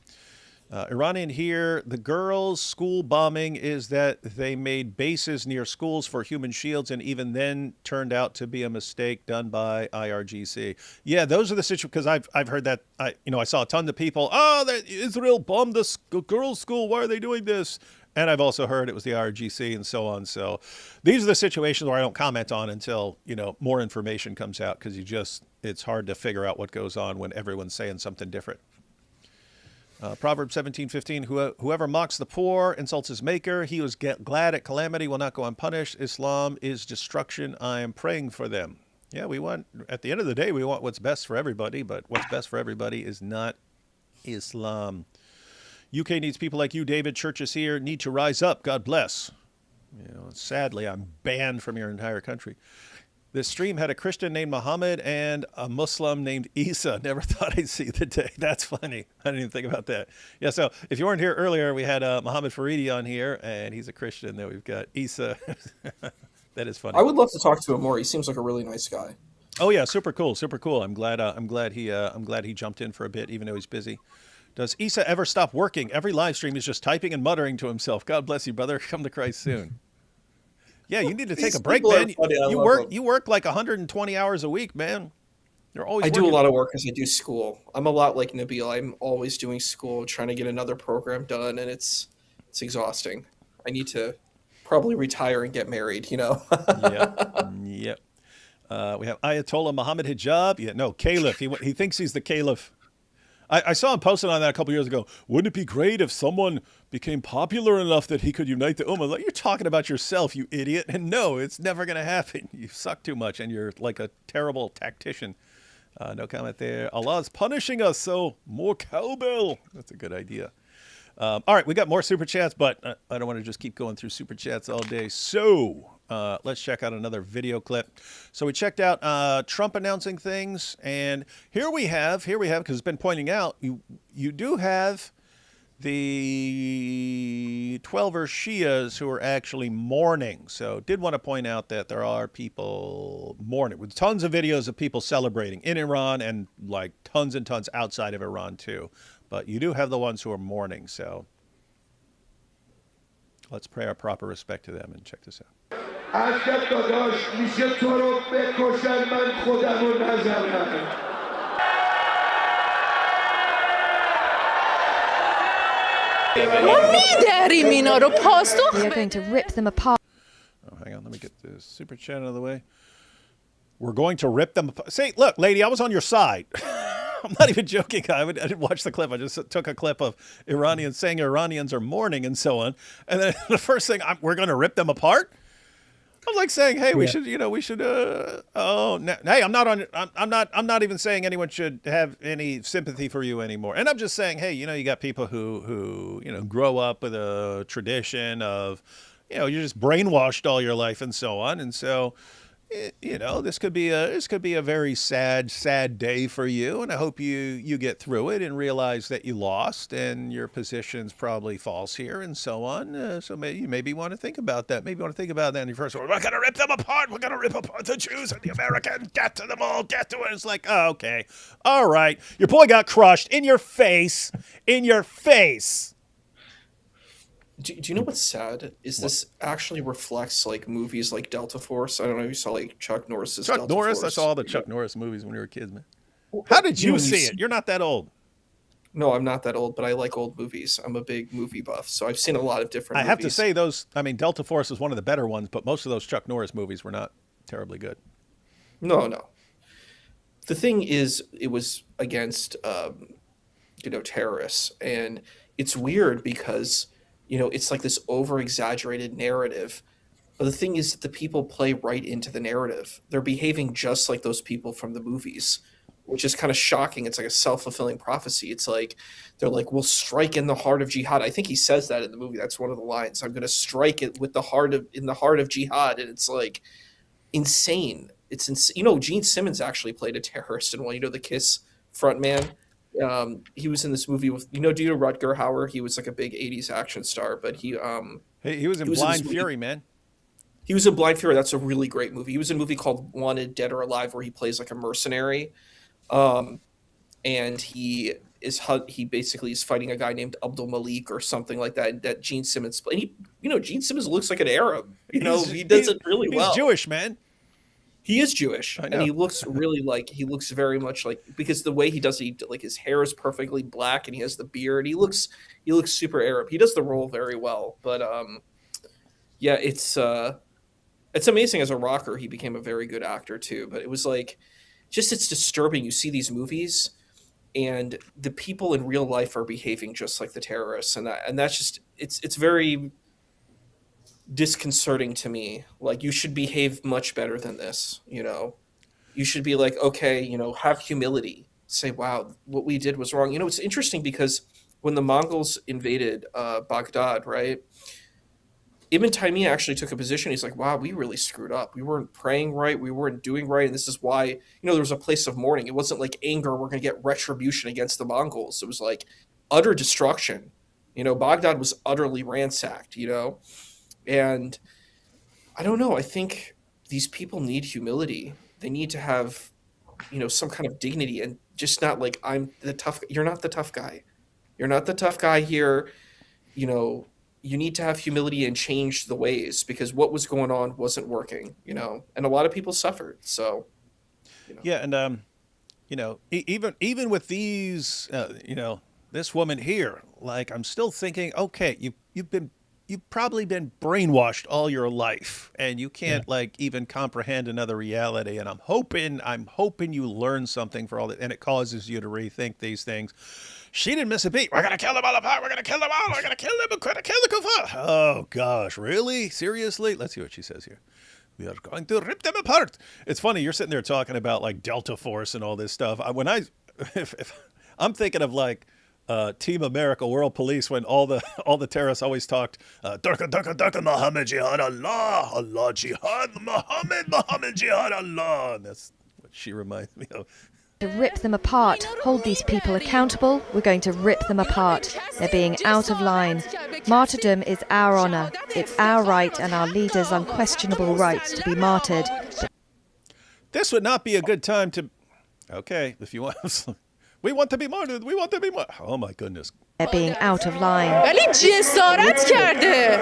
S1: Iranian here, the girls' school bombing is that they made bases near schools for human shields, and even then turned out to be a mistake done by IRGC. Yeah, those are the situations, because I've heard that. I saw a ton of people, that Israel bombed the girls' school. Why are they doing this? And I've also heard it was the IRGC and so on. So these are the situations where I don't comment on until, more information comes out, because it's hard to figure out what goes on when everyone's saying something different. Proverbs 17:15, whoever mocks the poor insults his maker. He who's glad at calamity will not go unpunished. Islam is destruction. I am praying for them. Yeah, at the end of the day, we want what's best for everybody, but what's best for everybody is not Islam. UK needs people like you, David. Churches here need to rise up. God bless. Sadly, I'm banned from your entire country. This stream had a Christian named Muhammad and a Muslim named Isa. Never thought I'd see the day. That's funny. I didn't even think about that. Yeah, so if you weren't here earlier, we had Muhammad Faridi on here, and he's a Christian. Then we've got Isa. That is funny.
S3: I would love to talk to him more. He seems like a really nice guy.
S1: Oh yeah, super cool, super cool. I'm glad he jumped in for a bit, even though he's busy. Does Isa ever stop working? Every live stream is just typing and muttering to himself. God bless you, brother. Come to Christ soon. Yeah, you need to take a break, man. You work like 120 hours a week, man. You're always.
S3: I do a lot of work because I do school. I'm a lot like Nabil. I'm always doing school, trying to get another program done, and it's exhausting. I need to probably retire and get married.
S1: Yep. We have Ayatollah Muhammad Hijab. Yeah, no, Caliph. He thinks he's the Caliph. I saw him posting on that a couple years ago. Wouldn't it be great if someone became popular enough that he could unite the Ummah? Like, you're talking about yourself, you idiot. And no, it's never going to happen. You suck too much, and you're like a terrible tactician. No comment there. Allah's punishing us, so more cowbell. That's a good idea. All right, we got more Super Chats, but I don't want to just keep going through Super Chats all day. So let's check out another video clip. So we checked out Trump announcing things, and here we have, because it's been pointing out, you do have the 12er Shias who are actually mourning. So did want to point out that there are people mourning, with tons of videos of people celebrating in Iran and like tons and tons outside of Iran too. But you do have the ones who are mourning, so let's pay our proper respect to them and check this out.
S6: We are going to rip them apart.
S1: Oh, hang on, let me get this Super Chat out of the way. We're going to rip them apart. Say, look, lady, I was on your side. I'm not even joking. I didn't watch the clip. I just took a clip of Iranians saying Iranians are mourning and so on. And then the first thing, we're going to rip them apart. I'm like saying, hey, we should. Hey, I'm not even saying anyone should have any sympathy for you anymore. And I'm just saying, hey, you got people who grow up with a tradition of, you're just brainwashed all your life and so on. And so, this could be a very sad day for you, and I hope you get through it and realize that you lost and your position's probably false here and so on. So maybe want to think about that. Maybe you want to think about that in your first one. We're going to rip them apart. We're going to rip apart the Jews and the Americans. Death to them all. Death to it. It's like, oh, okay, all right. Your boy got crushed in your face. In your face.
S3: Do you know what's sad? This actually reflects like movies like Delta Force. I don't know if you saw like Chuck Norris's Delta Force.
S1: I saw all the Chuck Norris movies when we were kids, man. How did you see it? You're not that old.
S3: No, I'm not that old, but I like old movies. I'm a big movie buff, so I've seen a lot of different movies.
S1: I have to say Delta Force is one of the better ones, but most of those Chuck Norris movies were not terribly good.
S3: No. The thing is, it was against, terrorists, and it's weird because it's like this over-exaggerated narrative. But the thing is that the people play right into the narrative. They're behaving just like those people from the movies, which is kind of shocking. It's like a self-fulfilling prophecy. It's like, they're like, we'll strike in the heart of jihad. I think he says that in the movie. That's one of the lines. I'm going to strike it in the heart of jihad. And it's like insane. It's insane. Gene Simmons actually played a terrorist in one, the Kiss frontman. He was in this movie with do you know Rutger Hauer? He was like a big 80s action star, but he
S1: was in Blind Fury, man.
S3: He was in Blind Fury. That's a really great movie. He was in a movie called Wanted Dead or Alive where he plays like a mercenary. And he basically is fighting a guy named Abdul Malik or something like that Gene Simmons played. Gene Simmons looks like an Arab. He does it really well.
S1: He's Jewish, man.
S3: He is Jewish,
S1: I
S3: and
S1: know.
S3: he looks very much like, because the way he does it, like his hair is perfectly black and he has the beard. He looks super Arab. He does the role very well. But yeah, it's amazing as a rocker he became a very good actor too. But it was like, just it's disturbing. You see these movies and the people in real life are behaving just like the terrorists, and that's just it's very disconcerting to me. Like, you should behave much better than this, you know. You should be like, okay, you know, have humility. Say, wow, what we did was wrong. You know, it's interesting because when the Mongols invaded Baghdad, right? Ibn Taymiyyah actually took a position. He's like, wow, we really screwed up. We weren't praying right. We weren't doing right. And this is why, you know, there was a place of mourning. It wasn't like anger. We're going to get retribution against the Mongols. It was like utter destruction. You know, Baghdad was utterly ransacked, you know? And I don't know. I think these people need humility. They need to have, you know, some kind of dignity, and just not like, I'm the tough. You're not the tough guy. You're not the tough guy here. You know, you need to have humility and change the ways, because what was going on wasn't working, you know, and a lot of people suffered. So, you know.
S1: Yeah, and you know, even with these, you know, this woman here, like, I'm still thinking, okay, you've probably been brainwashed all your life, and you can't like even comprehend another reality. And I'm hoping you learn something for all that, and it causes you to rethink these things. She didn't miss a beat. We're gonna kill them all apart. We're gonna kill them all. We're gonna kill them. We're gonna kill the kuffar. Oh gosh, really? Seriously? Let's see what she says here. We are going to rip them apart. It's funny, you're sitting there talking about like Delta Force and all this stuff. If I'm thinking of like Team America, World Police, when all the terrorists always talked, Durka, Durka, Durka, Muhammad, Jihad, Allah, Allah, Jihad, Muhammad, Jihad, Allah. And that's what she reminds me of.
S6: To rip them apart, hold these people accountable. We're going to rip them apart. They're being out of line. Martyrdom is our honour. It's our right and our leaders' unquestionable rights to be martyred.
S1: This would not be a good time to. Okay, if you want. We want to be martyred. We want to be martyred. Oh my goodness.
S6: They're being out of line.
S7: ولی جسارت کرده.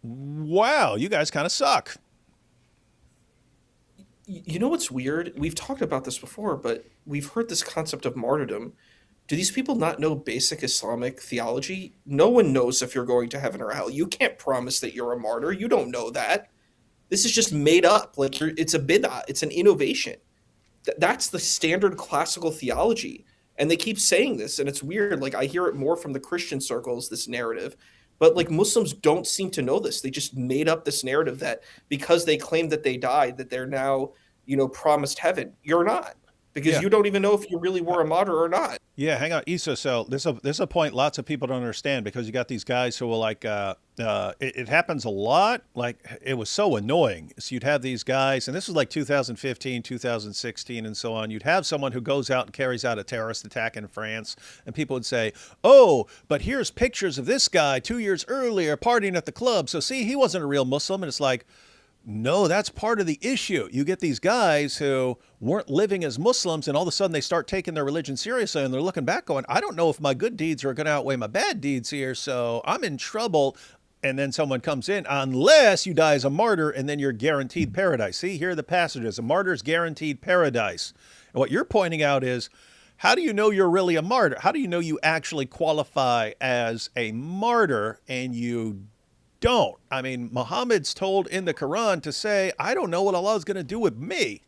S1: Wow, you guys kind of suck.
S3: You know what's weird? We've talked about this before, but we've heard this concept of martyrdom. Do these people not know basic Islamic theology? No one knows if you're going to heaven or hell. You can't promise that you're a martyr. You don't know that. This is just made up. Like, it's a bid'ah. It's an innovation. That's the standard classical theology. And they keep saying this, and it's weird. Like, I hear it more from the Christian circles, this narrative. But like, Muslims don't seem to know this. They just made up this narrative that because they claim that they died, that they're now, you know, promised heaven. You're not, because you don't even know if you really were a martyr or not.
S1: Yeah, hang on, Issa. So this is a point lots of people don't understand, because you got these guys who will like, it happens a lot. Like, it was so annoying. So you'd have these guys, and this was like 2015, 2016, and so on. You'd have someone who goes out and carries out a terrorist attack in France, and people would say, oh, but here's pictures of this guy 2 years earlier partying at the club. So see, he wasn't a real Muslim. And it's like, no, that's part of the issue. You get these guys who weren't living as Muslims, and all of a sudden they start taking their religion seriously, and they're looking back going, I don't know if my good deeds are going to outweigh my bad deeds here, so I'm in trouble. And then someone comes in, unless you die as a martyr, and then you're guaranteed paradise. See, here are the passages. A martyr's guaranteed paradise. And what you're pointing out is, how do you know you're really a martyr? How do you know you actually qualify as a martyr and you don't? I mean, Muhammad's told in the Quran to say, I don't know what Allah is going to do with me.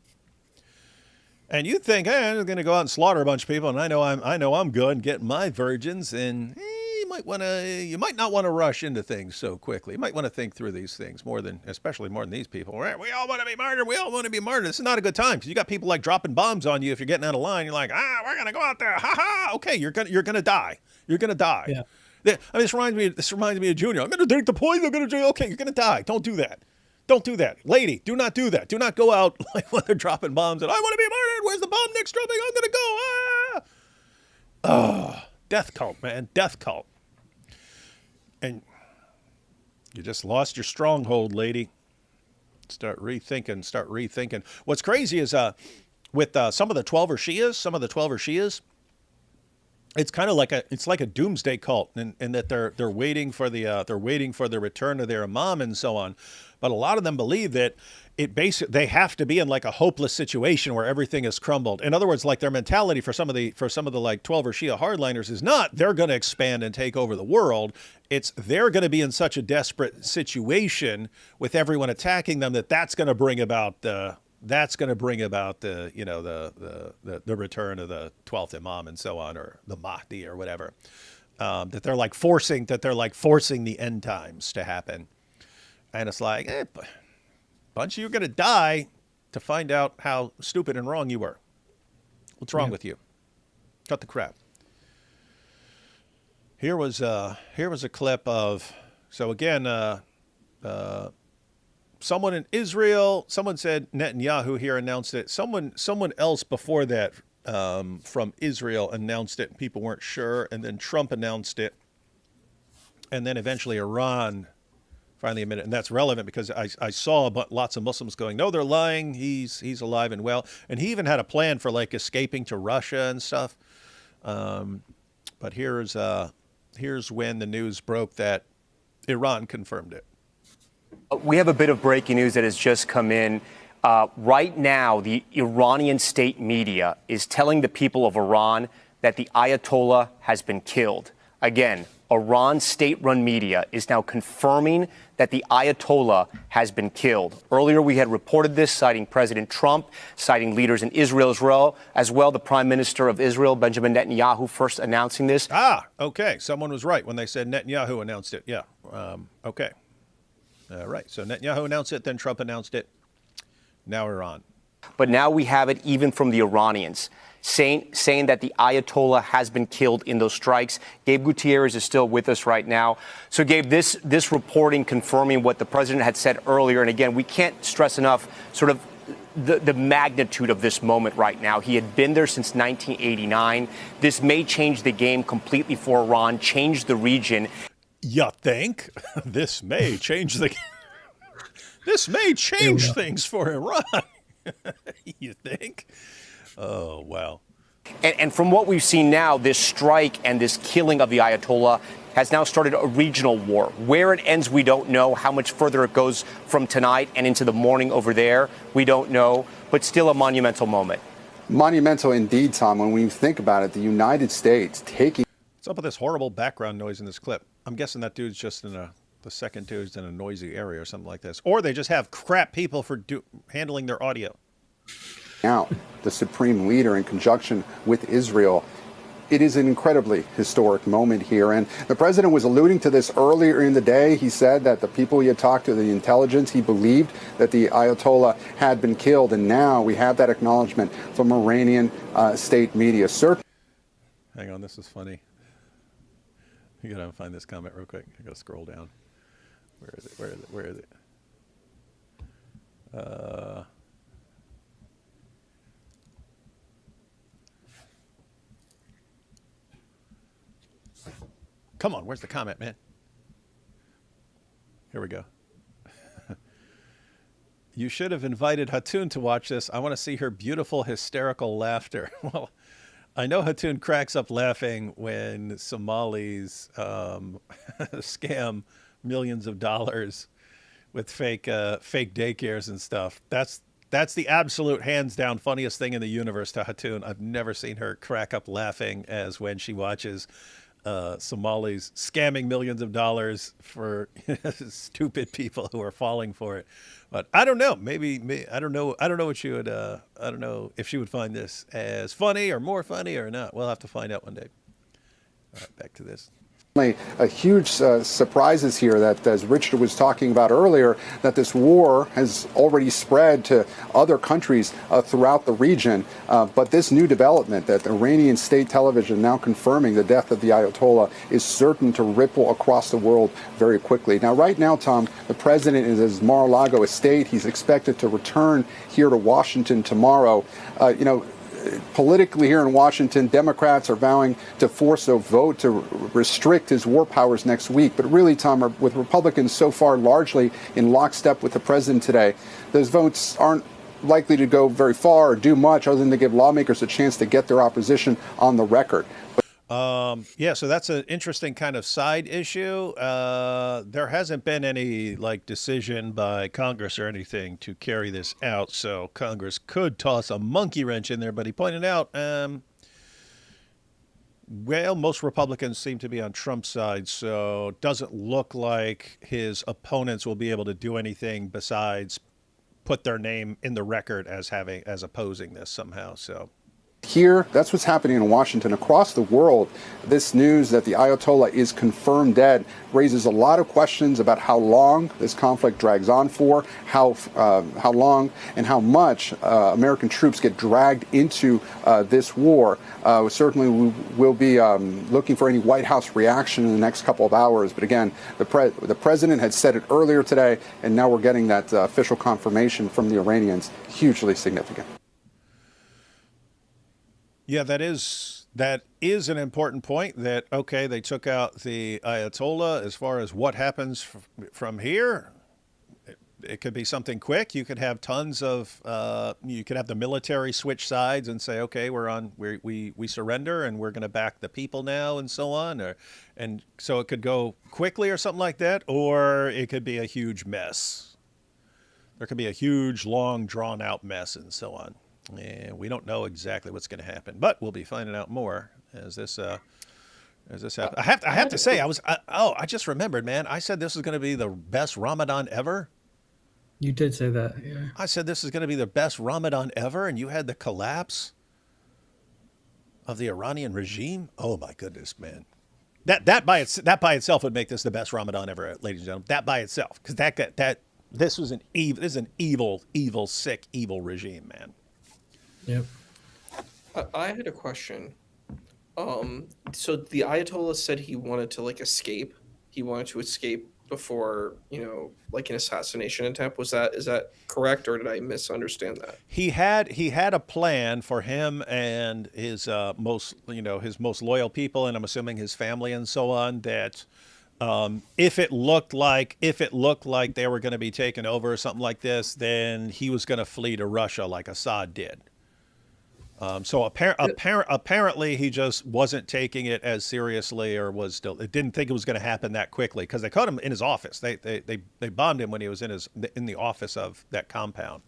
S1: And you think, hey, I'm going to go out and slaughter a bunch of people, and I know I'm good and get my virgins, and you might not want to rush into things so quickly. You might want to think through these things especially more than these people. Right? We all want to be martyred. We all want to be martyred. This is not a good time, because you got people like dropping bombs on you if you're getting out of line. You're like, we're going to go out there. Ha ha. Okay, you're going to die. You're going to die. Yeah. I mean, this reminds me of Junior. I'm going to take the poison. I'm going to do. Okay, you're going to die. Don't do that. Don't do that. Lady, do not do that. Do not go out like when they're dropping bombs and I want to be martyred. Where's the bomb next dropping? I'm going to go. Oh, death cult, man. Death cult. And you just lost your stronghold, lady. Start rethinking. What's crazy is with some of the 12er Shias, it's kind of like a doomsday cult, and that they're waiting for the return of their imam and so on. But a lot of them believe that they have to be in like a hopeless situation where everything is crumbled. In other words, like their mentality for some of the like 12er Shia hardliners is not they're going to expand and take over the world. It's they're going to be in such a desperate situation with everyone attacking them that's going to bring about the return of the 12th Imam and so on, or the Mahdi or whatever. That they're like forcing the end times to happen. And it's like, bunch of you are going to die to find out how stupid and wrong you were. What's wrong with you? Cut the crap. Here was a clip of, so again, someone in Israel, someone said Netanyahu here announced it. Someone else before that from Israel announced it. People weren't sure. And then Trump announced it. And then eventually Iran finally admitted it. And that's relevant because I saw lots of Muslims going, no, they're lying. He's alive and well. And he even had a plan for like escaping to Russia and stuff. But here's when the news broke that Iran confirmed it.
S8: We have a bit of breaking news that has just come in. Right now, the Iranian state media is telling the people of Iran that the Ayatollah has been killed. Again, Iran's state-run media is now confirming that the Ayatollah has been killed. Earlier, we had reported this, citing President Trump, citing leaders in Israel as well. The Prime Minister of Israel, Benjamin Netanyahu, first announcing this.
S1: Okay. Someone was right when they said Netanyahu announced it. Yeah. Okay. Right. So Netanyahu announced it, then Trump announced it. Now Iran.
S8: But now we have it even from the Iranians saying that the Ayatollah has been killed in those strikes. Gabe Gutierrez is still with us right now. So, Gabe, this reporting confirming what the president had said earlier. And again, we can't stress enough sort of the magnitude of this moment right now. He had been there since 1989. This may change the game completely for Iran, change the region.
S1: You think? This may change things for Iran. You think? Oh, wow.
S8: And from what we've seen now, this strike and this killing of the Ayatollah has now started a regional war. Where it ends, we don't know. How much further it goes from tonight and into the morning over there, we don't know. But still a monumental moment.
S9: Monumental indeed, Tom. When we think about it, the United States taking...
S1: What's up with this horrible background noise in this clip? I'm guessing that dude's just the second dude's in a noisy area or something like this. Or they just have crap people for handling their audio.
S9: Now, the supreme leader in conjunction with Israel. It is an incredibly historic moment here. And the president was alluding to this earlier in the day. He said that the people he had talked to, the intelligence, he believed that the Ayatollah had been killed. And now we have that acknowledgement from Iranian state media.
S1: Hang on, this is funny. You gotta find this comment real quick. I gotta scroll down. Where is it? Come on, where's the comment, man? Here we go. You should have invited Hatun to watch this. I want to see her beautiful, hysterical laughter. Well, I know Hatun cracks up laughing when Somalis scam millions of dollars with fake daycares and stuff. That's the absolute hands down funniest thing in the universe to Hatun. I've never seen her crack up laughing as when she watches Somalis scamming millions of dollars for stupid people who are falling for it. But I don't know. Maybe I don't know what she would. I don't know if she would find this as funny or more funny or not. We'll have to find out one day. All right, back to this.
S9: A huge surprises here that, as Richard was talking about earlier, that this war has already spread to other countries throughout the region. But this new development that Iranian state television now confirming the death of the Ayatollah is certain to ripple across the world very quickly. Now, right now, Tom, the president is at his Mar-a-Lago estate. He's expected to return here to Washington tomorrow. politically here in Washington, Democrats are vowing to force a vote to restrict his war powers next week. But really, Tom, with Republicans so far largely in lockstep with the president today, those votes aren't likely to go very far or do much other than to give lawmakers a chance to get their opposition on the record.
S1: Yeah, so that's an interesting kind of side issue. There hasn't been any decision by Congress or anything to carry this out, so Congress could toss a monkey wrench in there. But he pointed out, well, most Republicans seem to be on Trump's side, so it doesn't look like his opponents will be able to do anything besides put their name in the record as opposing this somehow. So.
S9: Here, that's what's happening in Washington. Across the world, this news that the Ayatollah is confirmed dead raises a lot of questions about how long this conflict drags on for, how long and how much American troops get dragged into this war. Certainly, we will be looking for any White House reaction in the next couple of hours. But again, the president had said it earlier today, and now we're getting that official confirmation from the Iranians. Hugely significant.
S1: Yeah, that is an important point. That okay, they took out the Ayatollah. As far as what happens from here, it could be something quick. You could have tons of. You could have the military switch sides and say, okay, we surrender and we're going to back the people now and so on, and so it could go quickly or something like that, or it could be a huge mess. There could be a huge, long, drawn out mess and so on. And we don't know exactly what's going to happen, but we'll be finding out more as this happens. I have to say, I just remembered, man. I said this is going to be the best Ramadan ever.
S2: You did say that, yeah.
S1: I said this is going to be the best Ramadan ever, and you had the collapse of the Iranian regime. Oh my goodness, man. That by itself would make this the best Ramadan ever, ladies and gentlemen. That by itself, because this is an evil, sick, evil regime, man.
S2: Yep.
S3: I had a question. So the Ayatollah said he wanted to escape. He wanted to escape before, an assassination attempt. Is that correct, or did I misunderstand that?
S1: He had a plan for him and his most loyal people, and I'm assuming his family and so on, that if it looked like they were going to be taken over or something like this, then he was going to flee to Russia like Assad did. So apparently he just wasn't taking it as seriously, or didn't think it was going to happen that quickly, because they caught him in his office. They bombed him when he was in the office of that compound.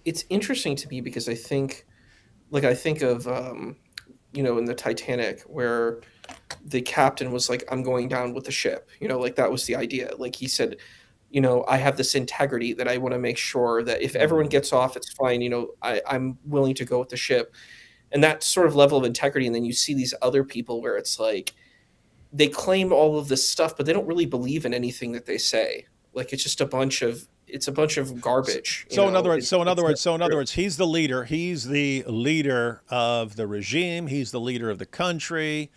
S3: It's interesting to me because I think of in the Titanic, where the captain was like, "I'm going down with the ship." That was the idea. He said, I have this integrity that I want to make sure that if everyone gets off, it's fine. I'm willing to go with the ship. And that sort of level of integrity. And then you see these other people where it's they claim all of this stuff, but they don't really believe in anything that they say. It's just a bunch of garbage.
S1: In other words, he's the leader. He's the leader of the regime. He's the leader of the country.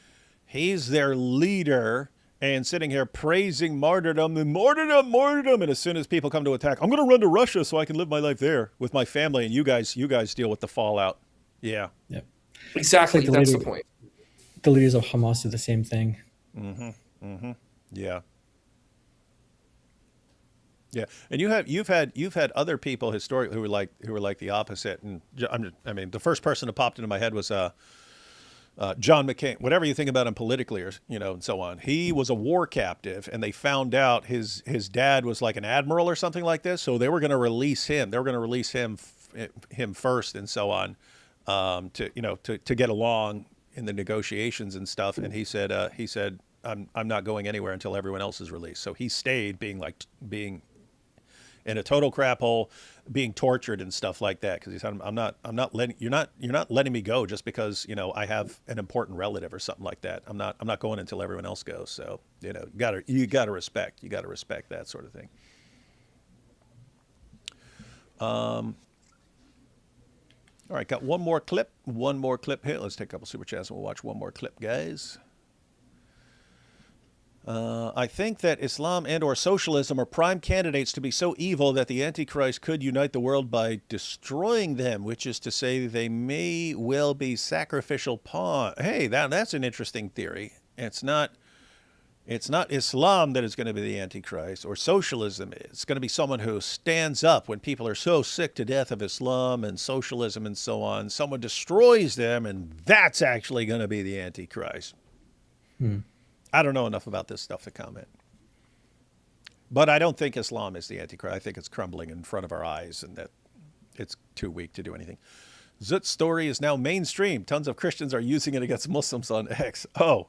S1: He's their leader. And sitting here praising martyrdom. And as soon as people come to attack, I'm going to run to Russia so I can live my life there with my family, and you guys deal with the fallout. Yeah.
S2: Yep.
S3: Exactly. That's the point.
S2: The leaders of Hamas do the same thing.
S1: Mm-hmm. Mm-hmm. Yeah. Yeah. And you've had other people historically who were like the opposite. And the first person that popped into my head was John McCain. Whatever you think about him politically, or and so on, he was a war captive, and they found out his dad was like an admiral or something like this. So they were going to release him. They were going to release him first, and so on, to get along in the negotiations and stuff. And he said, I'm not going anywhere until everyone else is released. So he stayed, being in a total crap hole, being tortured and stuff like that, because he said, you're not letting me go just because I have an important relative or something like that. I'm not going until everyone else goes. So you gotta respect that sort of thing. All right, got one more clip here. Let's take a couple super chats and we'll watch one more clip, guys. I think that Islam and or socialism are prime candidates to be so evil that the Antichrist could unite the world by destroying them, which is to say they may well be sacrificial pawn. Hey, that's an interesting theory. It's not Islam that is going to be the Antichrist or socialism. It's going to be someone who stands up when people are so sick to death of Islam and socialism and so on. Someone destroys them, and that's actually going to be the Antichrist. I don't know enough about this stuff to comment. But I don't think Islam is the Antichrist. I think it's crumbling in front of our eyes and that it's too weak to do anything. Zut's story is now mainstream. Tons of Christians are using it against Muslims on X. Oh,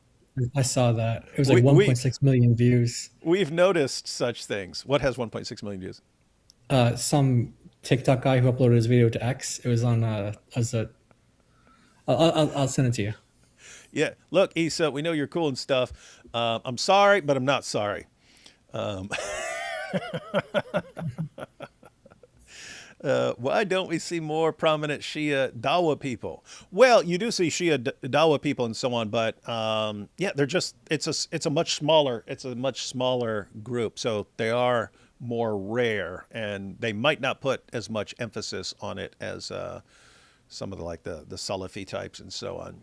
S2: I saw that. It was like 1.6 million views.
S1: We've noticed such things. What has 1.6 million views?
S2: Some TikTok guy who uploaded his video to X. It was on as a. I'll send it to you.
S1: Yeah. Look, Issa, we know you're cool and stuff. I'm sorry, but I'm not sorry. Why don't we see more prominent Shia Dawa people? Well, you do see Shia Dawa people and so on, but yeah, they're just it's a much smaller group, so they are more rare, and they might not put as much emphasis on it as some of the Salafi types and so on.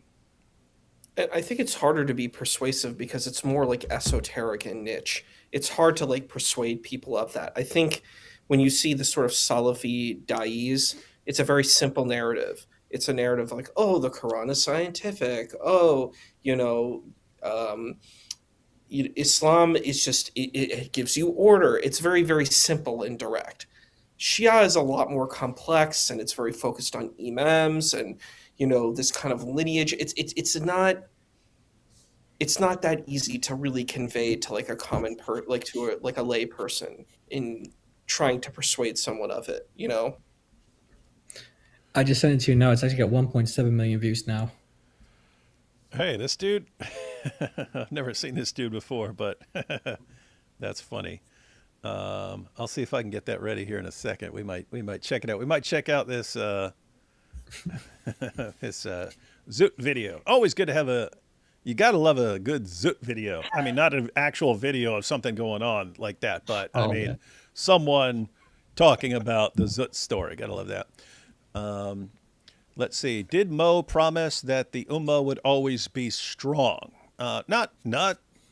S3: I think it's harder to be persuasive because it's more like esoteric and niche. It's hard to like persuade people of that. I think when you see the sort of Salafi da'is, it's a very simple narrative. It's a narrative like, oh, the Quran is scientific. Oh, Islam is just, it gives you order. It's very, very simple and direct. Shia is a lot more complex, and it's very focused on imams and, this kind of lineage. It's not that easy to really convey to like a common to a lay person in trying to persuade someone of it,
S2: I just sent it to you now. It's actually got 1.7 million views now.
S1: Hey, this dude, I've never seen this dude before, but that's funny. I'll see if I can get that ready here in a second. We might check it out. We might check out this this Zoot video. Always good to have you gotta love a good Zoot video. I mean, not an actual video of something going on like that, but someone talking about the Zoot story. Gotta love that. Let's see. Did Mo promise that the Ummah would always be strong? Not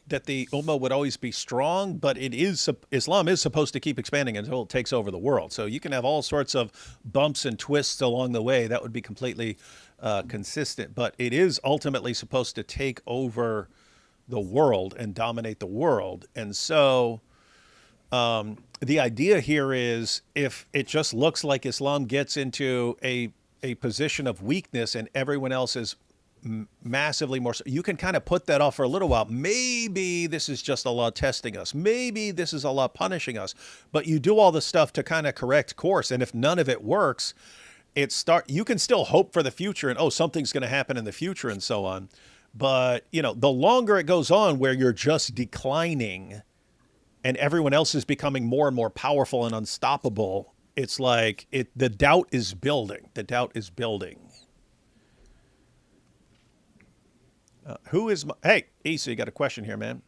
S1: that the Ummah would always be strong, but Islam is supposed to keep expanding until it takes over the world. So you can have all sorts of bumps and twists along the way. That would be completely consistent. But it is ultimately supposed to take over the world and dominate the world. And so the idea here is if it just looks like Islam gets into a position of weakness and everyone else is massively more, you can kind of put that off for a little while. Maybe this is just Allah testing us. Maybe this is Allah punishing us. But you do all the stuff to kind of correct course. And if none of it works, you can still hope for the future and, something's going to happen in the future and so on. But, the longer it goes on where you're just declining and everyone else is becoming more and more powerful and unstoppable, it's like the doubt is building. The doubt is building. Hey, Issa, you got a question here, man.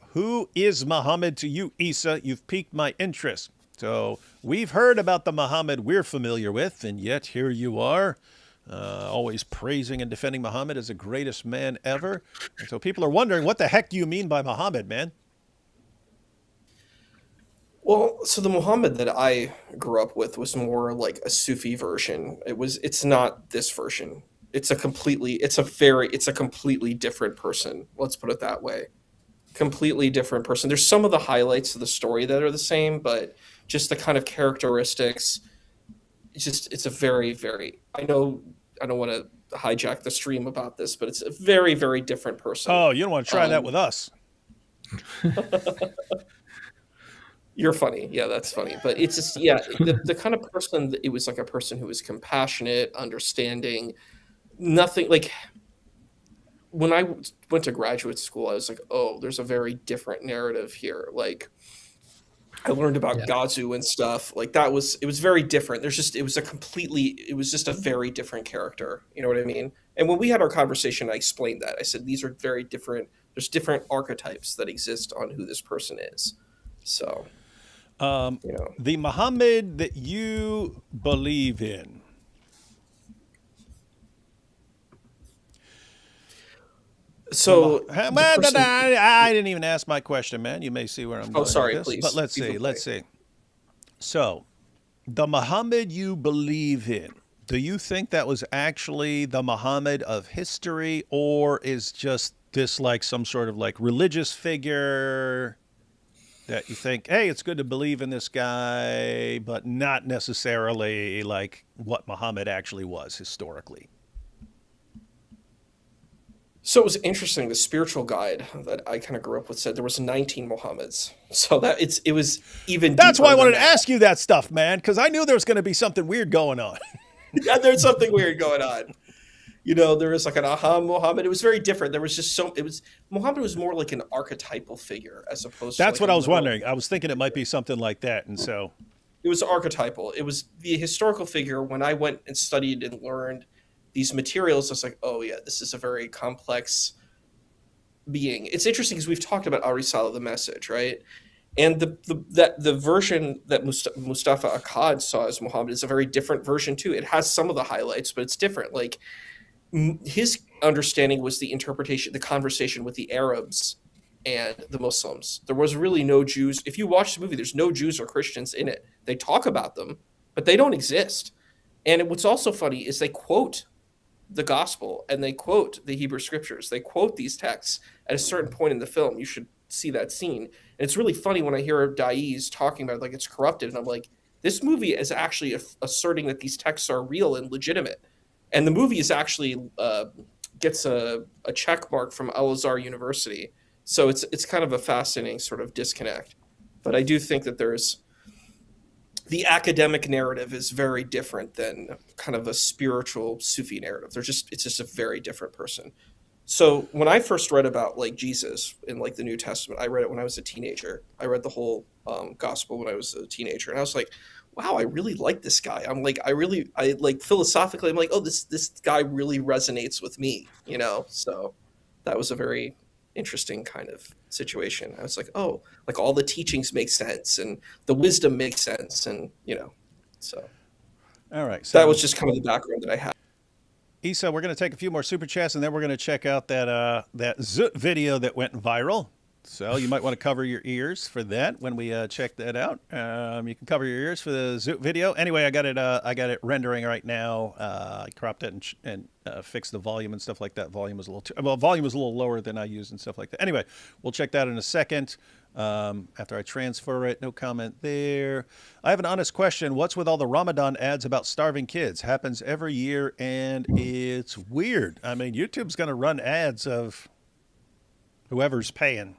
S1: Who is Muhammad to you, Issa? You've piqued my interest. So we've heard about the Muhammad we're familiar with, and yet here you are, always praising and defending Muhammad as the greatest man ever. And so people are wondering, what the heck do you mean by Muhammad, man?
S3: Well, so the Muhammad that I grew up with was more like a Sufi version. It's not this version. It's a completely different person. Let's put it that way. Completely different person. There's some of the highlights of the story that are the same, but just the kind of characteristics, it's a very, very, I know I don't want to hijack the stream about this, but it's a very, very different person.
S1: Oh, you don't want to try that with us.
S3: You're funny. Yeah, that's funny. But it's just, the kind of person, it was like a person who was compassionate, understanding, nothing like when I went to graduate school, I was like, oh, there's a very different narrative here. Like I learned about Gazu and stuff like that it was very different. It was just a very different character. You know what I mean? And when we had our conversation, I explained that. I said, these are very different There's different archetypes that exist on who this person is. So,
S1: the Muhammad that you believe in.
S3: So
S1: I didn't even ask my question, man. You may see where I'm going.
S3: Sorry,
S1: with this.
S3: please.
S1: But let's see. So, the Muhammad you believe in, do you think that was actually the Muhammad of history, or is just this like some sort of like religious figure that you think, hey, it's good to believe in this guy, but not necessarily like what Muhammad actually was historically?
S3: So it was interesting. The spiritual guide that I kind of grew up with said there was 19 Muhammads. So that it was even.
S1: That's why I wanted to ask you that stuff, man, because I knew there was going to be something weird going on.
S3: Yeah, there's something weird going on. There was like an Muhammad. It was very different. There was just Muhammad was more like an archetypal figure as opposed to.
S1: That's what I was wondering. I was thinking it might be something like that, and so
S3: it was archetypal. It was the historical figure. When I went and studied and learned these materials, I was like, oh yeah, this is a very complex being. It's interesting because we've talked about Al-Risala, the message, right? And the version that Mustafa Akkad saw as Muhammad is a very different version too. It has some of the highlights, but it's different. Like his understanding was the interpretation, the conversation with the Arabs and the Muslims. There was really no Jews. If you watch the movie, there's no Jews or Christians in it. They talk about them, but they don't exist. And what's also funny is they quote the gospel and they quote the Hebrew scriptures. They quote these texts at a certain point in the film. You should see that scene. And it's really funny when I hear Dais talking about it, like it's corrupted. And I'm like, this movie is actually asserting that these texts are real and legitimate. And the movie is actually gets a check mark from Al-Azhar University. So it's kind of a fascinating sort of disconnect. But I do think that the academic narrative is very different than kind of a spiritual Sufi narrative. It's just a very different person. So when I first read about like Jesus in like the New Testament, I read it when I was a teenager. I read the whole gospel when I was a teenager, and I was like, wow, I really like this guy. I like philosophically, I'm like, oh, this guy really resonates with me, So that was a very interesting kind of situation. I was like, oh, like all the teachings make sense and the wisdom makes sense, and so.
S1: All right, so
S3: that was just kind of the background that I had.
S1: Isa, we're going to take a few more super chats, and then we're going to check out that Zoot video that went viral. So you might want to cover your ears for that when we check that out. You can cover your ears for the Zoot video. Anyway, I got it rendering right now. I cropped it and fixed the volume and stuff like that. Volume was a little lower than I used and stuff like that. Anyway, we'll check that in a second. After I transfer it, no comment there. I have an honest question. What's with all the Ramadan ads about starving kids? Happens every year, and it's weird. I mean, YouTube's going to run ads of whoever's paying.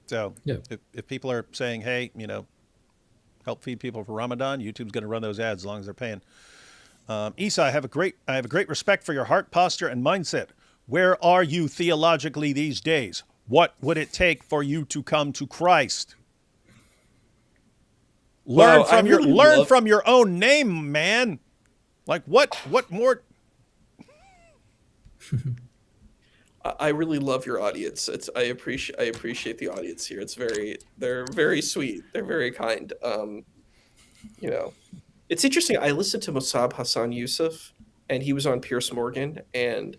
S1: So yeah. If people are saying, hey, help feed people for Ramadan, YouTube's going to run those ads as long as they're paying. Isa, I have a great respect for your heart posture and mindset. Where are you theologically these days? What would it take for you to come to Christ? Learn from your own name, man. Like what more?
S3: I really love your audience. I appreciate the audience here. They're very sweet. They're very kind. It's interesting. I listened to Mossab Hassan Yusuf, and he was on Piers Morgan, and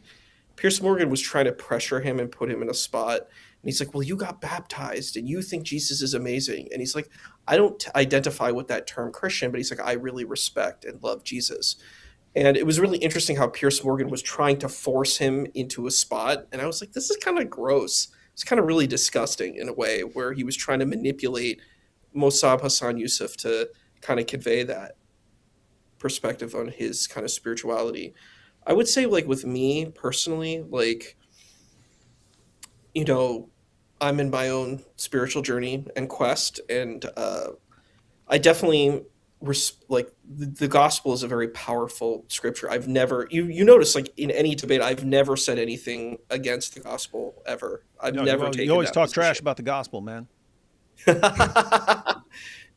S3: Piers Morgan was trying to pressure him and put him in a spot. And he's like, well, you got baptized and you think Jesus is amazing. And he's like, I don't identify with that term Christian, but he's like, I really respect and love Jesus. And it was really interesting how Piers Morgan was trying to force him into a spot. And I was like, this is kind of gross. It's kind of really disgusting in a way, where he was trying to manipulate Mossab Hassan Yusuf to kind of convey that perspective on his kind of spirituality. I would say, like, with me personally, like, I'm in my own spiritual journey and quest. And I definitely the gospel is a very powerful scripture. I've never, you notice, like in any debate, I've never said anything against the gospel ever. I've never taken.
S1: You always talk trash about the gospel, man.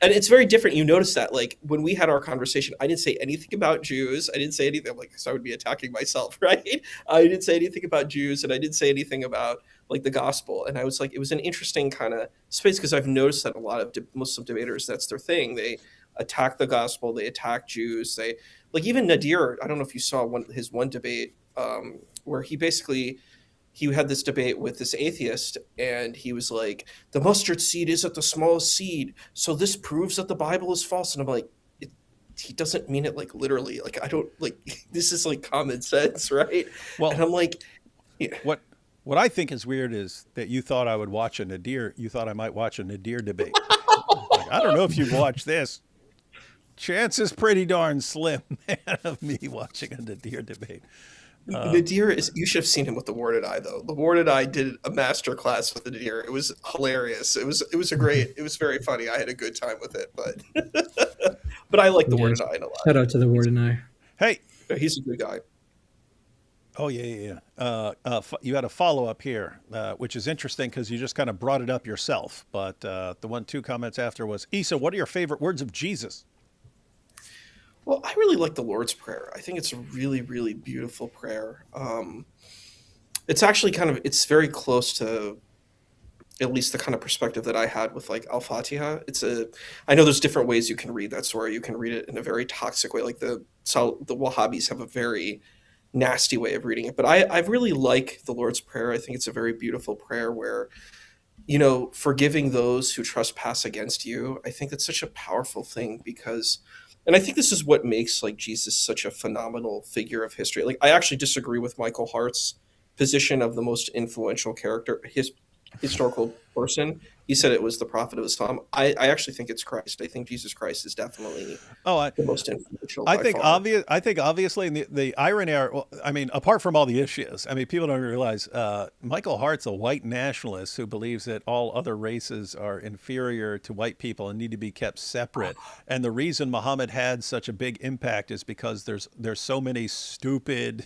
S3: And it's very different. You notice that, like, when we had our conversation, I didn't say anything about Jews. I didn't say anything, like, because I would be attacking myself, right? I didn't say anything about Jews, and I didn't say anything about, like, the gospel. And I was like, it was an interesting kind of space, because I've noticed that a lot of Muslim debaters, that's their thing. They attack the gospel, they attack Jews. They, like, even Nadir, I don't know if you saw his one debate, where he had this debate with this atheist, and he was like, the mustard seed isn't the smallest seed, so this proves that the Bible is false. And I'm like, he doesn't mean it, like, literally. Like, I don't, like, this is, like, common sense, right?
S1: Well,
S3: and I'm like, yeah.
S1: What I think is weird is that you thought I would watch a Nadir. You thought I might watch a Nadir debate. Like, I don't know if you've watched this. Chance is pretty darn slim, man, of me watching a Nadir debate.
S3: Nadir is, you should have seen him with the Warded Eye, though. The Warded Eye did a master class with the Nadir. It was hilarious. It was it was very funny. I had a good time with it, but I like the Warded Eye a lot.
S2: Shout out to the Warden Eye.
S1: Hey,
S3: he's a good guy.
S1: Oh, yeah. You had a follow-up here, which is interesting because you just kind of brought it up yourself. But the 2 comments after was, Issa, what are your favorite words of Jesus?
S3: Well, I really like the Lord's Prayer. I think it's a really, really beautiful prayer. It's actually it's very close to at least the kind of perspective that I had with, like, Al-Fatiha. I know there's different ways you can read that story. You can read it in a very toxic way. Like the Wahhabis have a very nasty way of reading it. But I really like the Lord's Prayer. I think it's a very beautiful prayer where, forgiving those who trespass against you. I think that's such a powerful thing because, and I think this is what makes, like, Jesus such a phenomenal figure of history. Like, I actually disagree with Michael Hart's position of the most influential character, his historical person. He said it was the Prophet of Islam. I actually think it's Christ. I think Jesus Christ is definitely the most influential.
S1: I think obviously the irony are, well, I mean, apart from all the issues, I mean, people don't realize Michael Hart's a white nationalist who believes that all other races are inferior to white people and need to be kept separate. And the reason Muhammad had such a big impact is because there's so many stupid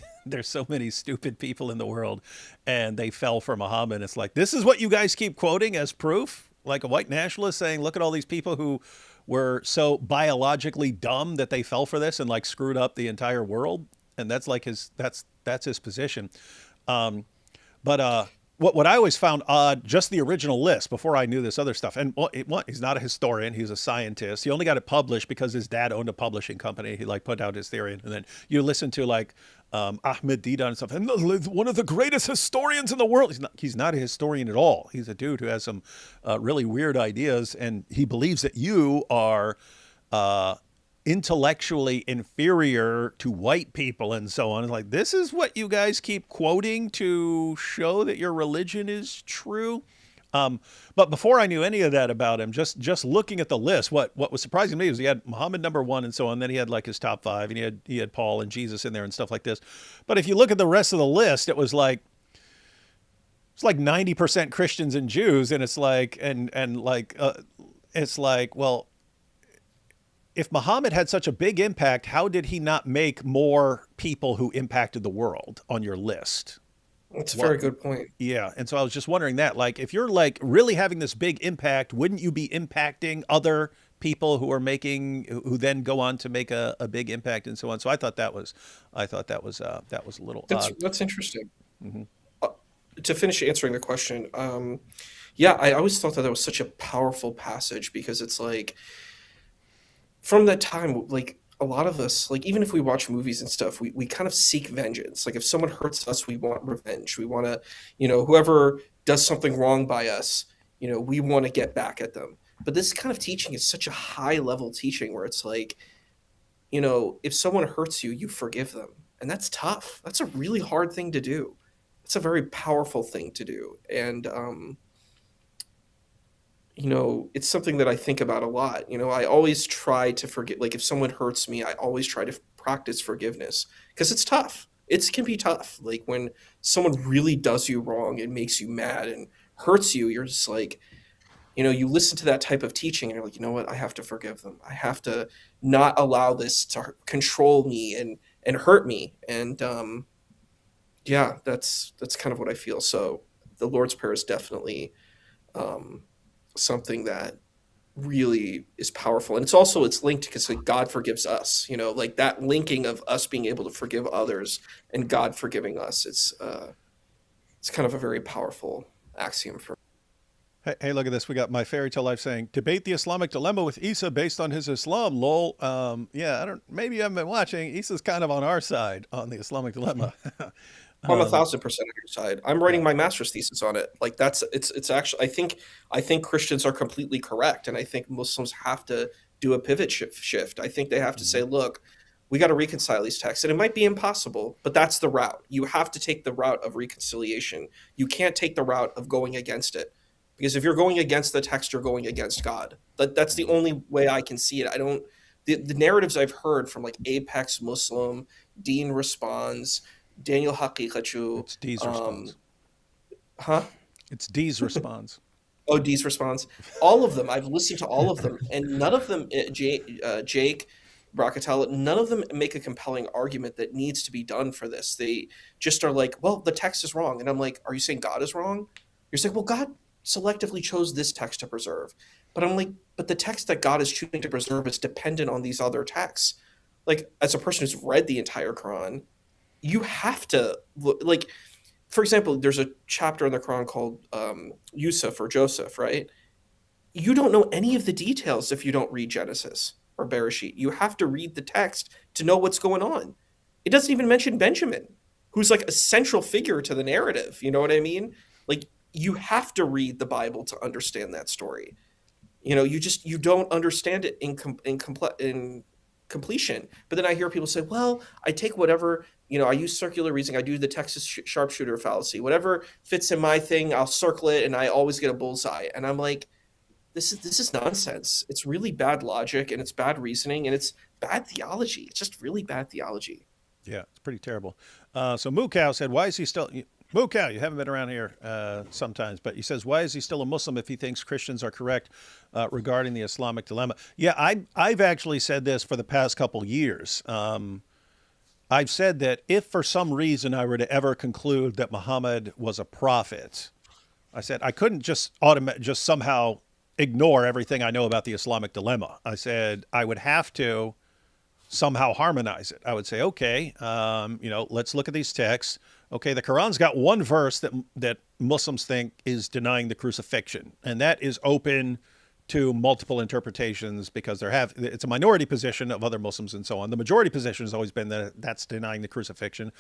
S1: people in the world, and they fell for Muhammad. It's like, this is what you guys keep quoting as proof, like a white nationalist saying, look at all these people who were so biologically dumb that they fell for this and, like, screwed up the entire world. And that's like that's his position. But what I always found odd, just the original list before I knew this other stuff. And he's not a historian; he's a scientist. He only got it published because his dad owned a publishing company. He, like, put out his theory, and then you listen to, like, Ahmed Deedan and stuff, and one of the greatest historians in the world. He's not a historian at all. He's a dude who has some really weird ideas, and he believes that you are intellectually inferior to white people and so on. It's like, this is what you guys keep quoting to show that your religion is true. But before I knew any of that about him, just looking at the list, what was surprising to me was he had Muhammad #1 and so on. Then he had, like, his top 5, and he had Paul and Jesus in there and stuff like this. But if you look at the rest of the list, it's like 90% Christians and Jews, and it's like it's like, well, if Muhammad had such a big impact, how did he not make more people who impacted the world on your list?
S3: That's a very good point.
S1: Yeah. And so I was just wondering that, like, if you're, like, really having this big impact, wouldn't you be impacting other people who then go on to make a big impact and so on? So I thought that was a little odd.
S3: That's interesting. Mm-hmm. To finish answering the question, I always thought that was such a powerful passage because it's like, from that time, like, a lot of us, like, even if we watch movies and stuff, we kind of seek vengeance. Like, if someone hurts us, we want revenge. We want to, whoever does something wrong by us, we want to get back at them. But this kind of teaching is such a high level teaching where it's like, if someone hurts you, you forgive them. And that's tough. That's a really hard thing to do. It's a very powerful thing to do. And, it's something that I think about a lot. I always try to forget, like, if someone hurts me, I always try to practice forgiveness because it's tough. It can be tough. Like, when someone really does you wrong and makes you mad and hurts you, you're just like, you listen to that type of teaching and you're like, you know what? I have to forgive them. I have to not allow this to control me and hurt me. And that's kind of what I feel. So the Lord's Prayer is definitely something that really is powerful. And it's linked because like God forgives us, like that linking of us being able to forgive others and God forgiving us. It's kind of a very powerful axiom for
S1: Hey, look at this. We got My Fairy Tale Life saying, debate the Islamic dilemma with Isa based on his Islam. Lol. Yeah, maybe you haven't been watching. Isa's kind of on our side on the Islamic dilemma.
S3: I'm 1,000% on your side. I'm writing my master's thesis on it. Like it's actually, I think Christians are completely correct. And I think Muslims have to do a pivot shift. I think they have to say, look, we got to reconcile these texts, and it might be impossible, but that's the route. You have to take the route of reconciliation. You can't take the route of going against it, because if you're going against the text, you're going against God. That's the only way I can see it. The narratives I've heard from like Apex Muslim, Dean Responds, Daniel Haqiqatu.
S1: It's D's response.
S3: Huh?
S1: It's D's response.
S3: Oh, D's response. All of them. I've listened to all of them, and none of them, Jake, Bracatella, none of them make a compelling argument that needs to be done for this. They just are like, well, the text is wrong. And I'm like, are you saying God is wrong? You're saying, well, God selectively chose this text to preserve. But I'm like, but the text that God is choosing to preserve is dependent on these other texts. Like, as a person who's read the entire Quran, you have to look, like, for example, there's a chapter in the Quran called Yusuf or Joseph, right? You don't know any of the details if you don't read Genesis or Bereshit. You have to read the text to know what's going on. It doesn't even mention Benjamin, who's like a central figure to the narrative. You know what I mean? Like, you have to read the Bible to understand that story. You don't understand it in completion. But then I hear people say, well, I take whatever, I use circular reasoning. I do the Texas sharpshooter fallacy. Whatever fits in my thing, I'll circle it, and I always get a bullseye. And I'm like, this is nonsense. It's really bad logic, and it's bad reasoning, and it's bad theology. It's just really bad theology.
S1: Yeah, it's pretty terrible. So Moo Cow said, why is he still... Moo Cow, you haven't been around here sometimes, but he says, why is he still a Muslim if he thinks Christians are correct regarding the Islamic dilemma? Yeah, I've actually said this for the past couple years. I've said that if for some reason I were to ever conclude that Muhammad was a prophet, I said I couldn't just somehow ignore everything I know about the Islamic dilemma. I said I would have to somehow harmonize it. I would say, okay, let's look at these texts. Okay, the Quran's got one verse that Muslims think is denying the crucifixion, and that is open to multiple interpretations because it's a minority position of other Muslims and so on. The majority position has always been that that's denying the crucifixion,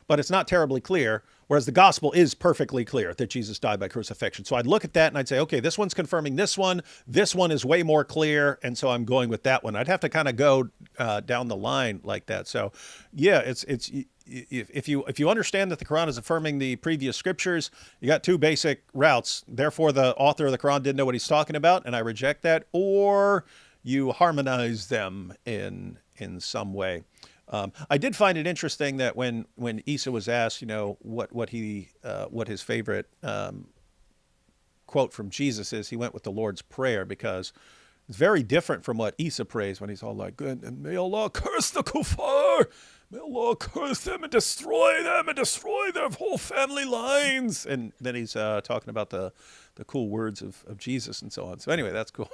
S1: but it's not terribly clear, whereas the gospel is perfectly clear that Jesus died by crucifixion. So I'd look at that and I'd say, okay, this one's confirming this one is way more clear, and so I'm going with that one. I'd have to kind of go down the line like that. So yeah, if you understand that the Quran is affirming the previous scriptures, you got two basic routes. Therefore, the author of the Quran didn't know what he's talking about, and I reject that. Or you harmonize them in some way. I did find it interesting that when Isa was asked, what his favorite quote from Jesus is, he went with the Lord's Prayer, because it's very different from what Isa prays when he's all like, and may Allah curse the kuffar. May Allah curse them and destroy their whole family lines. And then he's talking about the cool words of Jesus and so on. So anyway, that's cool.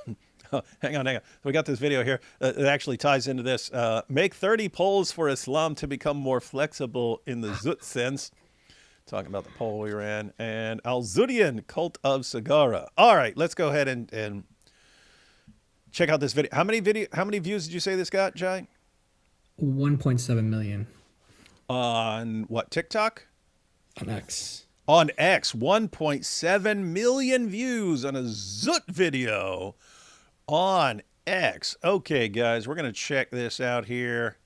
S1: Hang on. So we got this video here that actually ties into this. Make 30 polls for Islam to become more flexible in the Zut sense. Talking about the poll we ran. And Al-Zudian, Cult of Sagara. All right, let's go ahead and check out this video. How many views did you say this got, Jai?
S2: 1.7 million.
S1: On what, TikTok?
S2: On X.
S1: On X, 1.7 million views on a Zut video on X. Okay, guys, we're going to check this out here.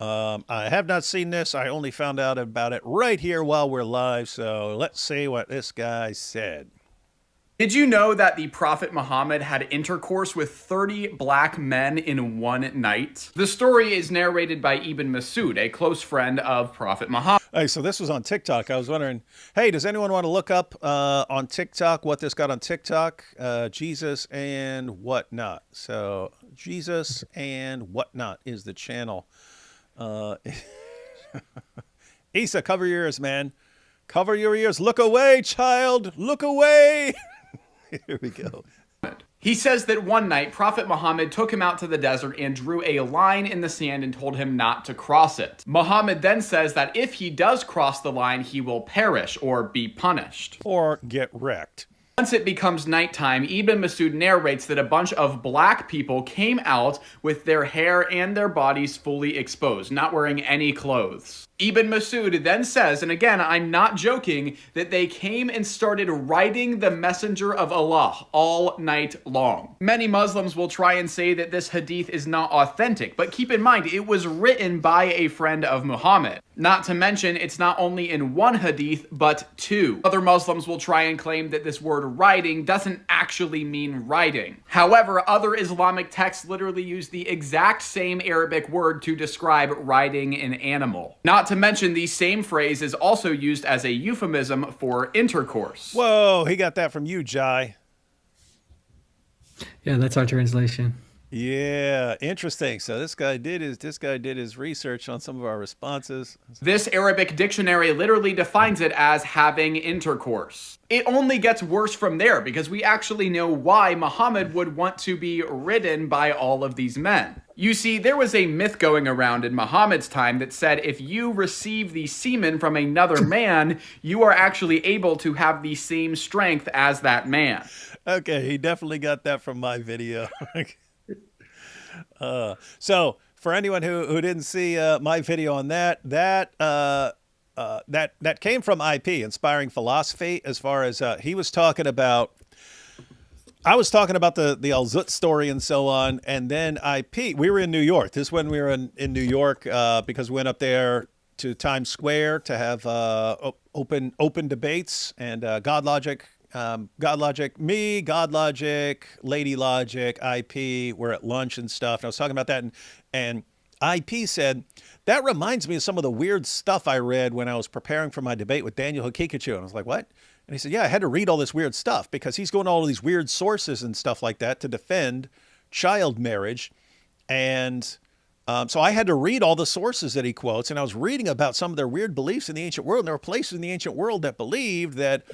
S1: I have not seen this. I only found out about it right here while we're live. So let's see what this guy said.
S10: Did you know that the Prophet Muhammad had intercourse with 30 black men in one night? The story is narrated by Ibn Masud, a close friend of Prophet Muhammad.
S1: Hey, so this was on TikTok. I was wondering, hey, does anyone want to look up on TikTok what this got on TikTok? Jesus and Whatnot. So Jesus and Whatnot is the channel. Isa, cover your ears, man. Cover your ears. Look away, child. Look away. Here we go.
S10: He says that one night, Prophet Muhammad took him out to the desert and drew a line in the sand and told him not to cross it. Muhammad then says that if he does cross the line, he will perish or be punished.
S1: Or get wrecked.
S10: Once it becomes nighttime, Ibn Masud narrates that a bunch of black people came out with their hair and their bodies fully exposed, not wearing any clothes. Ibn Masud then says, and again, I'm not joking, that they came and started writing the messenger of Allah all night long. Many Muslims will try and say that this hadith is not authentic, but keep in mind, it was written by a friend of Muhammad. Not to mention, it's not only in one hadith, but two. Other Muslims will try and claim that this word writing doesn't actually mean writing. However, other Islamic texts literally use the exact same Arabic word to describe riding an animal. Not to mention, the same phrase is also used as a euphemism for intercourse.
S1: Whoa, he got that from you, Jai.
S2: Yeah, that's our translation.
S1: Yeah, interesting. So this guy did his research on some of our responses.
S10: This Arabic dictionary literally defines it as having intercourse. It only gets worse from there because we actually know why Muhammad would want to be ridden by all of these men. You see, there was a myth going around in Muhammad's time that said if you receive the semen from another man, you are actually able to have the same strength as that man.
S1: Okay, he definitely got that from my video. So for anyone who didn't see my video on that came from IP, Inspiring Philosophy, as far as he was talking about. I was talking about the Al-Zut story and so on, and then IP. We were in New York. This is when we were in New York because we went up there to Times Square to have open debates, and God Logic, me, God Logic, Lady Logic, IP were at lunch and stuff. And I was talking about that, and IP said, that reminds me of some of the weird stuff I read when I was preparing for my debate with Daniel Hakikachu. And I was like, what? And he said, yeah, I had to read all this weird stuff because he's going to all these weird sources and stuff like that to defend child marriage. And so I had to read all the sources that he quotes, and I was reading about some of their weird beliefs in the ancient world. And there were places in the ancient world that believed that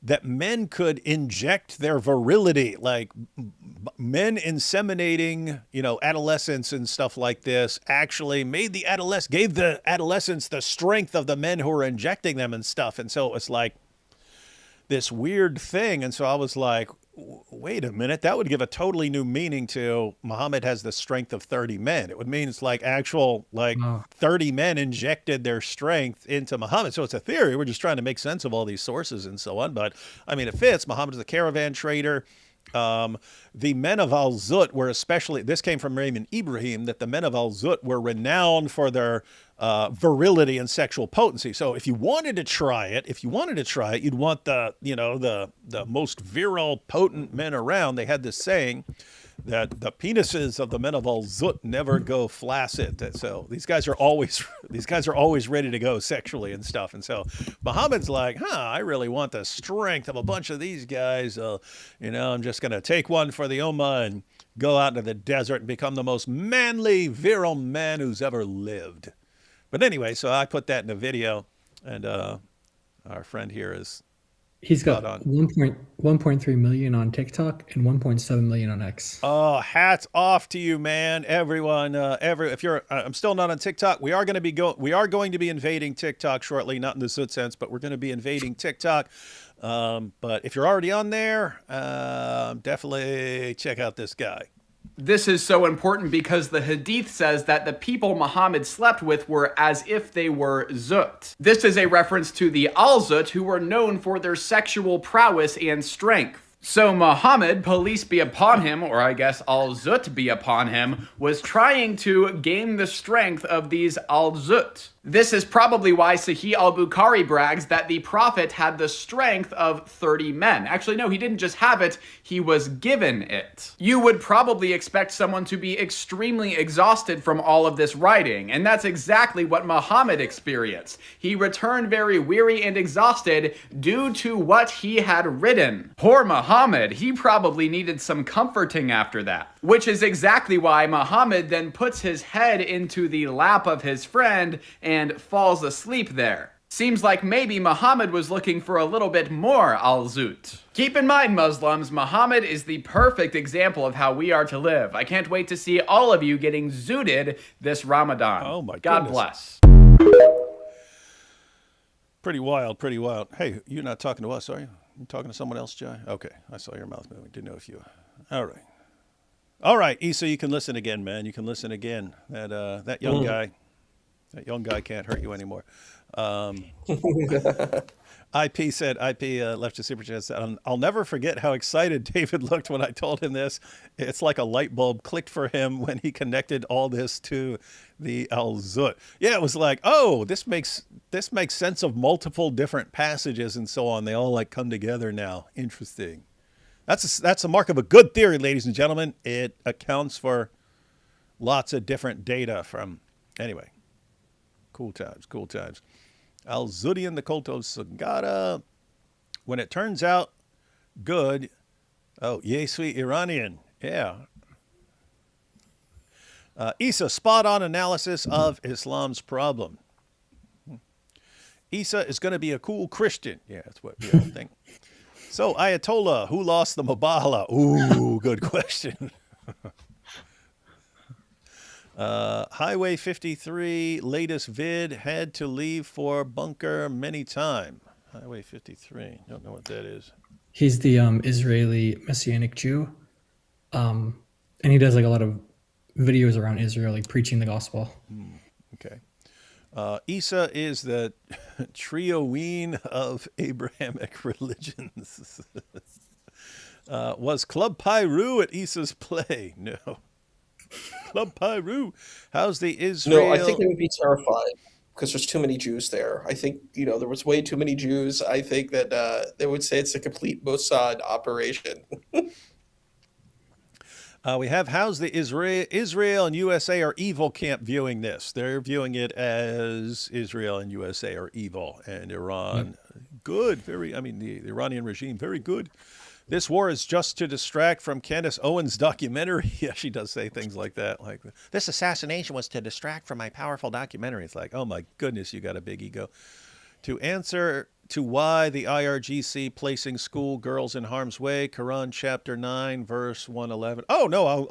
S1: that men could inject their virility, like men inseminating, adolescents and stuff like this, actually gave the adolescents the strength of the men who were injecting them and stuff. And so it's like this weird thing. And so I was like, wait a minute, that would give a totally new meaning to Muhammad has the strength of 30 men. It would mean it's like 30 men injected their strength into Muhammad. So it's a theory. We're just trying to make sense of all these sources and so on. But I mean, it fits. Muhammad is a caravan trader. The men of Al-Zut were especially, this came from Raymond Ibrahim, that the men of Al-Zut were renowned for their virility and sexual potency. So if you wanted to try it, you'd want the most virile, potent men around. They had this saying that the penises of the men of Al-Zut never go flaccid. So these guys are always ready to go sexually and stuff. And so Muhammad's like, I really want the strength of a bunch of these guys. I'm just going to take one for the Ummah and go out into the desert and become the most manly, virile man who's ever lived. But anyway, so I put that in a video, and our friend here is
S2: He's got 1.3 million on TikTok and 1.7 million on X.
S1: Oh, hats off to you, man! Everyone, if you're, I'm still not on TikTok. We are going to be invading TikTok shortly, not in the Zut sense, but we're going to be invading TikTok. But if you're already on there, definitely check out this guy.
S10: This is so important because the hadith says that the people Muhammad slept with were as if they were Zut. This is a reference to the Al-Zut, who were known for their sexual prowess and strength. So Muhammad, police be upon him, or I guess Al-Zut be upon him, was trying to gain the strength of these Al-Zut. This is probably why Sahih al-Bukhari brags that the Prophet had the strength of 30 men. Actually, no, he didn't just have it, he was given it. You would probably expect someone to be extremely exhausted from all of this riding, and that's exactly what Muhammad experienced. He returned very weary and exhausted due to what he had ridden. Poor Muhammad, he probably needed some comforting after that. Which is exactly why Muhammad then puts his head into the lap of his friend and falls asleep there. Seems like maybe Muhammad was looking for a little bit more al-Zut. Keep in mind, Muslims, Muhammad is the perfect example of how we are to live. I can't wait to see all of you getting zooted this Ramadan.
S1: Oh my
S10: God
S1: goodness.
S10: bless.
S1: Pretty wild, pretty wild. Hey, you're not talking to us, are you? You talking to someone else, Jai? Okay, I saw your mouth moving. Didn't know if you. All right. All right, Issa, you can listen again, man. You can listen again. That young guy, can't hurt you anymore. IP said, left a super chat, said, I'll never forget how excited David looked when I told him this. It's like a light bulb clicked for him when he connected all this to the al-Zut. Yeah, it was like, oh, this makes sense of multiple different passages and so on. They all like come together now. Interesting. That's a mark of a good theory, ladies and gentlemen. It accounts for lots of different data from, anyway, cool times. Al-Zudian, the cult of Sagara. When it turns out good, oh, yay, sweet Iranian. Yeah. Issa, spot-on analysis of Islam's problem. Issa is going to be a cool Christian. Yeah, that's what we all think. So, Ayatollah, who lost the Mubala? Ooh, good question. Highway 53, latest vid, had to leave for bunker many time. Highway 53, don't know what that is.
S2: He's the Israeli Messianic Jew. And he does like a lot of videos around Israel, like preaching the gospel.
S1: Okay. Isa is the Trioween of Abrahamic religions. Was Club Pyru at Isa's play? No. Club Pyru. How's the Israel?
S3: No, I think they would be terrified because there's too many Jews there. I think, there was way too many Jews. I think that they would say it's a complete Mossad operation.
S1: We have how's the Israel and USA are evil camp viewing this. They're viewing it as Israel and USA are evil and Iran good. The Iranian regime, very good. This war is just to distract from Candace Owens' documentary. Yeah, she does say things like that. Like, this assassination was to distract from my powerful documentary. It's like, oh my goodness, you got a big ego. To answer to why the IRGC placing school girls in harm's way, Quran chapter 9, verse 111. Oh, no,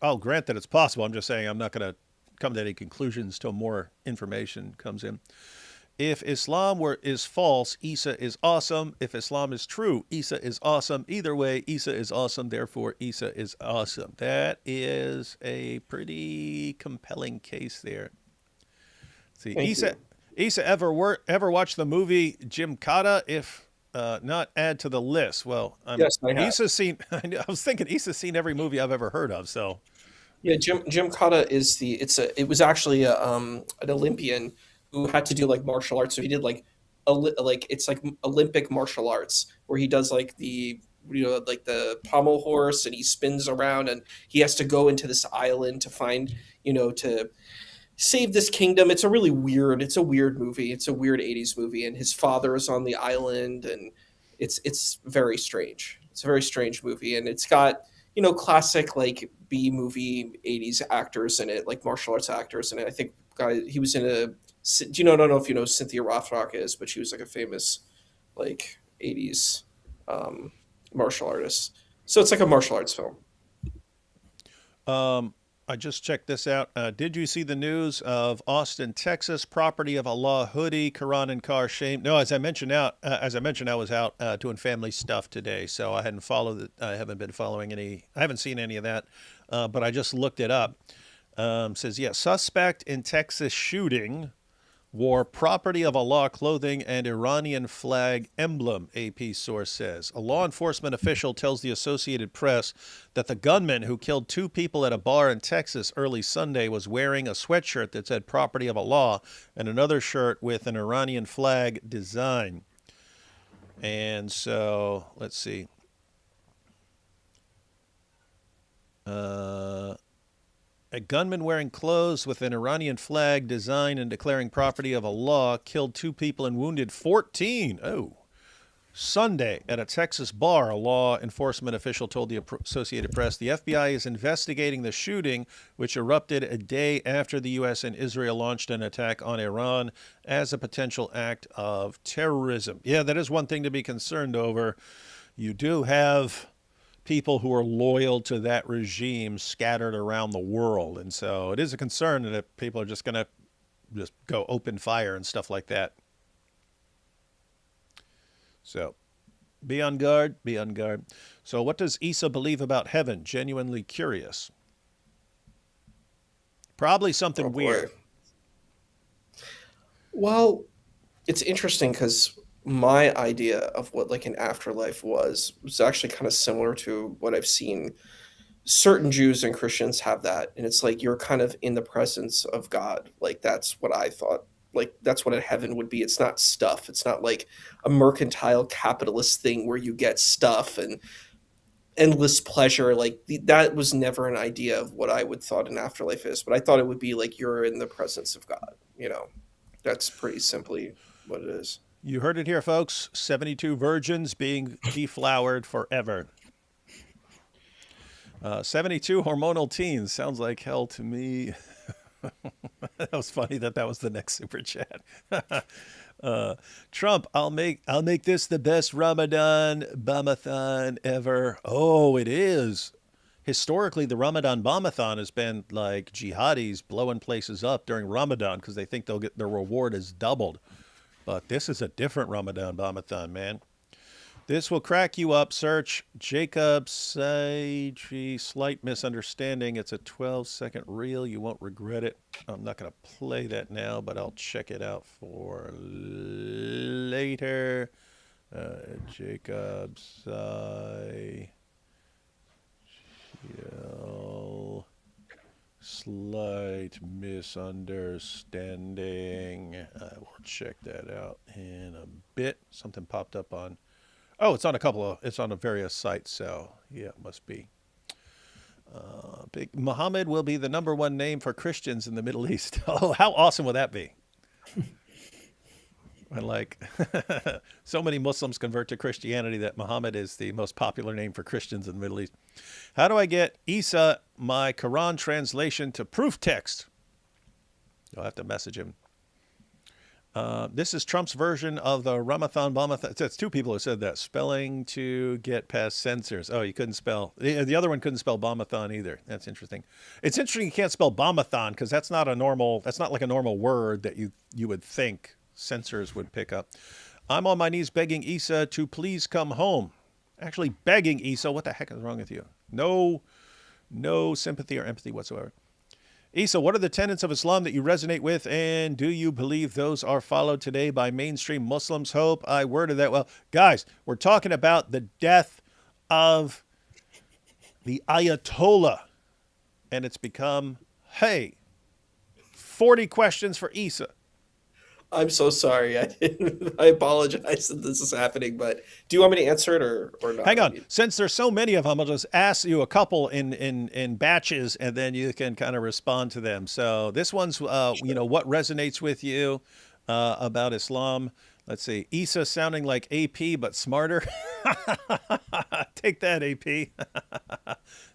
S1: I'll grant that it's possible. I'm just saying I'm not going to come to any conclusions till more information comes in. If Islam is false, Isa is awesome. If Islam is true, Isa is awesome. Either way, Isa is awesome. Therefore, Isa is awesome. That is a pretty compelling case there. See, Isa ever watched the movie Jim Cotta? If not, add to the list. Well,
S3: yes, I have.
S1: Isa's seen. I was thinking Isa's seen every movie I've ever heard of. So,
S3: yeah, Jim Cotta is it was actually an Olympian who had to do like martial arts. So he did it's like Olympic martial arts where he does like the the pommel horse and he spins around and he has to go into this island to find to save this kingdom. It's a weird movie. It's a weird 80s movie, and his father is on the island, and it's very strange. It's a very strange movie, and it's got classic like B movie 80s actors in it, like martial arts actors in it. I think he was in a. I don't know if you know Cynthia Rothrock is, but she was like a famous like 80s martial artist. So it's like a martial arts film.
S1: I just checked this out. Did you see the news of Austin, Texas, property of Allah hoodie, Quran and car shame? No, as I mentioned, I was out doing family stuff today, so I hadn't followed it. I haven't been following any. I haven't seen any of that, but I just looked it up. Says, suspect in Texas shooting wore property of Allah clothing and Iranian flag emblem, AP source says. A law enforcement official tells the Associated Press that the gunman who killed 2 people at a bar in Texas early Sunday was wearing a sweatshirt that said property of Allah and another shirt with an Iranian flag design. And so, let's see. A gunman wearing clothes with an Iranian flag design and declaring property of Allah killed 2 people and wounded 14. Oh, Sunday, at a Texas bar, a law enforcement official told the Associated Press the FBI is investigating the shooting, which erupted a day after the U.S. and Israel launched an attack on Iran, as a potential act of terrorism. Yeah, that is one thing to be concerned over. You do have people who are loyal to that regime scattered around the world. And so it is a concern that people are just going to just go open fire and stuff like that. So be on guard, be on guard. So what does Isa believe about heaven? Genuinely curious. Probably something weird.
S3: Well, it's interesting because my idea of what like an afterlife was actually kind of similar to what I've seen certain Jews and Christians have that. And it's like you're kind of in the presence of God. Like that's what I thought. Like that's what a heaven would be. It's not stuff. It's not like a mercantile capitalist thing where you get stuff and endless pleasure. Like that was never an idea of what I would thought an afterlife is. But I thought it would be like you're in the presence of God. You know, that's pretty simply what it is.
S1: You heard it here, folks. 72 virgins being deflowered forever. 72 hormonal teens. Sounds like hell to me. That was funny that was the next super chat. Trump, I'll make this the best Ramadan Bamathon ever. Oh, it is. Historically, the Ramadan Bamathon has been like jihadis blowing places up during Ramadan because they think they'll get their reward is doubled. But this is a different Ramadan Bamathon, man. This will crack you up. Search Jacob Saidri. Slight misunderstanding. It's a 12-second reel. You won't regret it. I'm not going to play that now, but I'll check it out for later. Jacob Saidri. Slight misunderstanding. I will check that out in a bit. Something popped up on. Oh, it's on it's on a various sites, so yeah, it must be. Big Muhammad will be the #1 name for Christians in the Middle East. Oh, how awesome would that be? And like, so many Muslims convert to Christianity that Muhammad is the most popular name for Christians in the Middle East. How do I get Isa my Quran translation to proof text? You'll have to message him. This is Trump's version of the Ramathon Bamathon. It's two people who said that. Spelling to get past censors. Oh, you couldn't spell. The other one couldn't spell Bamathon either. That's interesting. It's interesting you can't spell Bamathon because that's not like a normal word that you would think censors would pick up. I'm on my knees begging Isa to please come home. Actually begging Isa. What the heck is wrong with you? No sympathy or empathy whatsoever. Isa, what are the tenets of Islam that you resonate with, and do you believe those are followed today by mainstream Muslims? Hope I worded that well. Guys, we're talking about the death of the Ayatollah, and it's become, hey, 40 questions for Isa.
S3: I'm so sorry. I apologize that this is happening, but do you want me to answer it or not?
S1: Hang on. Since there's so many of them, I'll just ask you a couple in batches, and then you can kind of respond to them. So this one's,
S3: Sure.
S1: what resonates with you about Islam. Let's see. Isa sounding like AP, but smarter. Take that, AP.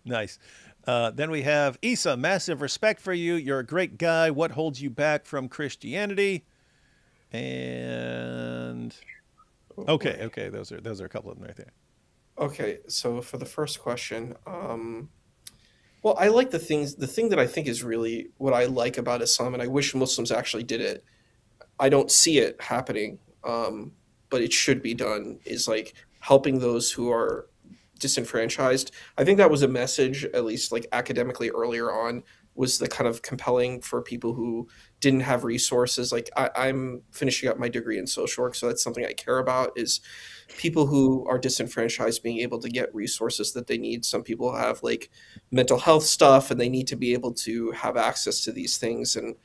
S1: Nice. Then we have Isa, massive respect for you. You're a great guy. What holds you back from Christianity? And okay, those are a couple of them right there.
S3: Okay, so for the first question, well, I like the thing that I think is really what I like about Islam, and I wish Muslims actually did it. I don't see it happening, but it should be done, is like helping those who are disenfranchised. I think that was a message, at least like academically earlier on, was the kind of compelling for people who didn't have resources. Like I'm finishing up my degree in social work, so that's something I care about, is people who are disenfranchised being able to get resources that they need. Some people have like mental health stuff and they need to be able to have access to these things. And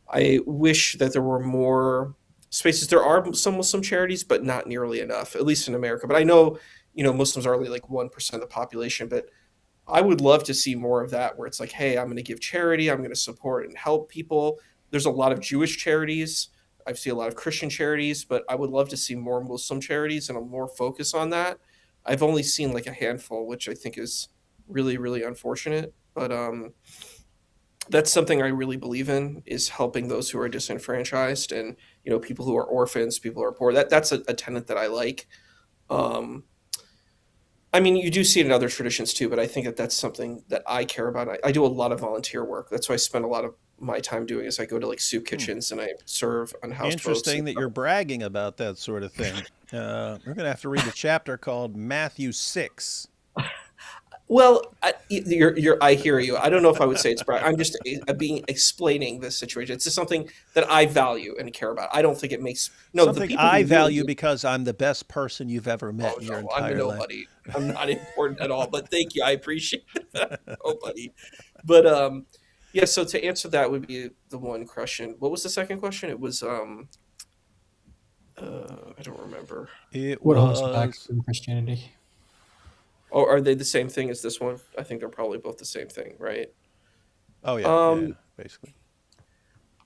S3: I wish that there were more spaces. There are some Muslim charities, but not nearly enough, at least in America. But I know, Muslims are only like 1% of the population, but I would love to see more of that, where it's like, hey, I'm going to give charity, I'm going to support and help people. There's a lot of Jewish charities I see a lot of Christian charities, but I would love to see more Muslim charities and a more focus on that. I've only seen like a handful, which I think is really, really unfortunate. But that's something I really believe in, is helping those who are disenfranchised, and people who are orphans, people who are poor. That's a tenet that I like. Um, I mean, you do see it in other traditions too, but I think that that's something that I care about. I do a lot of volunteer work. That's what I spend a lot of my time doing, is I go to like soup kitchens and I serve on houseboats.
S1: Interesting that you're bragging about that sort of thing. We're going to have to read a chapter called Matthew 6.
S3: Well, I hear you. I don't know if I would say it's bright. I'm just explaining this situation. It's just something that I value and care about. I don't think it makes
S1: something
S3: the people
S1: I
S3: who
S1: value
S3: really,
S1: because I'm the best person you've ever met in your
S3: I'm
S1: entire
S3: a
S1: life.
S3: nobody. I'm not important at all. But thank you. I appreciate that. Nobody. But yeah. So to answer that would be the one question. What was the second question? It was I don't remember.
S1: It
S2: What holds you back
S1: was
S2: from Christianity?
S3: Oh, are they the same thing as this one? I think they're probably both the same thing, right?
S1: oh yeah,
S3: Um,
S1: basically.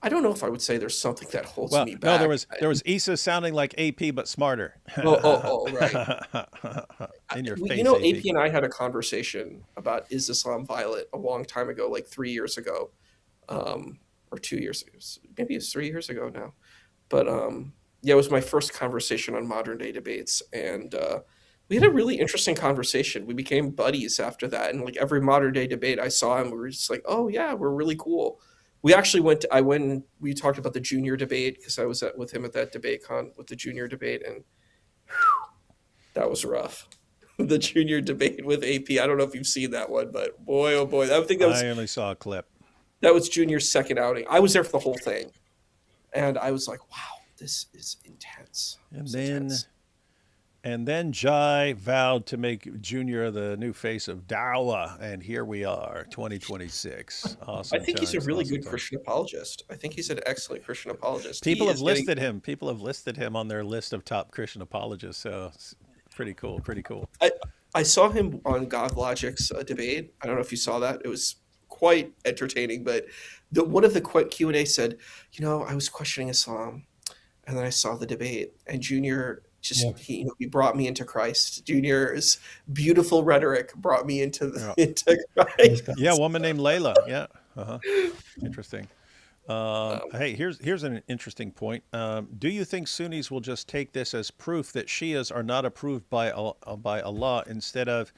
S3: I don't know if I would say there's something that holds
S1: Well,
S3: me
S1: no,
S3: back.
S1: there was Issa sounding like AP but smarter.
S3: Right.
S1: In your
S3: You
S1: face,
S3: know,
S1: AP.
S3: AP and I had a conversation about, is Islam violent, a long time ago, like 3 years ago, or 2 years ago. Maybe it's 3 years ago now. But yeah, it was my first conversation on modern day debates, and we had a really interesting conversation. We became buddies after that, and like every modern day debate I saw him, we were just like, oh yeah, we're really cool. We actually I went and we talked about the junior debate, because I was with him at that debate con with the junior debate, and that was rough. The junior debate with AP. I don't know if you've seen that one, but boy, oh boy, I think
S1: I only saw a clip.
S3: that was Junior's second outing. I was there for the whole thing, and I was like, wow, this is intense.
S1: And then Jai vowed to make Junior the new face of Dawa, and here we are, 2026. Awesome.
S3: I think he's a
S1: times,
S3: really
S1: awesome
S3: good
S1: times.
S3: Christian apologist. I think he's an excellent Christian apologist.
S1: People
S3: He
S1: have
S3: is getting-
S1: listed him. People have listed him on their list of top Christian apologists. So it's pretty cool. Pretty cool.
S3: I saw him on God Logic's debate. I don't know if you saw that. It was quite entertaining. But one of the Q&A said, I was questioning Islam, and then I saw the debate, and Junior he brought me into Christ. Junior's beautiful rhetoric brought me into Christ.
S1: Yeah, a woman named Layla. Yeah. Interesting. Hey, here's an interesting point. Do you think Sunnis will just take this as proof that Shias are not approved by Allah instead of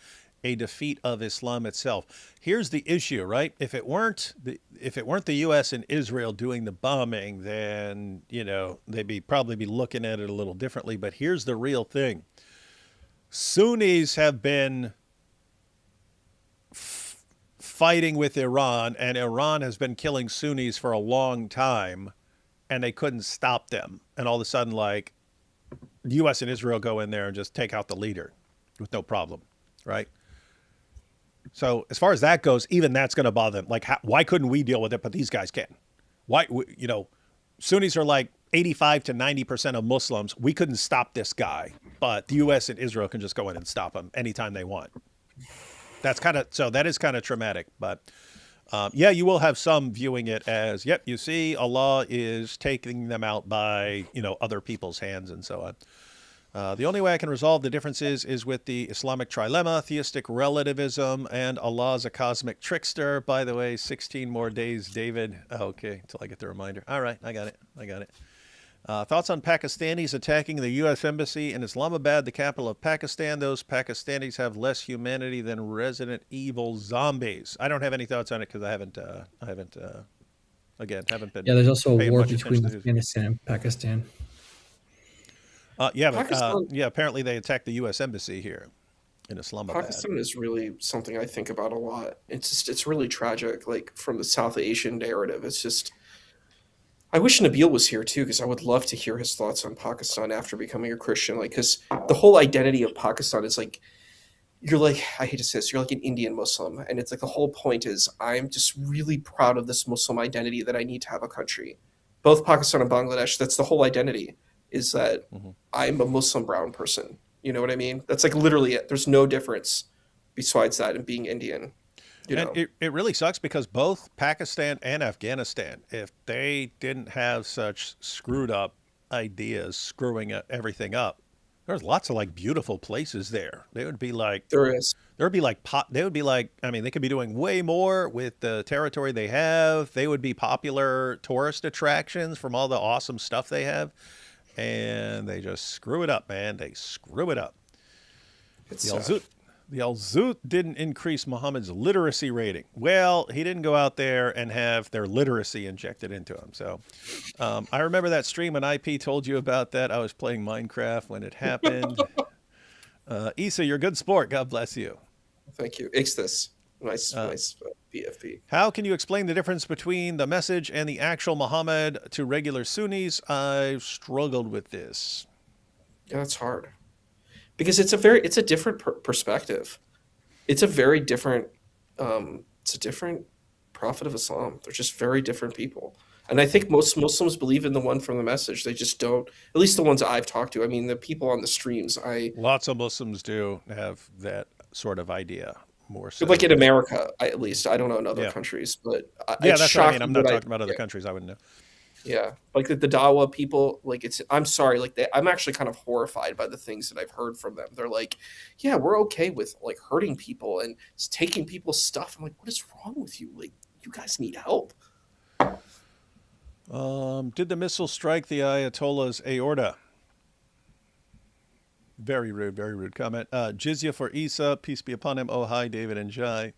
S1: a defeat of Islam itself? Here's the issue, right? If it weren't the U.S. and Israel doing the bombing, then they'd probably be looking at it a little differently. But here's the real thing: Sunnis have been fighting with Iran, and Iran has been killing Sunnis for a long time, and they couldn't stop them. And all of a sudden, like, the U.S. and Israel go in there and just take out the leader with no problem, right? So as far as that goes, even that's going to bother them. Like, why couldn't we deal with it, but these guys can? Why, Sunnis are like 85 to 90% of Muslims. We couldn't stop this guy, but the U.S. and Israel can just go in and stop him anytime they want. That is kind of traumatic, but yeah, you will have some viewing it as, yep, you see, Allah is taking them out by, other people's hands and so on. The only way I can resolve the differences is with the Islamic trilemma, theistic relativism, and Allah's a cosmic trickster. By the way, 16 more days, David. Okay, until I get the reminder. All right, I got it. Thoughts on Pakistanis attacking the U.S. Embassy in Islamabad, the capital of Pakistan? Those Pakistanis have less humanity than Resident Evil zombies. I don't have any thoughts on it because I haven't been.
S2: Yeah, there's also a
S1: paying
S2: war
S1: much
S2: between
S1: attention to
S2: Afghanistan and Pakistan.
S3: Pakistan,
S1: apparently they attacked the U.S. Embassy here in Islamabad.
S3: Pakistan is really something I think about a lot. It's really tragic, like from the South Asian narrative. It's just, I wish Nabil was here too, because I would love to hear his thoughts on Pakistan after becoming a Christian. Like, because the whole identity of Pakistan is like, you're like, I hate to say this, you're like an Indian Muslim. And it's like the whole point is, I'm just really proud of this Muslim identity that I need to have a country. Both Pakistan and Bangladesh, that's the whole identity, is that I'm a Muslim brown person. You know what I mean? That's like literally it. There's no difference besides that in being Indian. You
S1: And
S3: know,
S1: it really sucks because both Pakistan and Afghanistan, if they didn't have such screwed up ideas screwing everything up, there's lots of like beautiful places there. They would be like
S3: there is.
S1: there would be like they would be like, I mean, they could be doing way more with the territory they have. They would be popular tourist attractions from all the awesome stuff they have, and they just screw it up, man. They screw it up.
S3: It's
S1: The
S3: sad.
S1: Al-Zut, the Al-Zut didn't increase Muhammad's literacy rating. Well, he didn't go out there and have their literacy injected into him. So I remember that stream when IP told you about that. I was playing Minecraft when it happened. Issa, you're a good sport. God bless you.
S3: Thank you. Ixtis. Nice BFP.
S1: How can you explain the difference between the message and the actual Muhammad to regular Sunnis? I've struggled with this.
S3: Yeah, that's hard. Because it's a different perspective. It's a very different it's a different prophet of Islam. They're just very different people. And I think most Muslims believe in the one from the message. They just don't, at least the ones I've talked to. I mean, the people on the streams,
S1: Lots of Muslims do have that sort of idea more so.
S3: like in America, at least. I don't know in other
S1: Yeah.
S3: countries, but
S1: Yeah,
S3: it's
S1: that's what I mean.
S3: shocking
S1: I'm not
S3: that
S1: talking about other countries. I wouldn't know.
S3: Yeah, like the Dawa people, like I'm sorry, like I'm actually kind of horrified by the things that I've heard from them. They're like, yeah, we're okay with like hurting people and taking people's stuff. I'm like, what is wrong with you? Like, you guys need help.
S1: Did the missile strike the Ayatollah's aorta? Very rude comment. Jizya for Isa, peace be upon him. Oh, hi, David and Jai.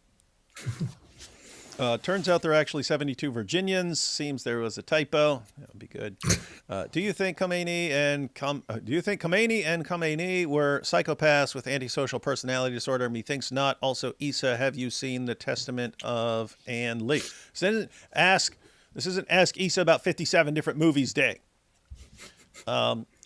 S1: Turns out there are actually 72 Virginians. Seems there was a typo. That would be good. Do you think Khamenei and Khamenei were psychopaths with antisocial personality disorder? Methinks not. Also, Isa, have you seen the Testament of Ann Lee? This isn't ask Isa about 57 different movies day.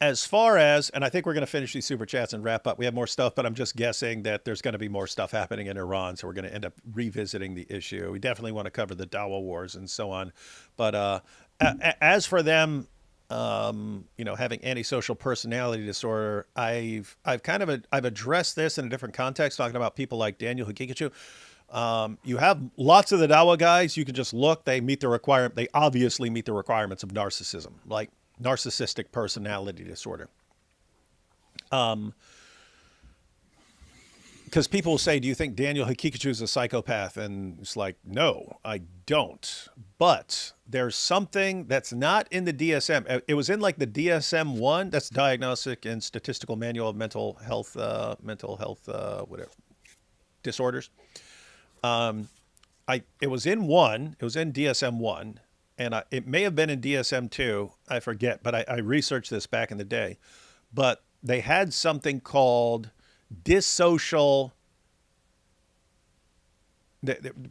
S1: As far as, and I think we're going to finish these super chats and wrap up. We have more stuff, but I'm just guessing that there's going to be more stuff happening in Iran, so we're going to end up revisiting the issue. We definitely want to cover the Dawa wars and so on. But as for them, having antisocial personality disorder, I've addressed this in a different context, talking about people like Daniel Hikikachu. You have lots of the Dawa guys. You can just look; they meet the requirement. They obviously meet the requirements of narcissism, like narcissistic personality disorder. Because people will say, do you think Daniel Hikikachu is a psychopath? And it's like, no, I don't. But there's something that's not in the DSM. It was in like the DSM-1. That's Diagnostic and Statistical Manual of Mental Health, whatever, disorders. It was in one. It was in DSM-1. And it may have been in DSM-2, I forget, but I researched this back in the day. But they had something called dissocial,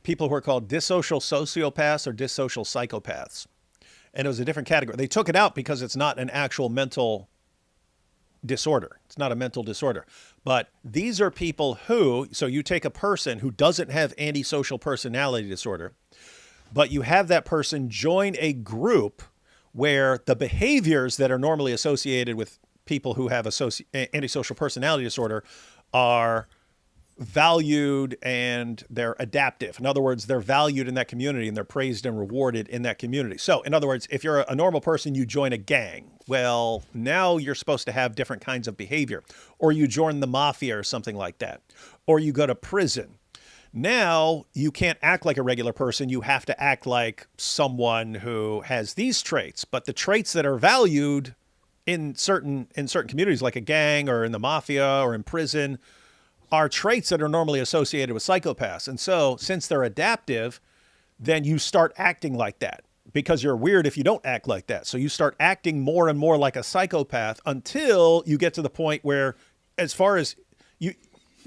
S1: people who are called dissocial sociopaths or dissocial psychopaths. And it was a different category. They took it out because it's not an actual mental disorder. It's not a mental disorder. But these are people who, so you take a person who doesn't have antisocial personality disorder, but you have that person join a group where the behaviors that are normally associated with people who have antisocial personality disorder are valued and they're adaptive. In other words, they're valued in that community and they're praised and rewarded in that community. So in other words, if you're a normal person, you join a gang. Well, now you're supposed to have different kinds of behavior, or you join the mafia or something like that, or you go to prison. Now you can't act like a regular person. You have to act like someone who has these traits, but the traits that are valued in certain communities, like a gang or in the mafia or in prison, are traits that are normally associated with psychopaths. And so since they're adaptive, then you start acting like that because you're weird if you don't act like that. So you start acting more and more like a psychopath until you get to the point where, as far as you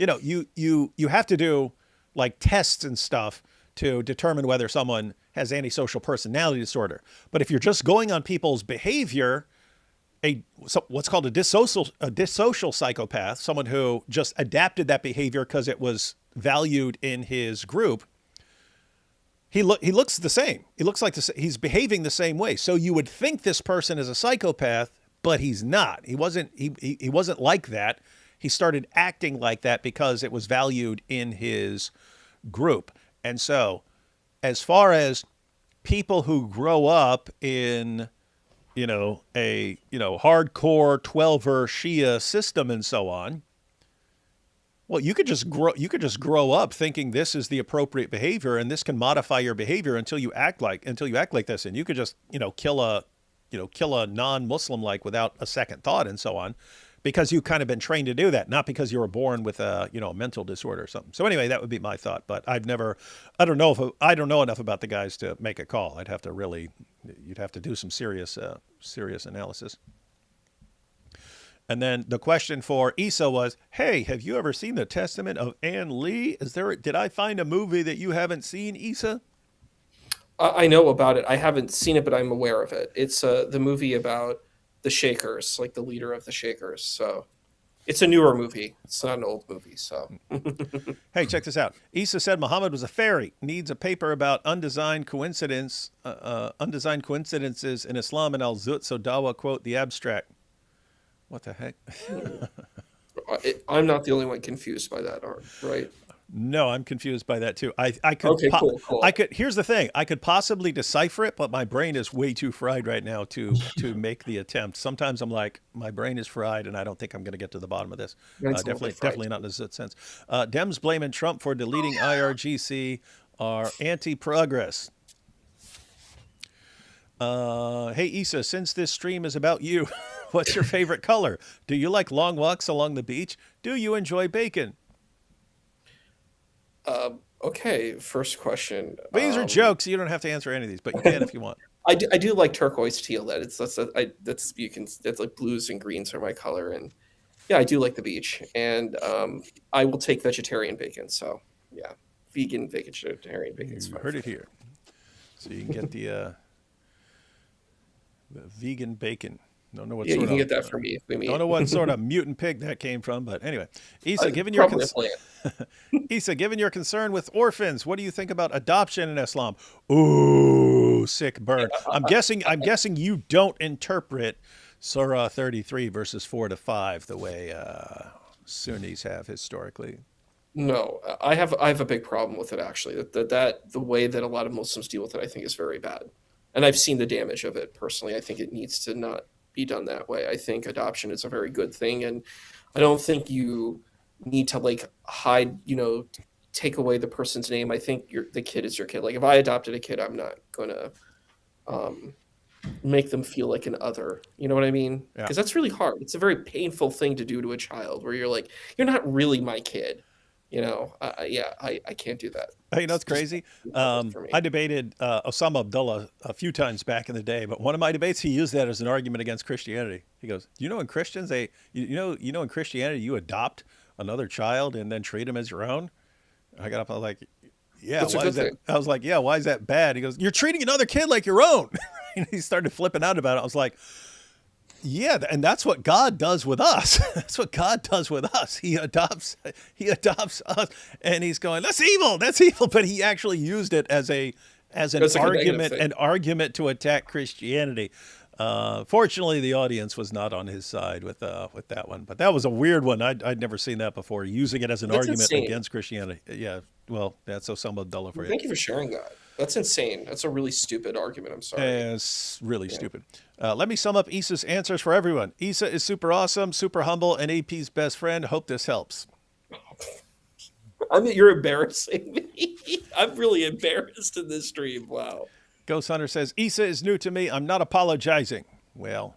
S1: have to do like tests and stuff to determine whether someone has antisocial personality disorder. But if you're just going on people's behavior, what's called a dissocial psychopath, someone who just adapted that behavior because it was valued in his group, he looks the same. He looks like he's behaving the same way. So you would think this person is a psychopath, but he's not. He wasn't like that. He started acting like that because it was valued in his group. And so, as far as people who grow up in, a hardcore 12er Shia system and so on, well, you could just grow up thinking this is the appropriate behavior, and this can modify your behavior until you act like this, and you could just kill a non-Muslim like without a second thought and so on, because you've kind of been trained to do that, not because you were born with a mental disorder or something. So anyway, that would be my thought, but I don't know enough about the guys to make a call. You'd have to do some serious analysis. And then the question for Issa was, hey, have you ever seen the Testament of Ann Lee? Did I find a movie that you haven't seen, Issa?
S3: I know about it. I haven't seen it, but I'm aware of it. It's the movie about the Shakers, like the leader of the Shakers. So it's a newer movie. It's not an old movie. So
S1: hey, check this out. Issa said Muhammad was a fairy. Needs a paper about undesigned coincidences in Islam and al-Zut. So Dawa quote the abstract. What the heck?
S3: I'm not the only one confused by that, right?
S1: No, I'm confused by that too. I could.
S3: Okay, cool.
S1: Here's the thing. I could possibly decipher it, but my brain is way too fried right now to make the attempt. Sometimes I'm like, my brain is fried, and I don't think I'm going to get to the bottom of this. Definitely not in this sense. Dems blaming Trump for deleting IRGC are anti-progress. Hey, Issa, since this stream is about you, what's your favorite color? Do you like long walks along the beach? Do you enjoy bacon?
S3: Okay, first question.
S1: These are jokes. You don't have to answer any of these, but you can if you want.
S3: I do like turquoise teal. That's like blues and greens are my color, and yeah, I do like the beach, and I will take vegetarian bacon. So yeah, vegetarian bacon.
S1: You heard it here. So you can get the vegan bacon. Don't know what
S3: you can get that from me.
S1: Don't know what sort of mutant pig that came from, but anyway. Issa, given your concern with orphans, what do you think about adoption in Islam? Ooh, sick burn. I'm guessing you don't interpret Surah 33 verses 4-5 the way Sunnis have historically.
S3: No, I have a big problem with it actually. That the way that a lot of Muslims deal with it, I think, is very bad, and I've seen the damage of it personally. I think it needs to not be done that way. I think adoption is a very good thing, and I don't think you need to like hide, take away the person's name. I think the kid is your kid. Like if I adopted a kid, I'm not gonna make them feel like an other. You know what I mean? Because that's really hard. It's a very painful thing to do to a child, where you're like, you're not really my kid. I can't do that.
S1: Hey, it's crazy. I debated Osama Abdullah a few times back in the day, but one of my debates, he used that as an argument against Christianity. He goes, in Christians, in Christianity, you adopt another child and then treat him as your own. I got up, I was like, yeah, why is that? I was like, yeah, why is that bad? He goes, you're treating another kid like your own. And he started flipping out about it. I was like, yeah, and that's what God does with us. That's what God does with us. He adopts us, and he's going, that's evil. But he actually used it as an argument to attack Christianity. Fortunately, the audience was not on his side with that one. But that was a weird one. I'd never seen that before. Using it as an argument against Christianity. Yeah, well, that's Osama Abdullah for you.
S3: Thank you for sharing that. That's insane. That's a really stupid argument. I'm sorry.
S1: It's really stupid. Let me sum up Issa's answers for everyone. Issa is super awesome, super humble, and AP's best friend. Hope this helps.
S3: You're embarrassing me. I'm really embarrassed in this stream. Wow.
S1: Ghost Hunter says, Issa is new to me. I'm not apologizing. Well,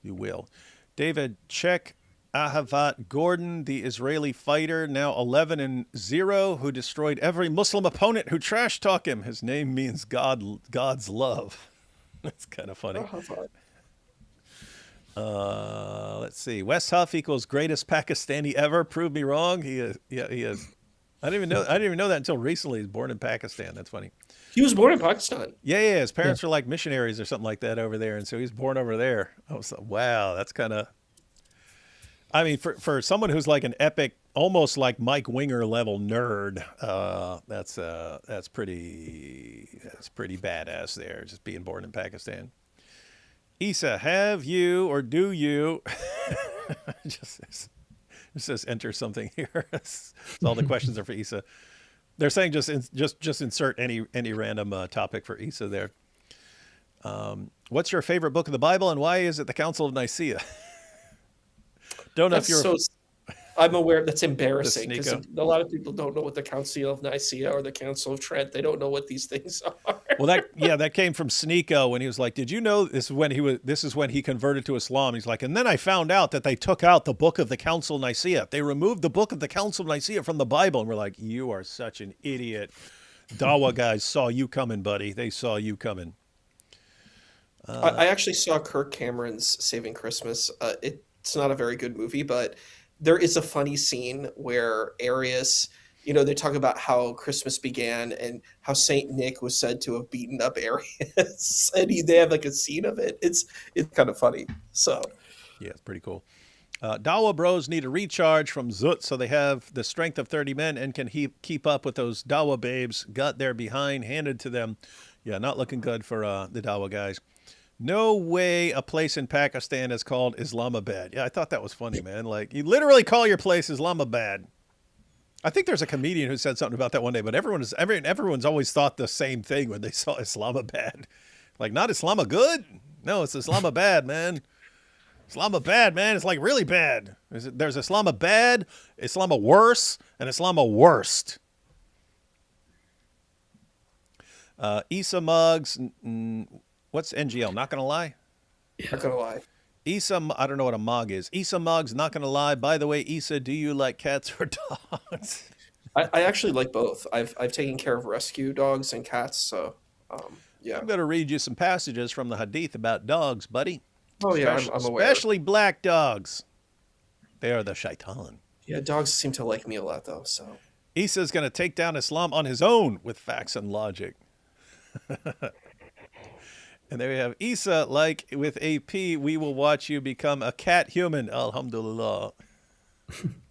S1: you will. David, check Ahavat Gordon, the Israeli fighter, now 11-0, who destroyed every Muslim opponent who trash talk him. His name means God's love. That's kind of funny. Let's see. West Huff equals greatest Pakistani ever. Prove me wrong. He is. Yeah, he is. I didn't even know that until recently. He's born in Pakistan. That's funny.
S3: He was born in Pakistan.
S1: Yeah. His parents were like missionaries or something like that over there, and so he's born over there. I was like, wow, that's kind of. I mean, for someone who's like an epic, almost like Mike Winger level nerd, that's pretty badass there, just being born in Pakistan. Issa, have you or do you just says enter something here. All the questions are for Issa. They're saying just insert any random topic for Issa there. What's your favorite book of the Bible, and why is it the Council of Nicaea? Don't know if you're.
S3: I'm aware that's embarrassing because
S1: Sneeko.
S3: a lot of people don't know what the Council of Nicaea or the Council of Trent. They don't know what these things are.
S1: Well, that came from Sneeko when he was like, "Did you know this is when he converted to Islam?" He's like, and then I found out that they took out the book of the Council of Nicaea. They removed the book of the Council of Nicaea from the Bible, and we're like, "You are such an idiot." Dawa guys saw you coming, buddy. They saw you coming.
S3: I actually saw Kirk Cameron's Saving Christmas. It's not a very good movie, but there is a funny scene where Arius, they talk about how Christmas began and how Saint Nick was said to have beaten up Arius, and they have like a scene of it. It's kind of funny. So
S1: yeah, it's pretty cool. Dawa bros need a recharge from Zut, so they have the strength of 30 men and can keep up with those Dawa babes. Got their behind handed to them. Yeah, not looking good for the Dawa guys. No way a place in Pakistan is called Islamabad. Yeah, I thought that was funny, man. Like, you literally call your place Islamabad. I think there's a comedian who said something about that one day, but everyone's always thought the same thing when they saw Islamabad. Like, not Islamabad? No, it's Islamabad, man. Islamabad, man. It's like really bad. There's Islamabad, Islama worse, and Islama worst. Issa Muggs... What's NGL? Not gonna lie.
S3: Not gonna lie.
S1: Issa, I don't know what a mog is. Issa Muggs, not gonna lie. By the way, Issa, do you like cats or dogs?
S3: I actually like both. I've taken care of rescue dogs and cats, so yeah.
S1: I'm gonna read you some passages from the Hadith about dogs, buddy.
S3: Oh yeah, I'm aware.
S1: Especially black dogs. They are the shaitan.
S3: Yeah, dogs seem to like me a lot though. So
S1: Issa's gonna take down Islam on his own with facts and logic. And there we have Issa, like with AP, we will watch you become a cat human. Alhamdulillah.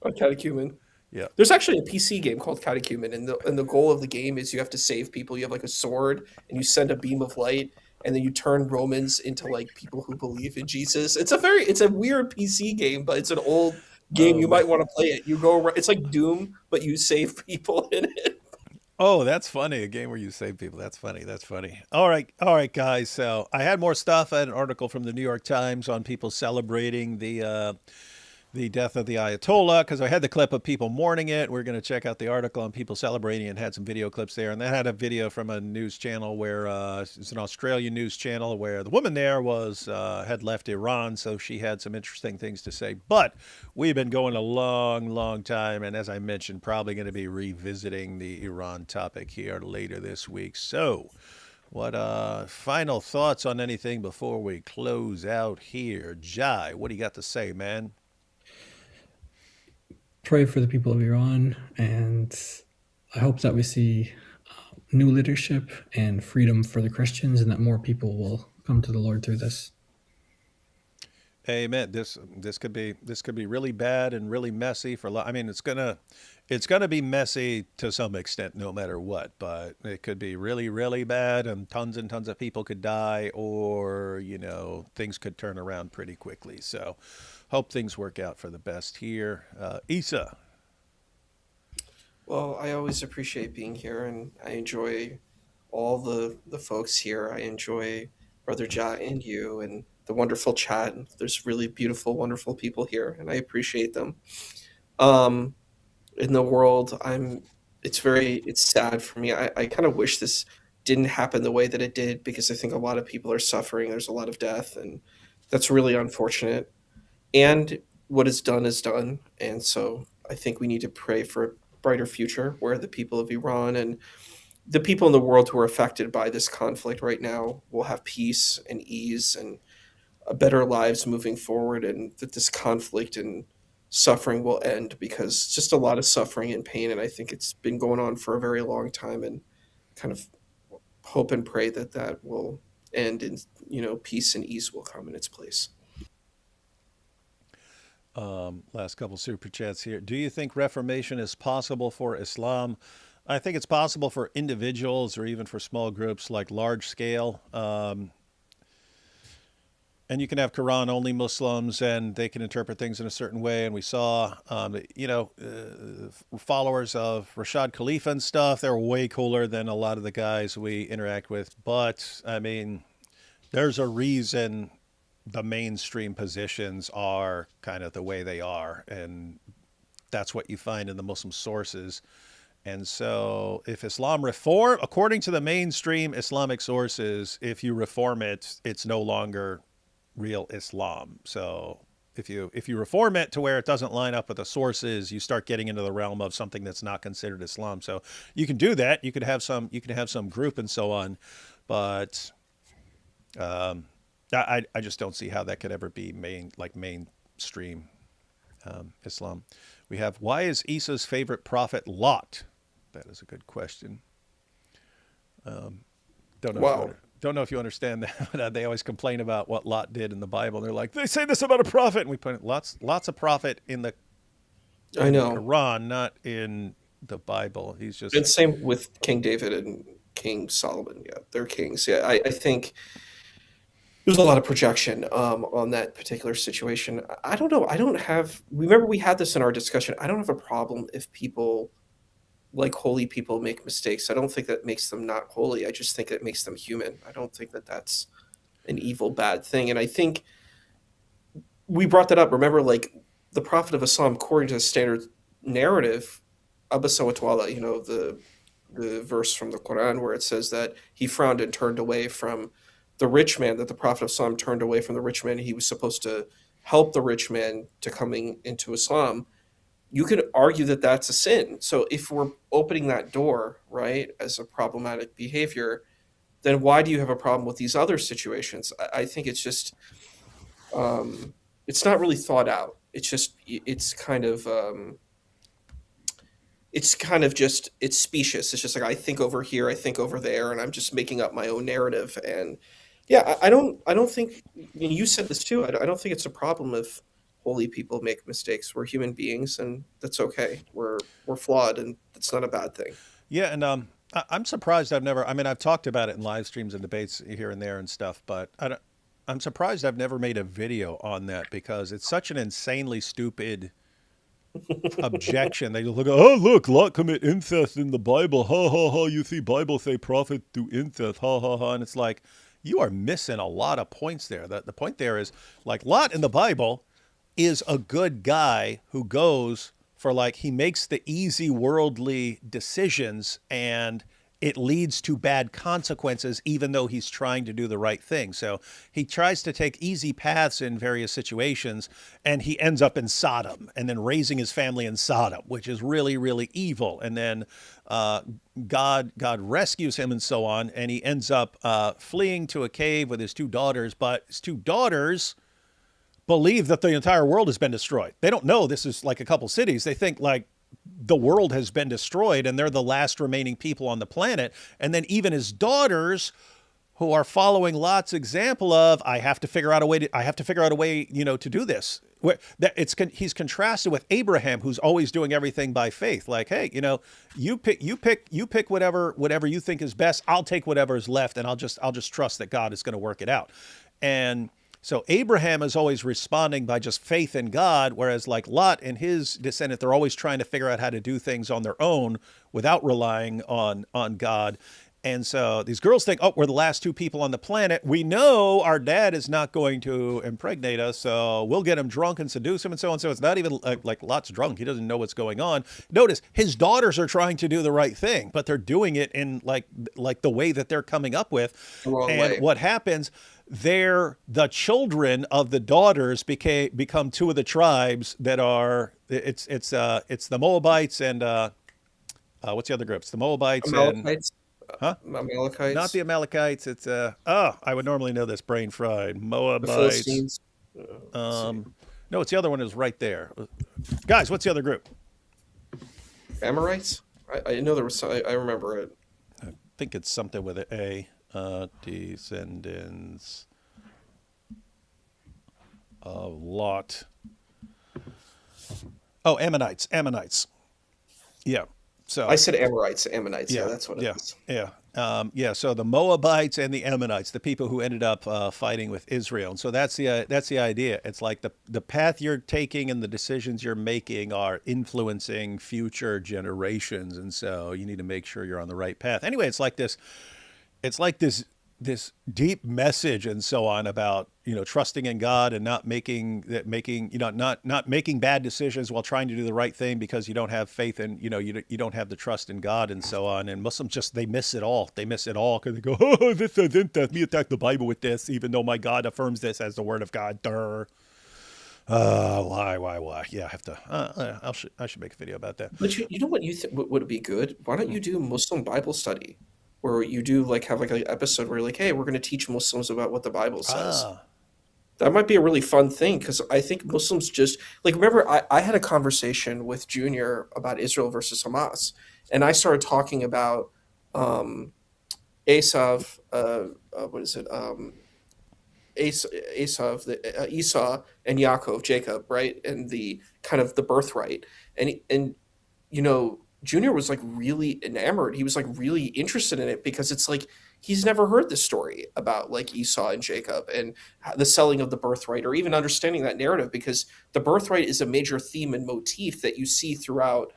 S3: A catechumen.
S1: Yeah.
S3: There's actually a PC game called Catechumen, and the goal of the game is you have to save people. You have like a sword, and you send a beam of light, and then you turn Romans into like people who believe in Jesus. It's a weird PC game, but it's an old game. You might want to play it. You go around, it's like Doom, but you save people in it.
S1: Oh, that's funny. A game where you save people. That's funny. That's funny. All right, guys. So I had more stuff. I had an article from the New York Times on people celebrating the death of the Ayatollah, because I had the clip of people mourning it. We're going to check out the article on people celebrating and had some video clips there. And then had a video from a news channel where it's an Australian news channel where the woman there had left Iran, so she had some interesting things to say. But we've been going a long, long time, and as I mentioned, probably going to be revisiting the Iran topic here later this week. So what final thoughts on anything before we close out here? Jai, what do you got to say, man?
S2: Pray for the people of Iran, and I hope that we see new leadership and freedom for the Christians, and that more people will come to the Lord through this.
S1: Amen. This could be really bad and really messy for. I mean, it's gonna be messy to some extent, no matter what. But it could be really, really bad, and tons of people could die, or things could turn around pretty quickly. So, hope things work out for the best here. Issa.
S3: Well, I always appreciate being here, and I enjoy all the folks here. I enjoy Brother Jai and you, and the wonderful chat. There's really beautiful, wonderful people here, and I appreciate them. In the world, it's sad for me. I kind of wish this didn't happen the way that it did, because I think a lot of people are suffering. There's a lot of death, and that's really unfortunate. And what is done, and so I think we need to pray for a brighter future where the people of Iran and the people in the world who are affected by this conflict right now will have peace and ease and better lives moving forward, and that this conflict and suffering will end, because it's just a lot of suffering and pain, and I think it's been going on for a very long time, and kind of hope and pray that will end, and peace and ease will come in its place.
S1: Last couple super chats here. Do you think reformation is possible for Islam? I think it's possible for individuals or even for small groups, like large scale. And you can have Quran only Muslims, and they can interpret things in a certain way. And we saw, followers of Rashad Khalifa and stuff. They're way cooler than a lot of the guys we interact with. But I mean, there's a reason the mainstream positions are kind of the way they are, and that's what you find in the Muslim sources. And so if Islam reform, according to the mainstream Islamic sources, if you reform it, it's no longer real Islam. So if you reform it to where it doesn't line up with the sources, you start getting into the realm of something that's not considered Islam. So you can do that. You could have some group and so on, but I just don't see how that could ever be mainstream Islam. We have, why is Isa's favorite prophet Lot? That is a good question. Don't know if you understand that. They always complain about what Lot did in the Bible. They're like, they say this about a prophet, and we put lots of prophet in the Quran, not in the Bible. He's just.
S3: And same with King David and King Solomon. Yeah, they're kings. Yeah, I think there's a lot of projection on that particular situation. I don't know. Remember we had this in our discussion. I don't have a problem if people, like holy people, make mistakes. I don't think that makes them not holy. I just think it makes them human. I don't think that that's an evil, bad thing. And I think we brought that up. Remember, like the Prophet of Islam, according to the standard narrative, Abasa wa Tawalla, the verse from the Quran where it says that he frowned and turned away from the rich man, that the Prophet of Islam turned away from the rich man. He was supposed to help the rich man to coming into Islam. You could argue that that's a sin. So if we're opening that door, right, as a problematic behavior, then why do you have a problem with these other situations? I think it's just, it's not really thought out. It's specious. It's just like, I think over here, I think over there, and I'm just making up my own narrative. And yeah, I don't think, you said this too, I don't think it's a problem if holy people make mistakes. We're human beings, and that's okay. We're flawed, and that's not a bad thing.
S1: Yeah, and I'm surprised I've talked about it in live streams and debates here and there and stuff, but I'm surprised I've never made a video on that, because it's such an insanely stupid objection. They look, oh look, Lot commit incest in the Bible. Ha ha ha! You see Bible say prophet do incest. Ha ha ha! And it's like, you are missing a lot of points there. The point there is, like, Lot in the Bible is a good guy who goes for, like, he makes the easy worldly decisions and it leads to bad consequences, even though he's trying to do the right thing. So he tries to take easy paths in various situations, and he ends up in Sodom and then raising his family in Sodom, which is really, really evil. And then God rescues him and so on, and he ends up fleeing to a cave with his two daughters, but his two daughters believe that the entire world has been destroyed. They don't know this is like a couple cities. They think like the world has been destroyed and they're the last remaining people on the planet. And then even his daughters, who are following Lot's example of, I have to figure out a way, to do this. He's contrasted with Abraham, who's always doing everything by faith. Like, hey, you pick whatever you think is best. I'll take whatever is left, and I'll just trust that God is going to work it out. And so Abraham is always responding by just faith in God, whereas like Lot and his descendant, they're always trying to figure out how to do things on their own without relying on God. And so these girls think, oh, we're the last two people on the planet. We know our dad is not going to impregnate us, so we'll get him drunk and seduce him and so on. So it's not even like Lot's drunk. He doesn't know what's going on. Notice his daughters are trying to do the right thing, but they're doing it in like the way that they're coming up with.
S3: The wrong
S1: and
S3: way.
S1: What happens, the children of the daughters become two of the tribes that are, it's the Moabites and what's the other group? It's the Moabites
S3: Amalekites.
S1: Huh?
S3: Amalekites.
S1: Not the Amalekites. It's I would normally know this, brain fried.
S3: The
S1: Moabites.
S3: Philistines.
S1: No, it's the other one is right there. Guys, what's the other group?
S3: Amorites? I know there was. I remember it.
S1: I think it's something with an A. Descendants of Lot. Oh, Ammonites. Yeah. So
S3: I said Amorites. Ammonites. Yeah, that's what it is.
S1: Yeah. Yeah, so the Moabites and the Ammonites, the people who ended up fighting with Israel, and so that's the idea. It's like the path you're taking and the decisions you're making are influencing future generations, and so you need to make sure you're on the right path. Anyway, it's like this deep message and so on about trusting in God and not making not making bad decisions while trying to do the right thing because you don't have faith in you don't have the trust in God and so on. And Muslims just they miss it all. They miss it all because they go, oh, this isn't that. Me attack the Bible with this, even though my God affirms this as the word of God. Durr. Why? Yeah, I have to. I should make a video about that.
S3: But you know what would be good? Why don't you do Muslim Bible study, where you do like have like an episode where you're like, hey, we're going to teach Muslims about what the Bible says. That might be a really fun thing because I think Muslims just like remember I had a conversation with Junior about Israel versus Hamas, and I started talking about Esav, what is it? Esav, Esau and Yaakov, Jacob, right, and the kind of the birthright, and Junior was like really enamored. He was like really interested in it because it's like he's never heard this story about like Esau and Jacob and the selling of the birthright or even understanding that narrative because the birthright is a major theme and motif that you see throughout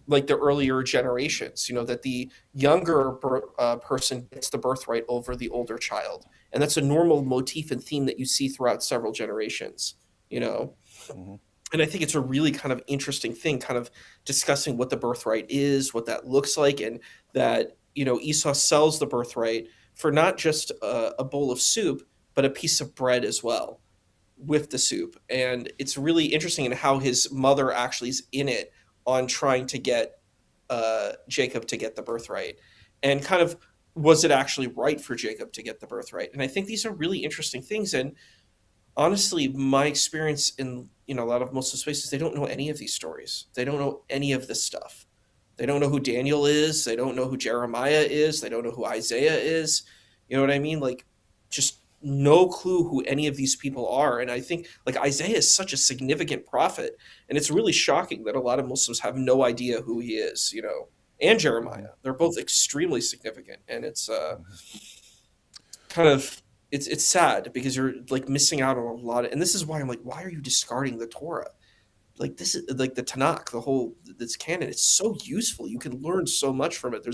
S3: like the earlier generations, that the younger person gets the birthright over the older child. And that's a normal motif and theme that you see throughout several generations,
S1: Mm-hmm.
S3: And I think it's a really kind of interesting thing, kind of discussing what the birthright is, what that looks like, and that, Esau sells the birthright for not just a bowl of soup, but a piece of bread as well with the soup. And it's really interesting in how his mother actually is in it on trying to get Jacob to get the birthright. And kind of, was it actually right for Jacob to get the birthright? And I think these are really interesting things. And honestly, my experience in a lot of Muslim spaces, they don't know any of these stories. They don't know any of this stuff. They don't know who Daniel is. They don't know who Jeremiah is. They don't know who Isaiah is. You know what I mean? Like, just no clue who any of these people are. And I think like Isaiah is such a significant prophet, and it's really shocking that a lot of Muslims have no idea who he is. And Jeremiah. They're both extremely significant, and it's kind of it's sad because you're like missing out on a lot of, and this is why I'm like, why are you discarding the Torah? Like this is like the Tanakh, the whole this canon. It's so useful. You can learn so much from it.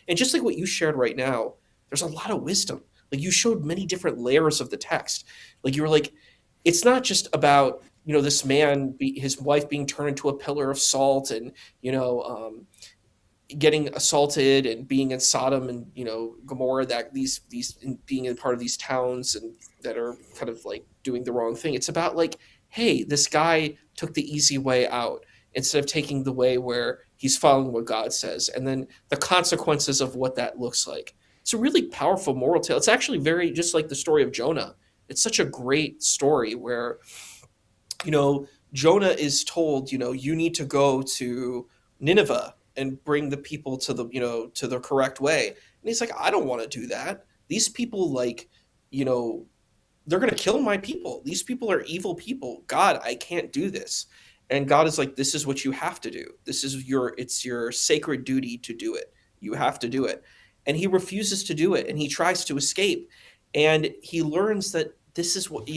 S3: And just like what you shared right now, there's a lot of wisdom. Like you showed many different layers of the text. Like you were like, it's not just about this man, his wife being turned into a pillar of salt, and getting assaulted and being in Sodom and Gomorrah, that these being in part of these towns and that are kind of like doing the wrong thing. It's about like, hey, this guy took the easy way out instead of taking the way where he's following what God says, and then the consequences of what that looks like. It's a really powerful moral tale. It's actually very just like the story of Jonah. It's such a great story where Jonah is told, you need to go to Nineveh and bring the people to the correct way. And he's like, I don't want to do that. These people they're going to kill my people. These people are evil people. God, I can't do this. And God is like, this is what you have to do. It's your sacred duty to do it. You have to do it. And he refuses to do it. And he tries to escape. And he learns that this is what,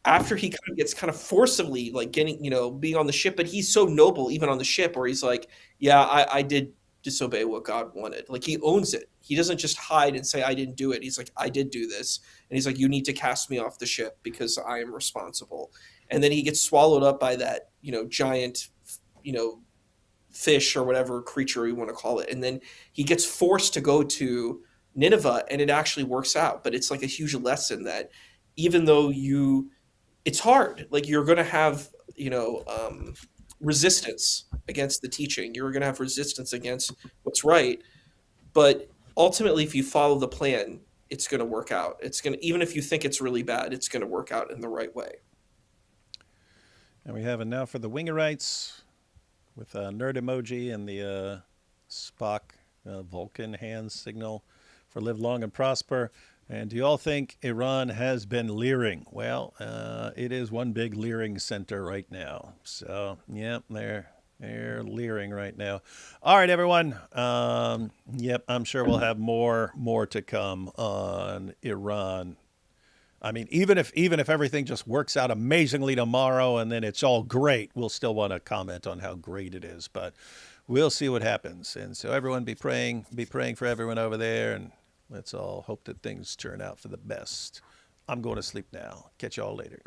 S3: after he kind of gets kind of forcibly like getting, being on the ship, but he's so noble even on the ship where he's like, yeah, I did disobey what God wanted. Like he owns it. He doesn't just hide and say, I didn't do it. He's like, I did do this. And he's like, you need to cast me off the ship because I am responsible. And then he gets swallowed up by that, giant, fish or whatever creature you want to call it. And then he gets forced to go to Nineveh, and it actually works out. But it's like a huge lesson that even though it's hard, like you're going to have, resistance against the teaching. You're going to have resistance against what's right. But ultimately, if you follow the plan, it's going to work out. Even if you think it's really bad, it's going to work out in the right way.
S1: And we have it now for the Wingerites with a nerd emoji and the Spock Vulcan hand signal for live long and prosper. And do you all think Iran has been leering? Well, it is one big leering center right now. So, yeah, They're leering right now. All right, everyone. Yep, I'm sure we'll have more to come on Iran. I mean, even if everything just works out amazingly tomorrow and then it's all great, we'll still want to comment on how great it is. But we'll see what happens. And so everyone be praying for everyone over there, and let's all hope that things turn out for the best. I'm going to sleep now. Catch y'all later.